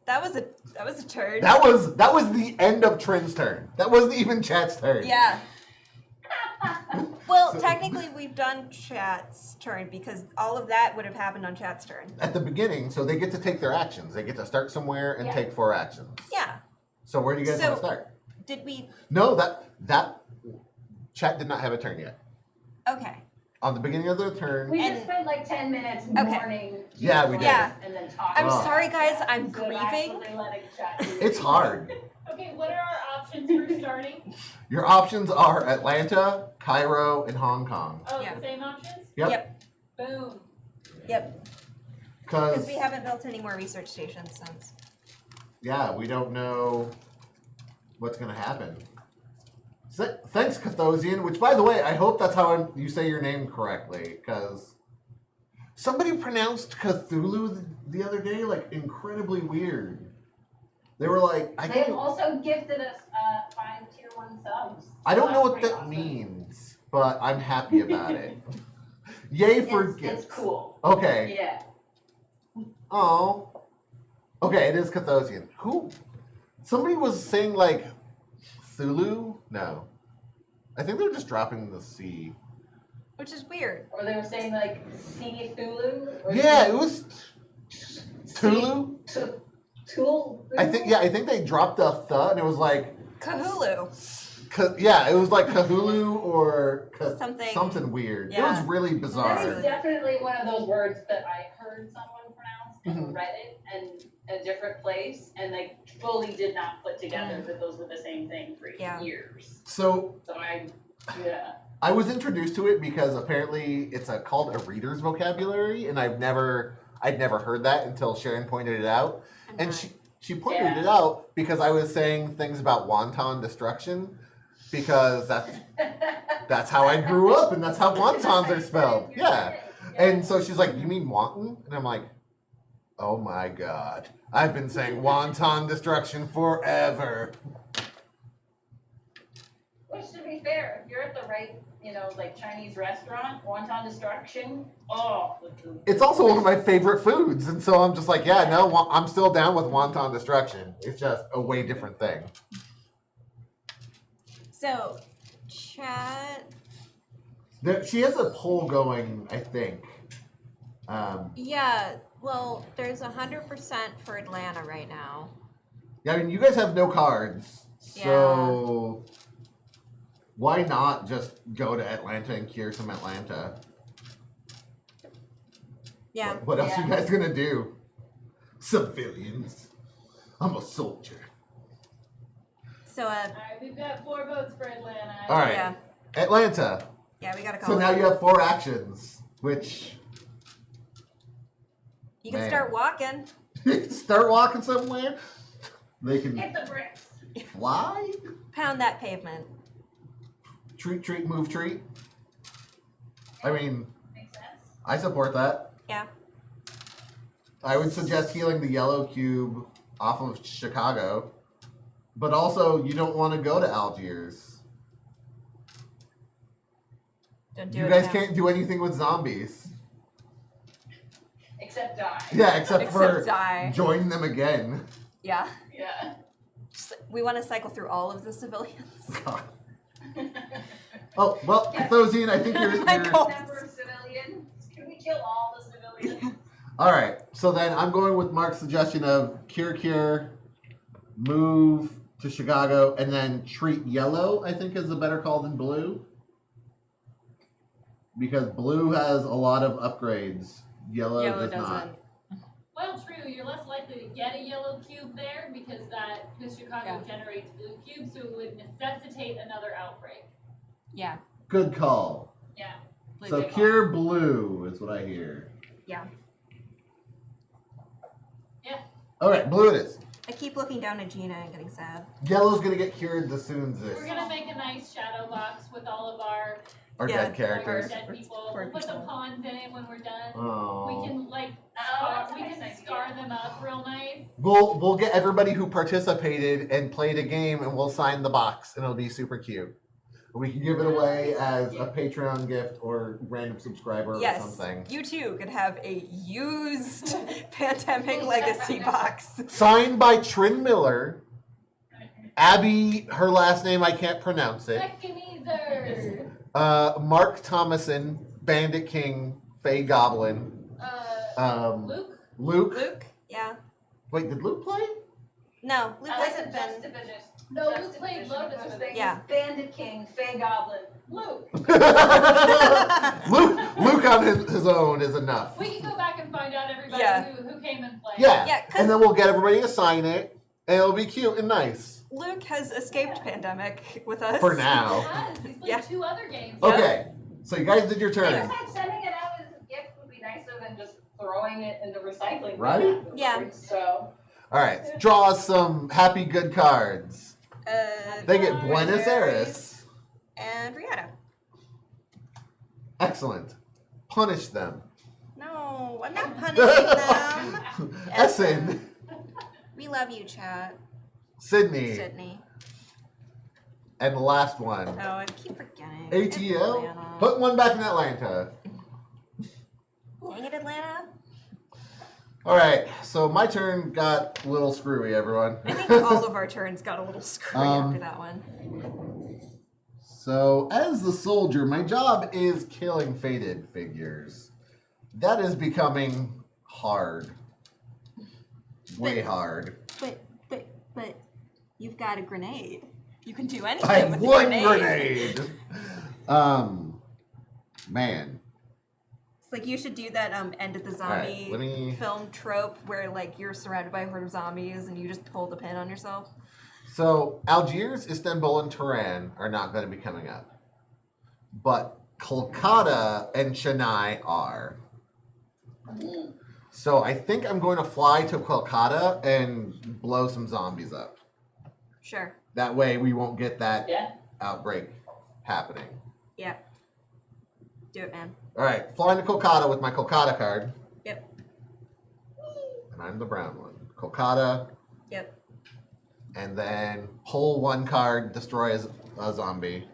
that was a turn. that was the end of Trin's turn. That wasn't even Chat's turn. Yeah. Well, technically, we've done Chat's turn because all of that would have happened on Chat's turn. At the beginning, so they get to take their actions. They get to start somewhere and Yeah. take 4 actions. Yeah. So where do you guys So- want to start? Did we? No, that Chat did not have a turn yet. Okay. On the beginning of their turn, We And- just spent like 10 minutes Okay. mourning. Yeah, we did. Yeah. And then talking. I'm Oh. sorry, guys. I'm Instead of grieving. actually letting chat do it's it. hard. Okay, what are our options for starting? Your options are Atlanta, Cairo, and Hong Kong. Oh, Yeah. the same options? Yep. Boom. Yep. Because Because we haven't built any more research stations since. yeah, we don't know what's gonna happen. Thanks, Cathosian. Which, by the way, I hope that's how you say your name correctly. Because somebody pronounced Cthulhu the other day like incredibly weird. They were like, I They've don't, also gifted us 5 tier 1 subs. I don't know That's what pretty that awesome. means, but I'm happy about it. Yay for It's gifts. cool. Okay. Yeah. Oh. Okay, it is Cathosian. Who? Somebody was saying like Thulu? No. I think they were just dropping the C. Which is weird. Or they were saying like sea Thulu. Or Yeah, it was Tulu. Tool. I think they dropped the th and it was like Kahulu. yeah, it was like Kahulu or Something. weird. It Yeah. was really This bizarre. is definitely one of those words that I heard someone pronounce and Mhm. read it and a different place, and they fully did not put together that those were the same thing for Yeah. years. So So I I was introduced to it because apparently it's called a reader's vocabulary, and I'd never heard that until Sharon pointed it out. And she pointed Yeah. it out because I was saying things about wonton destruction, because that's how I grew up and that's how wontons are spelled. Yeah. And so she's like, "You mean wanton?" And I'm like, "Oh my god, I've been saying wonton destruction forever." Which, to be fair, if you're at the right, like Chinese restaurant, wonton destruction, oh. It's also one of my favorite foods, and so I'm just like, yeah, no, I'm still down with wonton destruction. It's just a way different thing. So, chat. She has a poll going, I think. Yeah. Well, there's 100% for Atlanta right now. Yeah, I mean, you guys have no cards, so why not just go to Atlanta and cure some Atlanta? Yeah. What else Yeah. you guys gonna do? Civilians. I'm a soldier. So, Alright, we've got 4 votes for Atlanta. All right, yeah. Atlanta. Yeah, we gotta call So it. now you have 4 actions, which You can Man. start walking. start walking somewhere. They can Hit the bricks. fly. Pound that pavement. Treat, move, treat. I mean, Makes sense. I support that. Yeah. I would suggest healing the yellow cube off of Chicago. But also, you don't want to go to Algiers. Don't do You it guys now. can't do anything with zombies. Except die. Yeah, except for die. join them again. Yeah. Yeah. We want to cycle through all of the civilians. Oh, well, Cathosian, I think you're... My God. Number of civilians. Can we kill all the civilians? All right, so then I'm going with Mark's suggestion of cure, move to Chicago, and then treat yellow, I think is a better call than blue. Because blue has a lot of upgrades. Yellow does not. Well, true. You're less likely to get a yellow cube there because Chicago generates blue cubes, so it would necessitate another outbreak. Yeah. Good call. Yeah. So cure blue is what I hear. Yeah. Yeah. All right, blue it is. I keep looking down at Gina and getting sad. Yellow's gonna get cured as soon as this. We're gonna make a nice shadow box with all of our Dead our characters. dead people. We'll put the pawns in it when we're done. Oh. We can that's a nice idea. scar them up real nice. We'll get everybody who participated and played a game, and we'll sign the box, and it'll be super cute. We can give it away as a Patreon gift or random subscriber or something. You too could have a used Pandemic Legacy box. Signed by Trin Miller. Abby, her last name I can't pronounce it. Mechanezer. Mark Thomason, Bandit King, Fey Goblin. Luke. Luke. Yeah. Wait, did Luke play? No, Luke I like hasn't the been. juxtaposition. No, Luke played Lotus with it. Yeah. Bandit King, Fey Goblin, Luke. Luke on his own is enough. We can go back and find out everybody who came and played. Yeah. Yeah, 'cause- And then we'll get everybody to sign it, and it'll be cute and nice. Luke has escaped Pandemic with us. For He now. has. He's played Yeah. 2 other games. Okay. So you guys did your turn. Sometimes sending it out as a gift would be nicer than just throwing it in the recycling bin Right? afterwards. Yeah. So Alright, draw us some happy good cards. They get Buenos Aires. And Rihanna. Excellent. Punish them. No, I'm not punishing them. Essen. We love you, chat. Sydney. Sydney. And the last one. Oh, I keep forgetting. ATL. Atlanta. Put one back in Atlanta. Dang it, Atlanta. Alright, so my turn got a little screwy, everyone. I think all of our turns got a little screwy after that one. So, as the soldier, my job is killing fated figures. That is becoming hard. Way hard. But you've got a grenade. You can do anything I have with one a grenade. Man. It's like you should do that end of the zombie film trope where like you're surrounded by a horde of zombies and you just pull the pin on yourself. So, Algiers, Istanbul, and Tehran are not going to be coming up. But Kolkata and Chennai are. So, I think I'm going to fly to Kolkata and blow some zombies up. Sure. That way we won't get that yeah. outbreak happening. Yeah. Do it, man. Alright, flying to Kolkata with my Kolkata card. Yep. And I'm the brown one. Kolkata. Yep. And then pull one card, destroy a zombie.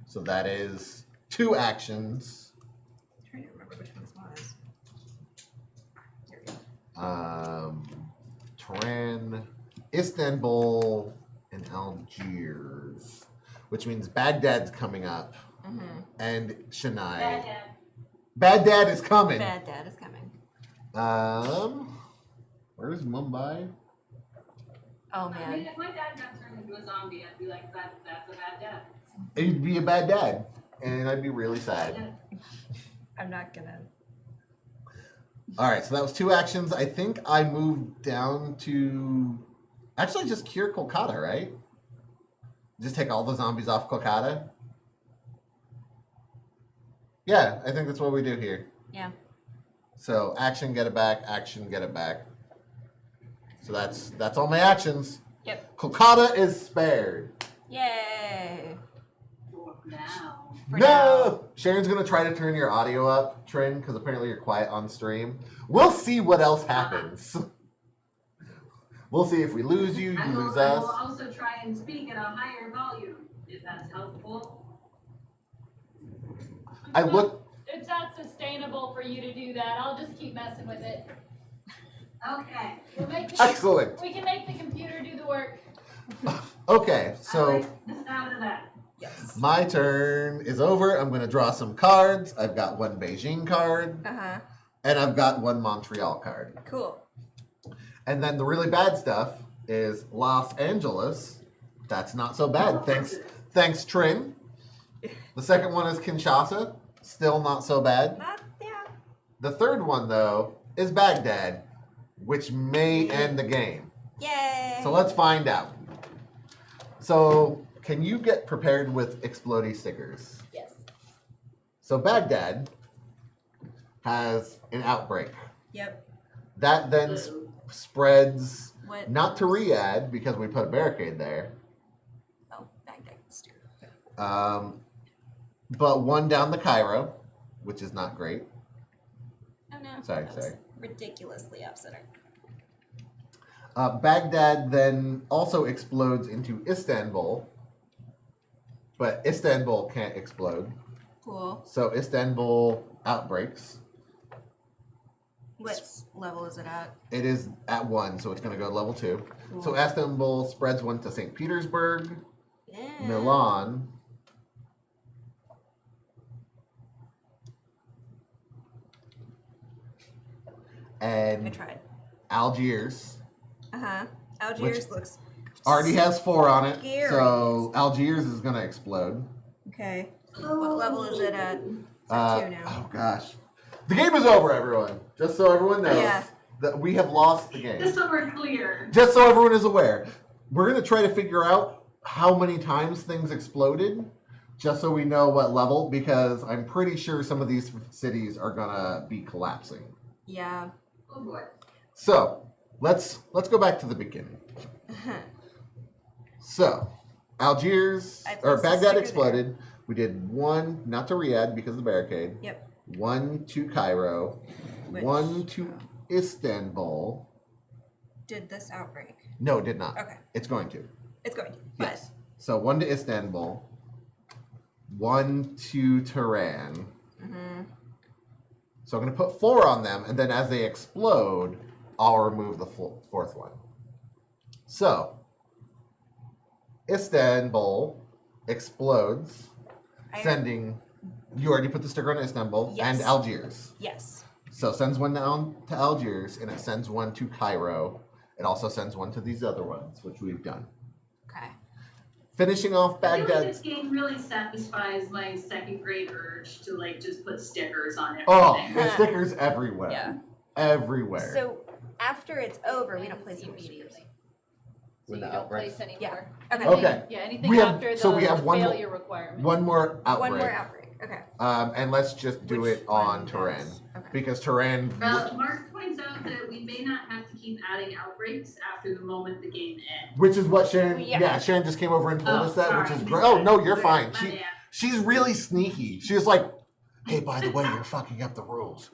So that is 2 actions. I'm trying to remember which one this was. Here we go. Trin, Istanbul, and Algiers. Which means Baghdad's coming up. Mm-hmm. And Chennai. Bad dad. Bad Dad is coming. Bad Dad is coming. Where's Mumbai? Oh, I mean, man. if my dad got turned into a zombie, I'd be like, that's a bad dad. It'd be a bad dad. And I'd be really sad. I'm not gonna. Alright, so that was 2 actions. I think I moved down to... Actually, just cure Kolkata, right? Just take all the zombies off Kolkata? Yeah, I think that's what we do here. Yeah. So, action, get it back. Action, get it back. So that's all my actions. Yep. Kolkata is spared. Yay. Now. For No! now. Sharon's going to try to turn your audio up, Trin, because apparently you're quiet on stream. We'll see what else happens. We'll see if we lose you, you lose I us. will also try and speak at a higher volume, if that's helpful. It's not sustainable for you to do that. I'll just keep messing with it. Okay. Excellent. We can make the computer do the work. Okay, I so like the sound of that. Yes. my turn is over. I'm going to draw some cards. I've got one Beijing card, Uh-huh. and I've got one Montreal card. Cool. And then the really bad stuff is Los Angeles. That's not so bad. Thanks, Trin. The second one is Kinshasa. Still not so bad. Yeah. The third one, though, is Baghdad, which may end the game. Yay. So let's find out. So, can you get prepared with explodey stickers? Yes. So Baghdad has an outbreak. Yep. That then spreads What? not to Riyadh because we put a barricade there, Oh, Baghdad's too. but one down the Cairo, which is not great. Oh no. Sorry, That was sorry. ridiculously upsetting. Baghdad then also explodes into Istanbul, but Istanbul can't explode. Cool. So Istanbul outbreaks. What level is it at? It is at 1, so it's going to go to level 2. Cool. So Istanbul spreads one to St. Petersburg, Yeah. Milan, I and tried. Algiers. Uh-huh. Algiers looks Already has 4 on it, Scary. so Algiers is going to explode. okay. What level is it at? It's at 2 now. Oh gosh, the game is over, everyone. Just so everyone knows Yeah. that we have lost the game. Just so we're clear. Just so everyone is aware, we're going to try to figure out how many times things exploded, just so we know what level, because I'm pretty sure some of these cities are going to be collapsing. Yeah. Oh boy. So let's go back to the beginning. So Algiers I or placed a Baghdad sticker exploded. We did 1 not to Riyadh because of the barricade. Yep. 1 to Cairo. Which, 1 to oh, Istanbul. did this outbreak? No, it did not. Okay. It's going to. It's going to. But Yes. So 1 to Istanbul. 1 to Tehran. mhm. So I'm going to put 4 on them, and then as they explode, I'll remove the 4th one. So Istanbul explodes, sending. You already put the sticker on Istanbul Yes. and Algiers. Yes. So it sends one down to Algiers, and it sends one to Cairo. It also sends one to these other ones, which we've done. Okay. Finishing off I feel like Baghdad. this game really satisfies my second grade urge to like just put stickers on Oh, everything. there's stickers everywhere. Yeah. Everywhere. So after it's over, we don't place any immediately. So When you the don't outbreaks- place anymore. Okay. Okay. Yeah, anything We have- after the, so we have the one more- failure requirement. One more outbreak. One more outbreak. Okay. And let's just do Which it on one Tehran. does? Okay. Because Tehran. Mark points out that we may not have to keep adding outbreaks after the moment the game ends. Which is what Sharon. Yeah. Yeah, Sharon just came over and told Oh, us that, sorry. which is great. Oh no, you're Okay, fine. my bad. She's really sneaky. She's like, hey, by the way, you're fucking up the rules.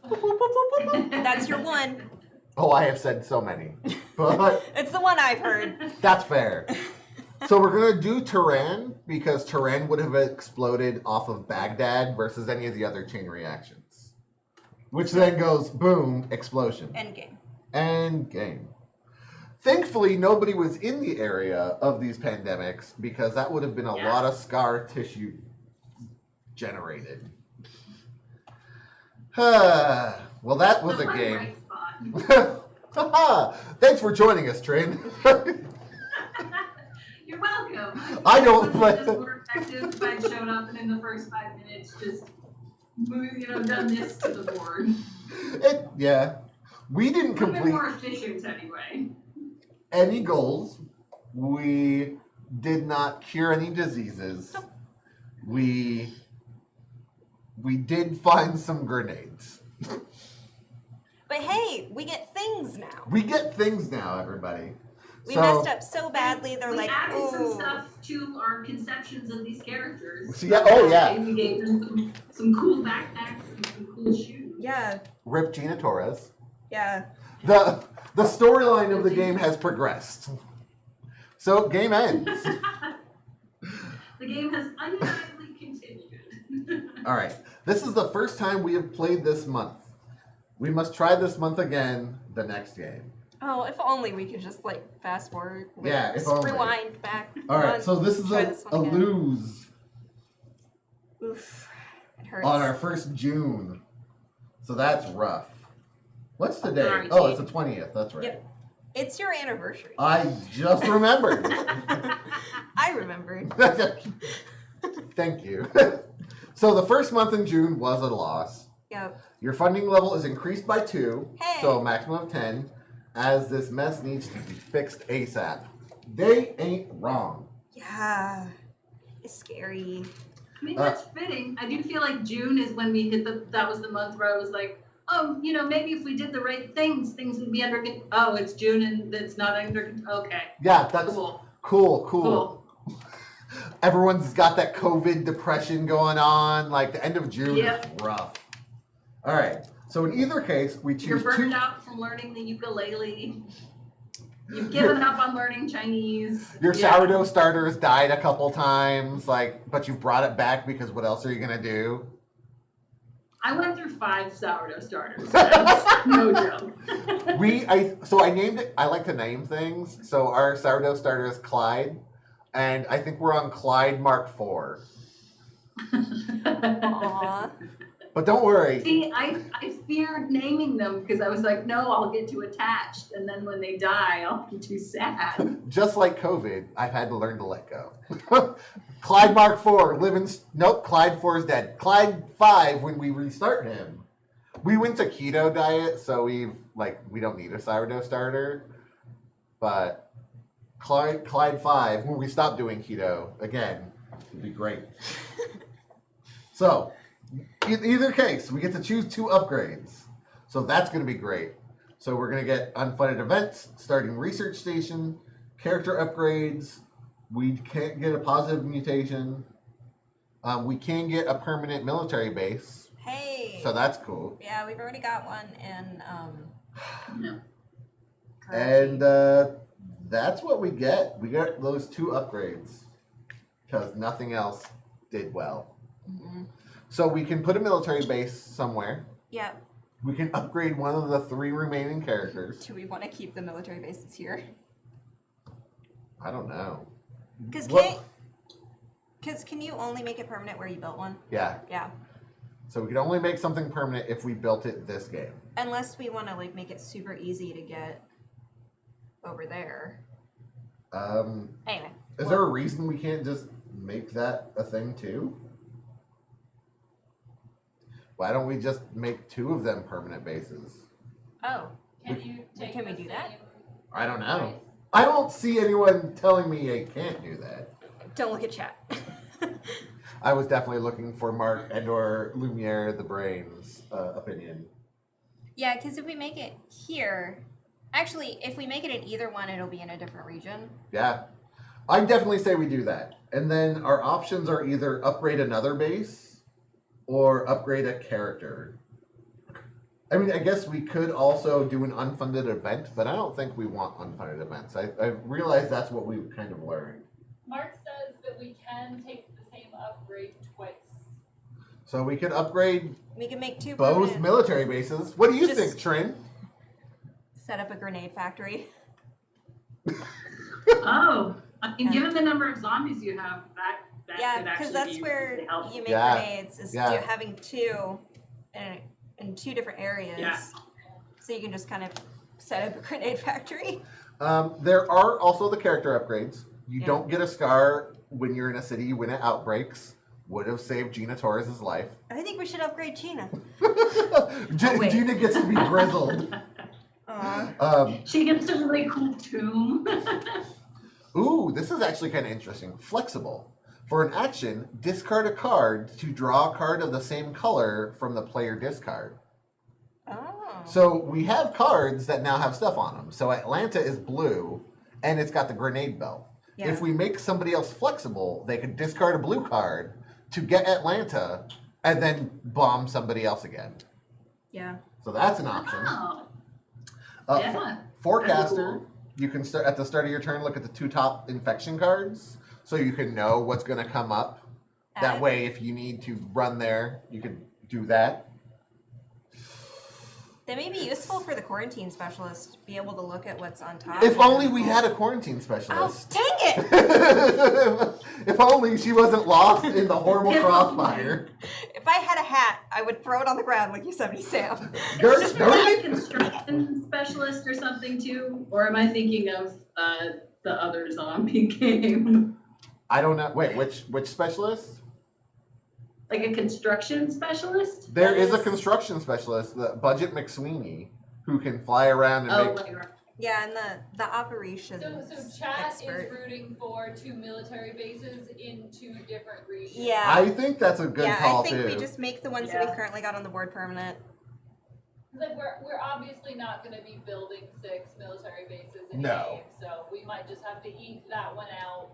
That's your one. Oh, I have said so many, but It's the one I've heard. that's fair. So we're gonna do Tehran because Tehran would have exploded off of Baghdad versus any of the other chain reactions, which then goes boom, explosion, End game. and game. Thankfully, nobody was in the area of these pandemics because that would have been a Yeah. lot of scar tissue generated. Well, that was a My game. bright spot. Thanks for joining us, Trin. You're welcome. I don't- It would have just more effective if I'd shown up and in the first 5 minutes just done this to the board. Yeah. We didn't Would have been complete more efficient anyway. any goals. We did not cure any diseases. We did find some grenades. But hey, we get things now. We get things now, everybody. We So- messed up so badly, they're we like, added some oh. stuff to our conceptions of these characters. So, yeah, oh, yeah. We gave them some cool backpacks and some cool shoes. Yeah, Rip Gina Torres. yeah. The storyline of the game has progressed. So game ends. The game has undeniably continued. All right. This is the first time we have played this month. We must try this month again the next game. Oh, if only we could just like fast forward. Yeah, if just only. rewind back. All right. on, So this is try a this one again. lose Oof, it hurts. on our first June. So that's rough. What's today? Sorry, Oh, it's Chief. the 20th. That's right. Yep. It's your anniversary. I just remembered. I remembered. Thank you. So the first month in June was a loss. Yep. Your funding level is increased by 2, Hey. so a maximum of 10, as this mess needs to be fixed ASAP. They ain't wrong. Yeah. It's scary. I mean, that's fitting. I do feel like June is when we hit that was the month where I was like, oh, maybe if we did the right things would be under, oh, it's June and it's not under, okay. Yeah, that's Cool. cool. Everyone's got that COVID depression going on. Like the end of June Yep. is rough. All right. So in either case, we You're choose burned 2. out from learning the ukulele. You've given up on learning Chinese. Your Yeah. sourdough starter has died a couple times, but you've brought it back because what else are you gonna do? I went through 5 sourdough starters. That's no joke. I named it. I like to name things. So our sourdough starter is Clyde, and I think we're on Clyde Mark IV. Aww. But don't worry. See, I feared naming them because I was like, no, I'll get too attached. And then when they die, I'll be too sad. Just like COVID, I've had to learn to let go. Clyde Mark IV, nope, Clyde IV is dead. Clyde V, when we restart him, we went to keto diet, so we don't need a sourdough starter. But Clyde V, when we stop doing keto, again, would be great. So, in either case, we get to choose 2 upgrades. So that's going to be great. So we're going to get unfunded events, starting research station, character upgrades. We can't get a positive mutation. We can get a permanent military base. Hey. So that's cool. Yeah, we've already got one in No. And that's what we get. We got those 2 upgrades because nothing else did well. Mm-hmm. So we can put a military base somewhere. Yep. We can upgrade one of the 3 remaining characters. Do we want to keep the military bases here? I don't know. Because What- can you only make it permanent where you built one? Yeah. Yeah. So we can only make something permanent if we built it this game. Unless we want to make it super easy to get over there. Anyway. Is there a reason we can't just make that a thing too? Why don't we just make 2 of them permanent bases? Oh. Can you take Can we the do that? same I don't know. price? I don't see anyone telling me they can't do that. Don't look at chat. I was definitely looking for Mark and or Lumiere the Brain's opinion. Yeah, because if we make it here, actually, if we make it in either one, it'll be in a different region. Yeah. I definitely say we do that. And then our options are either upgrade another base or upgrade a character. I mean, I guess we could also do an unfunded event, but I don't think we want unfunded events. I realize that's what we kind of learned. Mark says that we can take the same upgrade twice. So we could upgrade We can make 2 both permanent. military bases. What do you Just- think, Trin? Set up a grenade factory. Oh, I mean, given the number of zombies you have, that Yeah, could because actually that's be where really helpful. you make Yeah, grenades, is yeah. having 2 in 2 different areas. Yeah. So you can just kind of set up a grenade factory. There are also the character upgrades. You Yeah. don't get a scar when you're in a city when it outbreaks. Would have saved Gina Torres' life. I think we should upgrade Gina. Gina wait. gets to be grizzled. She gets a really cool tomb. Ooh, this is actually kind of interesting. Flexible. For an action, discard a card to draw a card of the same color from the player discard. Oh. So we have cards that now have stuff on them. So Atlanta is blue, and it's got the grenade belt. Yeah. If we make somebody else flexible, they could discard a blue card to get Atlanta and then bomb somebody else again. Yeah. So that's an option. Oh. Yeah. Forecaster, you can start at the start of your turn, look at the 2 top infection cards, so you can know what's going to come up. That way, if you need to run there, you can do that. That may be useful for the quarantine specialist to be able to look at what's on top. If only we had a quarantine specialist. Oh, dang it! If only she wasn't lost in the horrible crossfire. If I had a hat, I would throw it on the ground like Yosemite Sam. You're Just dirty. like a construction specialist or something too, or am I thinking of the other zombie game? I don't know. Wait, which specialist? Like a construction specialist? There That is a is- construction specialist, the Budget McSweeney, who can fly around and Oh, make. right. Yeah, and the operations So chat expert. is rooting for 2 military bases in 2 different regions. Yeah. I think that's a good yeah, call I think too. we just make the ones that Yeah. we currently got on the board permanent. Like we're obviously not gonna be building 6 military bases in No. a game, so we might just have to eke that one out.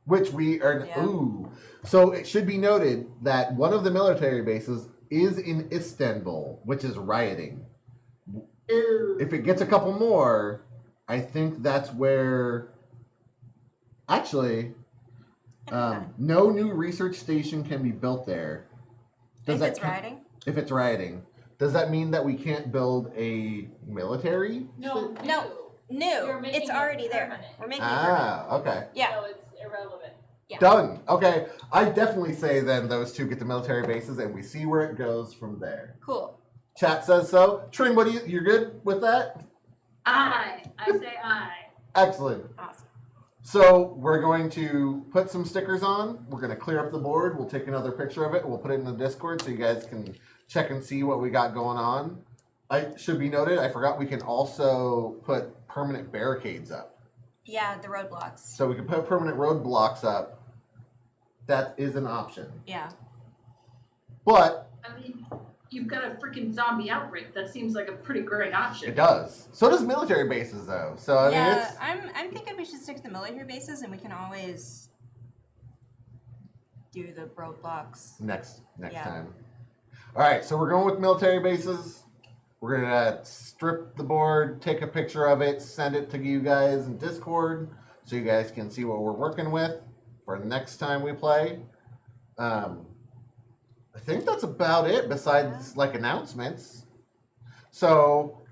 Which we are. Yeah. Ooh. So it should be noted that one of the military bases is in Istanbul, which is rioting. Ew. If it gets a couple more, I think that's where. Actually, no new research station can be built there. If it's count- riding. If it's rioting, does that mean that we can't build a military? No, No. You're No, making it's it already there. permanent. We're making it permanent. Ah, okay. Yeah. So it's irrelevant. Yeah. Done. Okay. I definitely say then those 2 get the military bases and we see where it goes from there. Cool. Chat says so. Trin, what do you're good with that? I say I. Excellent. Awesome. So we're going to put some stickers on. We're going to clear up the board. We'll take another picture of it. We'll put it in the Discord so you guys can check and see what we got going on. I should be noted, I forgot we can also put permanent barricades up. Yeah, the roadblocks. So we can put permanent roadblocks up. That is an option. Yeah. But I mean, you've got a freaking zombie outbreak. That seems like a pretty great option. it does. So does military bases though. So I mean yeah, it's I'm thinking we should stick to the military bases and we can always do the roadblocks. next Yeah. time. Alright, so we're going with military bases. We're gonna strip the board, take a picture of it, send it to you guys in Discord so you guys can see what we're working with for next time we play. I think that's about it besides like announcements. So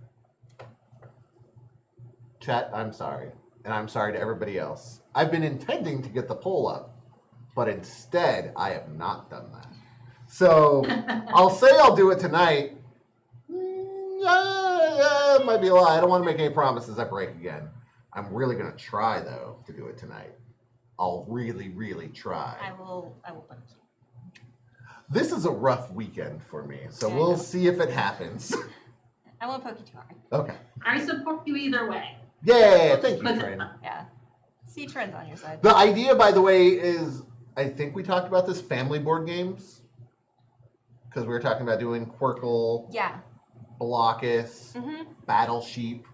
chat, I'm sorry. And I'm sorry to everybody else. I've been intending to get the poll up, but instead I have not done that. So I'll say I'll do it tonight. It might be a lie. I don't want to make any promises I break again. I'm really gonna try though to do it tonight. I'll really, really try. I will put This is a rough weekend for me, so Yeah, I we'll know. see if it happens. I won't poke you too hard. Okay. I support you either way. Yeah, thank you, But- Trin. Yeah. See trends on your side. The idea, by the way, is I think we talked about this family board games because we were talking about doing Quirkle, Yeah. Blockus, Mm-hmm. Battle Sheep.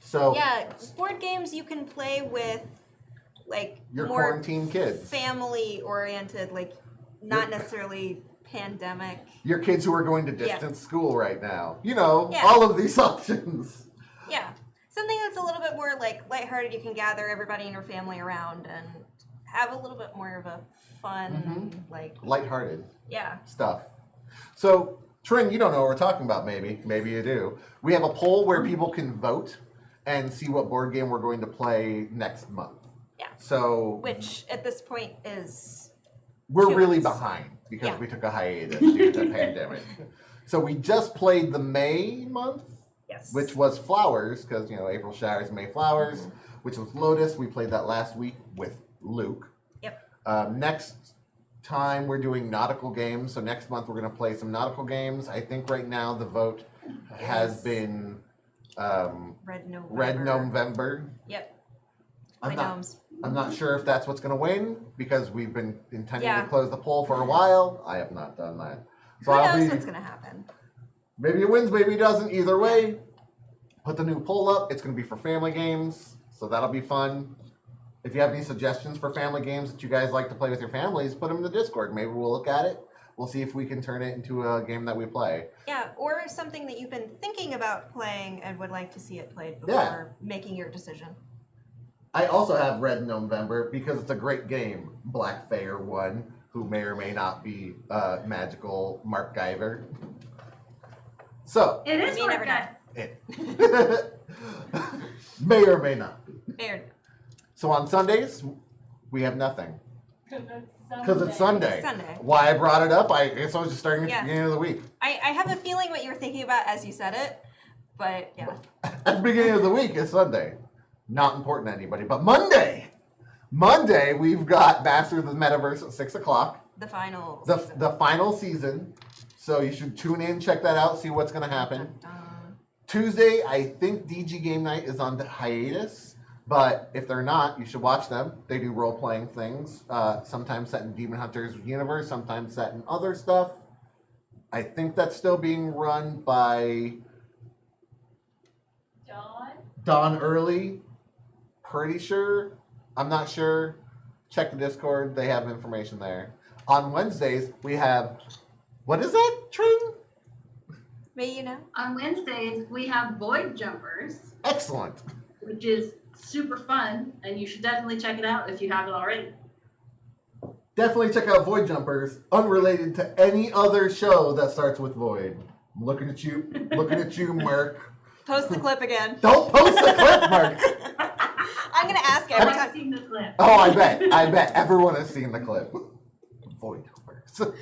So Yeah, board games you can play with like your more quarantine kids, family oriented, like not necessarily pandemic. your kids who are going to Yeah. distance school right now. You know, Yeah. all of these options. Yeah. Something that's a little bit more like lighthearted, you can gather everybody in your family around and have a little bit more of a fun, like, Lighthearted yeah. stuff. So, Trin, you don't know what we're talking about, maybe. Maybe you do. We have a poll where people can vote and see what board game we're going to play next month. Yeah. So, Which at this point is, we're 2 really months. behind because Yeah. we took a hiatus due to the pandemic. So, we just played the May month, yes. which was Flowers, because, you know, April Showers, May Flowers, Mm-hmm. which was Lotus. We played that last week with Luke. Yep. Next time we're doing nautical games. So next month we're going to play some nautical games. I think right now the vote has Yes. been Red November. Red November. Yep. I'm My not, gnomes. I'm not sure if that's what's going to win because we've been intending Yeah. to close the poll for a while. I have not done that. So Who I'll knows be, what's gonna happen? maybe it wins, maybe it doesn't. Either way, put the new poll up. It's going to be for family games. So that'll be fun. If you have any suggestions for family games that you guys like to play with your families, put them in the Discord. Maybe we'll look at it. we'll see if we can turn it into a game that we play. Yeah, or something that you've been thinking about playing and would like to see it played Yeah. before making your decision. I also have Red November because it's a great game. Black Fair won, who may or may not be magical Mark Guyver. So, It is You Mark never know. Guy. it may or may not be. Fair. So on Sundays, we have nothing. Because it's Sunday. Sunday. Why I brought it up, I guess I was just starting at Yeah. the beginning of the week. I have a feeling what you were thinking about as you said it, but yeah. At the beginning of the week is Sunday. Not important to anybody. But Monday, we've got Masters of the Metaverse at 6 o'clock. The final. The final season. So you should tune in, check that out, see what's going to happen. Dun, dun. Tuesday, I think DG Game Night is on hiatus. But if they're not, you should watch them. They do role-playing things. Sometimes set in Demon Hunter's universe, sometimes set in other stuff. I think that's still being run by Dawn Early. Pretty sure. I'm not sure. Check the Discord. They have information there. On Wednesdays, we have... What is that, Trin? May you know? On Wednesdays, we have Void Jumpers, Excellent. which is super fun, and you should definitely check it out if you haven't already. Definitely check out Void Jumpers, unrelated to any other show that starts with Void. I'm looking at you, Mark. Post the clip again. Don't post the clip, Mark. I'm gonna ask every I've time. seen the clip. Oh, I bet everyone has seen the clip. Void Jumpers.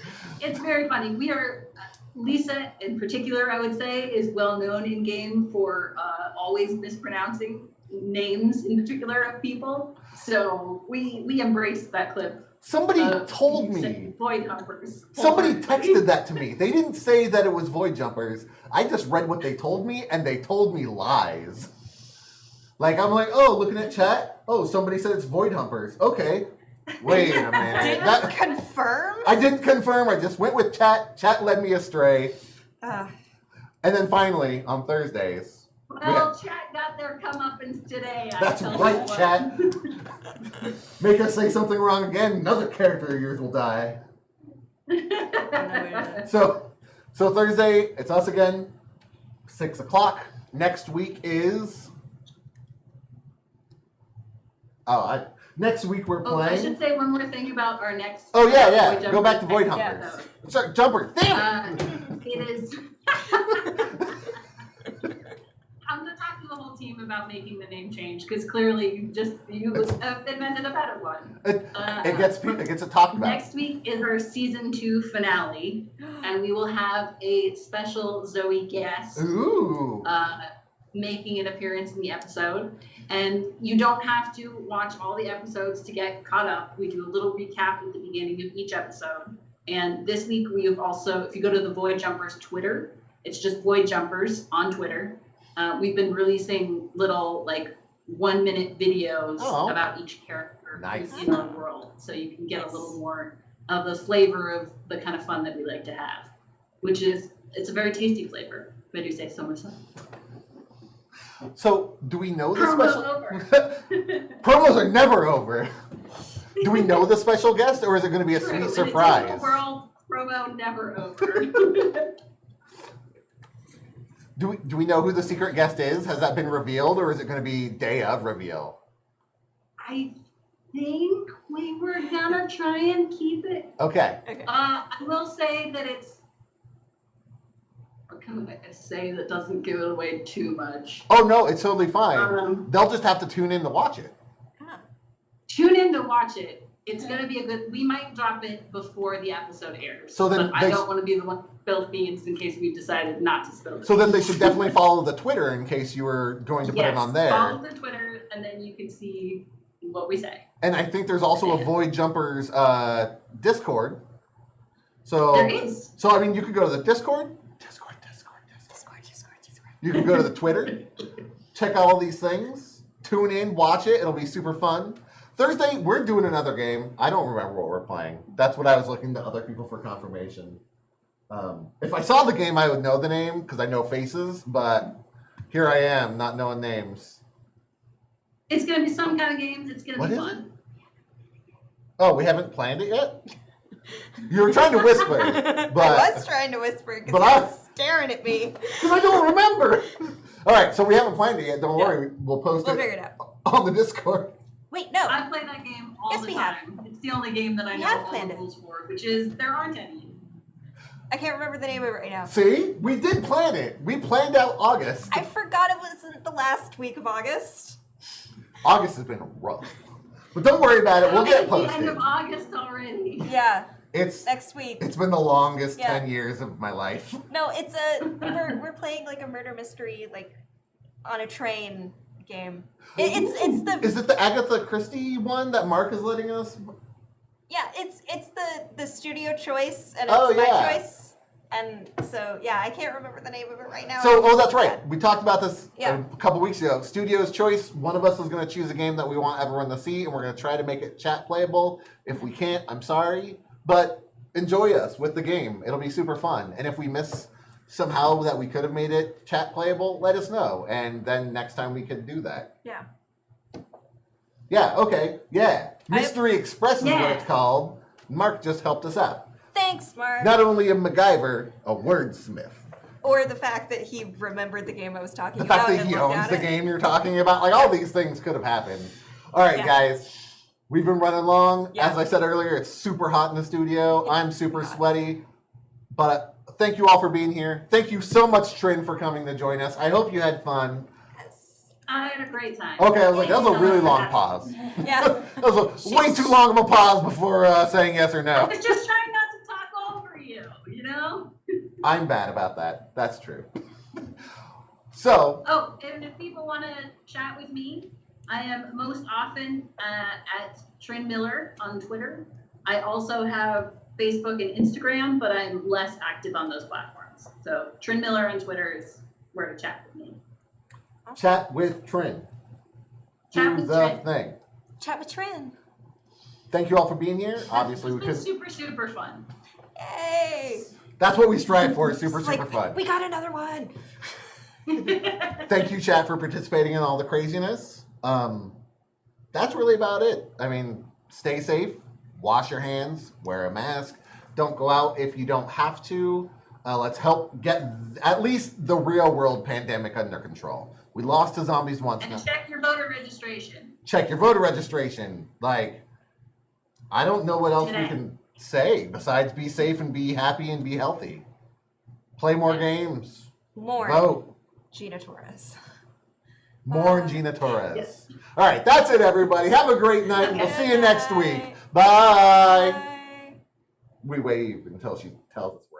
It's very funny. We are, Lisa in particular, I would say, is well known in game for always mispronouncing names in particular of people. So we embraced that clip. Somebody of told you me. saying Void Jumpers. Somebody texted that to me. They didn't say that it was Void Jumpers. I just read what they told me, and they told me lies. Like, I'm like, oh, looking at chat. Oh, somebody said it's Void Humpers. Okay. Wait a minute. Didn't confirm? I didn't confirm. I just went with chat. Chat led me astray. Uh, And then finally, on Thursdays. Well, chat got their comeuppance today. I That's tell you right, what. chat. Make us say something wrong again. Another character of yours will die. So Thursday, it's us again. 6 o'clock. Next week is. Next week we're Oh, I playing. should say one more thing about our next. Oh yeah. Void Go back to Jumpers. Void Yeah. Humpers. Sorry, Jumper. Damn it. It is. I'm gonna talk to the whole team about making the name change because clearly you invented a better one. It gets it talked about. Next week is our season 2 finale, and we will have a special ZOE guest Ooh. making an appearance in the episode. And you don't have to watch all the episodes to get caught up. We do a little recap at the beginning of each episode. And this week we have also, if you go to the Void Jumpers Twitter, it's just Void Jumpers on Twitter. We've been releasing little 1-minute videos Oh. about each character Nice. in our world. So you can get a little more of the flavor of the kind of fun that we like to have, which is, it's a very tasty flavor, if I do say so myself. So, do we know the Promo special? over. Promos are never over. Do we know the special guest, or is it going to be a True. sweet In a surprise? digital world, promo never over. Do we know who the secret guest is? Has that been revealed, or is it going to be day of reveal? I think we were gonna try and keep it. Okay. okay. I will say that it's. What can I say that doesn't give it away too much? Oh no, it's totally fine. Um, They'll just have to tune in to watch it. Ah. Tune in to watch it. It's gonna be a good. We might drop it before the episode airs. So then but they- I don't want to be the one to spill the beans in case we've decided not to spill the So then they should definitely follow the Twitter in case you were going to put it on there. Follow the Twitter, and then you can see what we say. And I think there's also a Void Jumpers Discord. So There is. So I mean, you could go to the Discord. Discord. You can go to the Twitter, check out all these things, tune in, watch it. It'll be super fun. Thursday, we're doing another game. I don't remember what we're playing. That's what I was looking to other people for confirmation. If I saw the game, I would know the name because I know faces, but here I am, not knowing names. It's gonna be some kind of games. It's gonna What be is fun. Oh, we haven't planned it yet? You were trying to whisper, I but was trying to whisper because but he I- was staring at me. because I don't remember. All right, so we haven't planned it yet. Don't worry, we'll post We'll it figure it out. on the Discord. Wait, no. I play that game all Yes, the we have. time. It's the only game that I We know have all the planned it. rules for, which is there aren't any. I can't remember the name of it right now. See, we did plan it. We planned out August. I forgot it wasn't the last week of August. August has been rough, but don't worry about it. We'll get it It's the end posted. of August already. Yeah, It's next week. been the longest Yeah. 10 years of my life. No, we're playing like a murder mystery, like on a train game. It's the Is it the Agatha Christie one that Mark is letting us? yeah, it's the studio choice and it's Oh, my yeah. choice. And so yeah, I can't remember the name of it right now. So, oh, that's right. We talked about this Yeah. a couple weeks ago. Studio's choice. One of us is going to choose a game that we want everyone to see, and we're going to try to make it chat playable. If we can't, I'm sorry, but enjoy us with the game. It'll be super fun. And if we miss somehow that we could have made it chat playable, let us know, and then next time we can do that. Yeah. Yeah. Okay. Yeah. Mystery Express is what Yeah. it's called. Mark just helped us out. Thanks, Mark. Not only a MacGyver, a wordsmith. Or the fact that he remembered the game I was talking The about. fact that and he looked owns at the it. game you're talking about, like all these things could have happened. All right, Yeah. guys, we've been running long. Yeah. As I said earlier, it's super hot in the studio. It's I'm super hot. sweaty, but thank you all for being here. Thank you so much, Trin, for coming to join us. I hope you had fun. Yes. I had a great time. Okay, I was like, that was a really long Yeah. pause. Yeah. That was way too long of a pause before saying yes or I no. was just trying not to talk over you know? I'm bad about that. That's true. So, Oh, and if people want to chat with me, I am most often at Trin Miller on Twitter. I also have Facebook and Instagram, but I'm less active on those platforms. So Trin Miller on Twitter is where to chat with me. chat with Trin. Chat Do with the Trin. thing. Chat with Trin. Thank you all for being here. Obviously, we It's been couldn't. super, super fun. Hey. That's what we strive for. Super, It's super like, fun. We got another one. Thank you, chat, for participating in all the craziness. That's really about it. I mean, stay safe, wash your hands, wear a mask, don't go out if you don't have to. Let's help get at least the real world pandemic under control. We lost to zombies once. And Now. check your voter registration. Check your voter registration. Like, I don't know what else we Today. can say besides be safe and be happy and be healthy. Play more games. More Vote. Gina Torres. More Gina Torres. Yes. All right, that's it, everybody. Have a great night. We'll see you next week. Bye. Bye. Bye. We wave until she tells us we're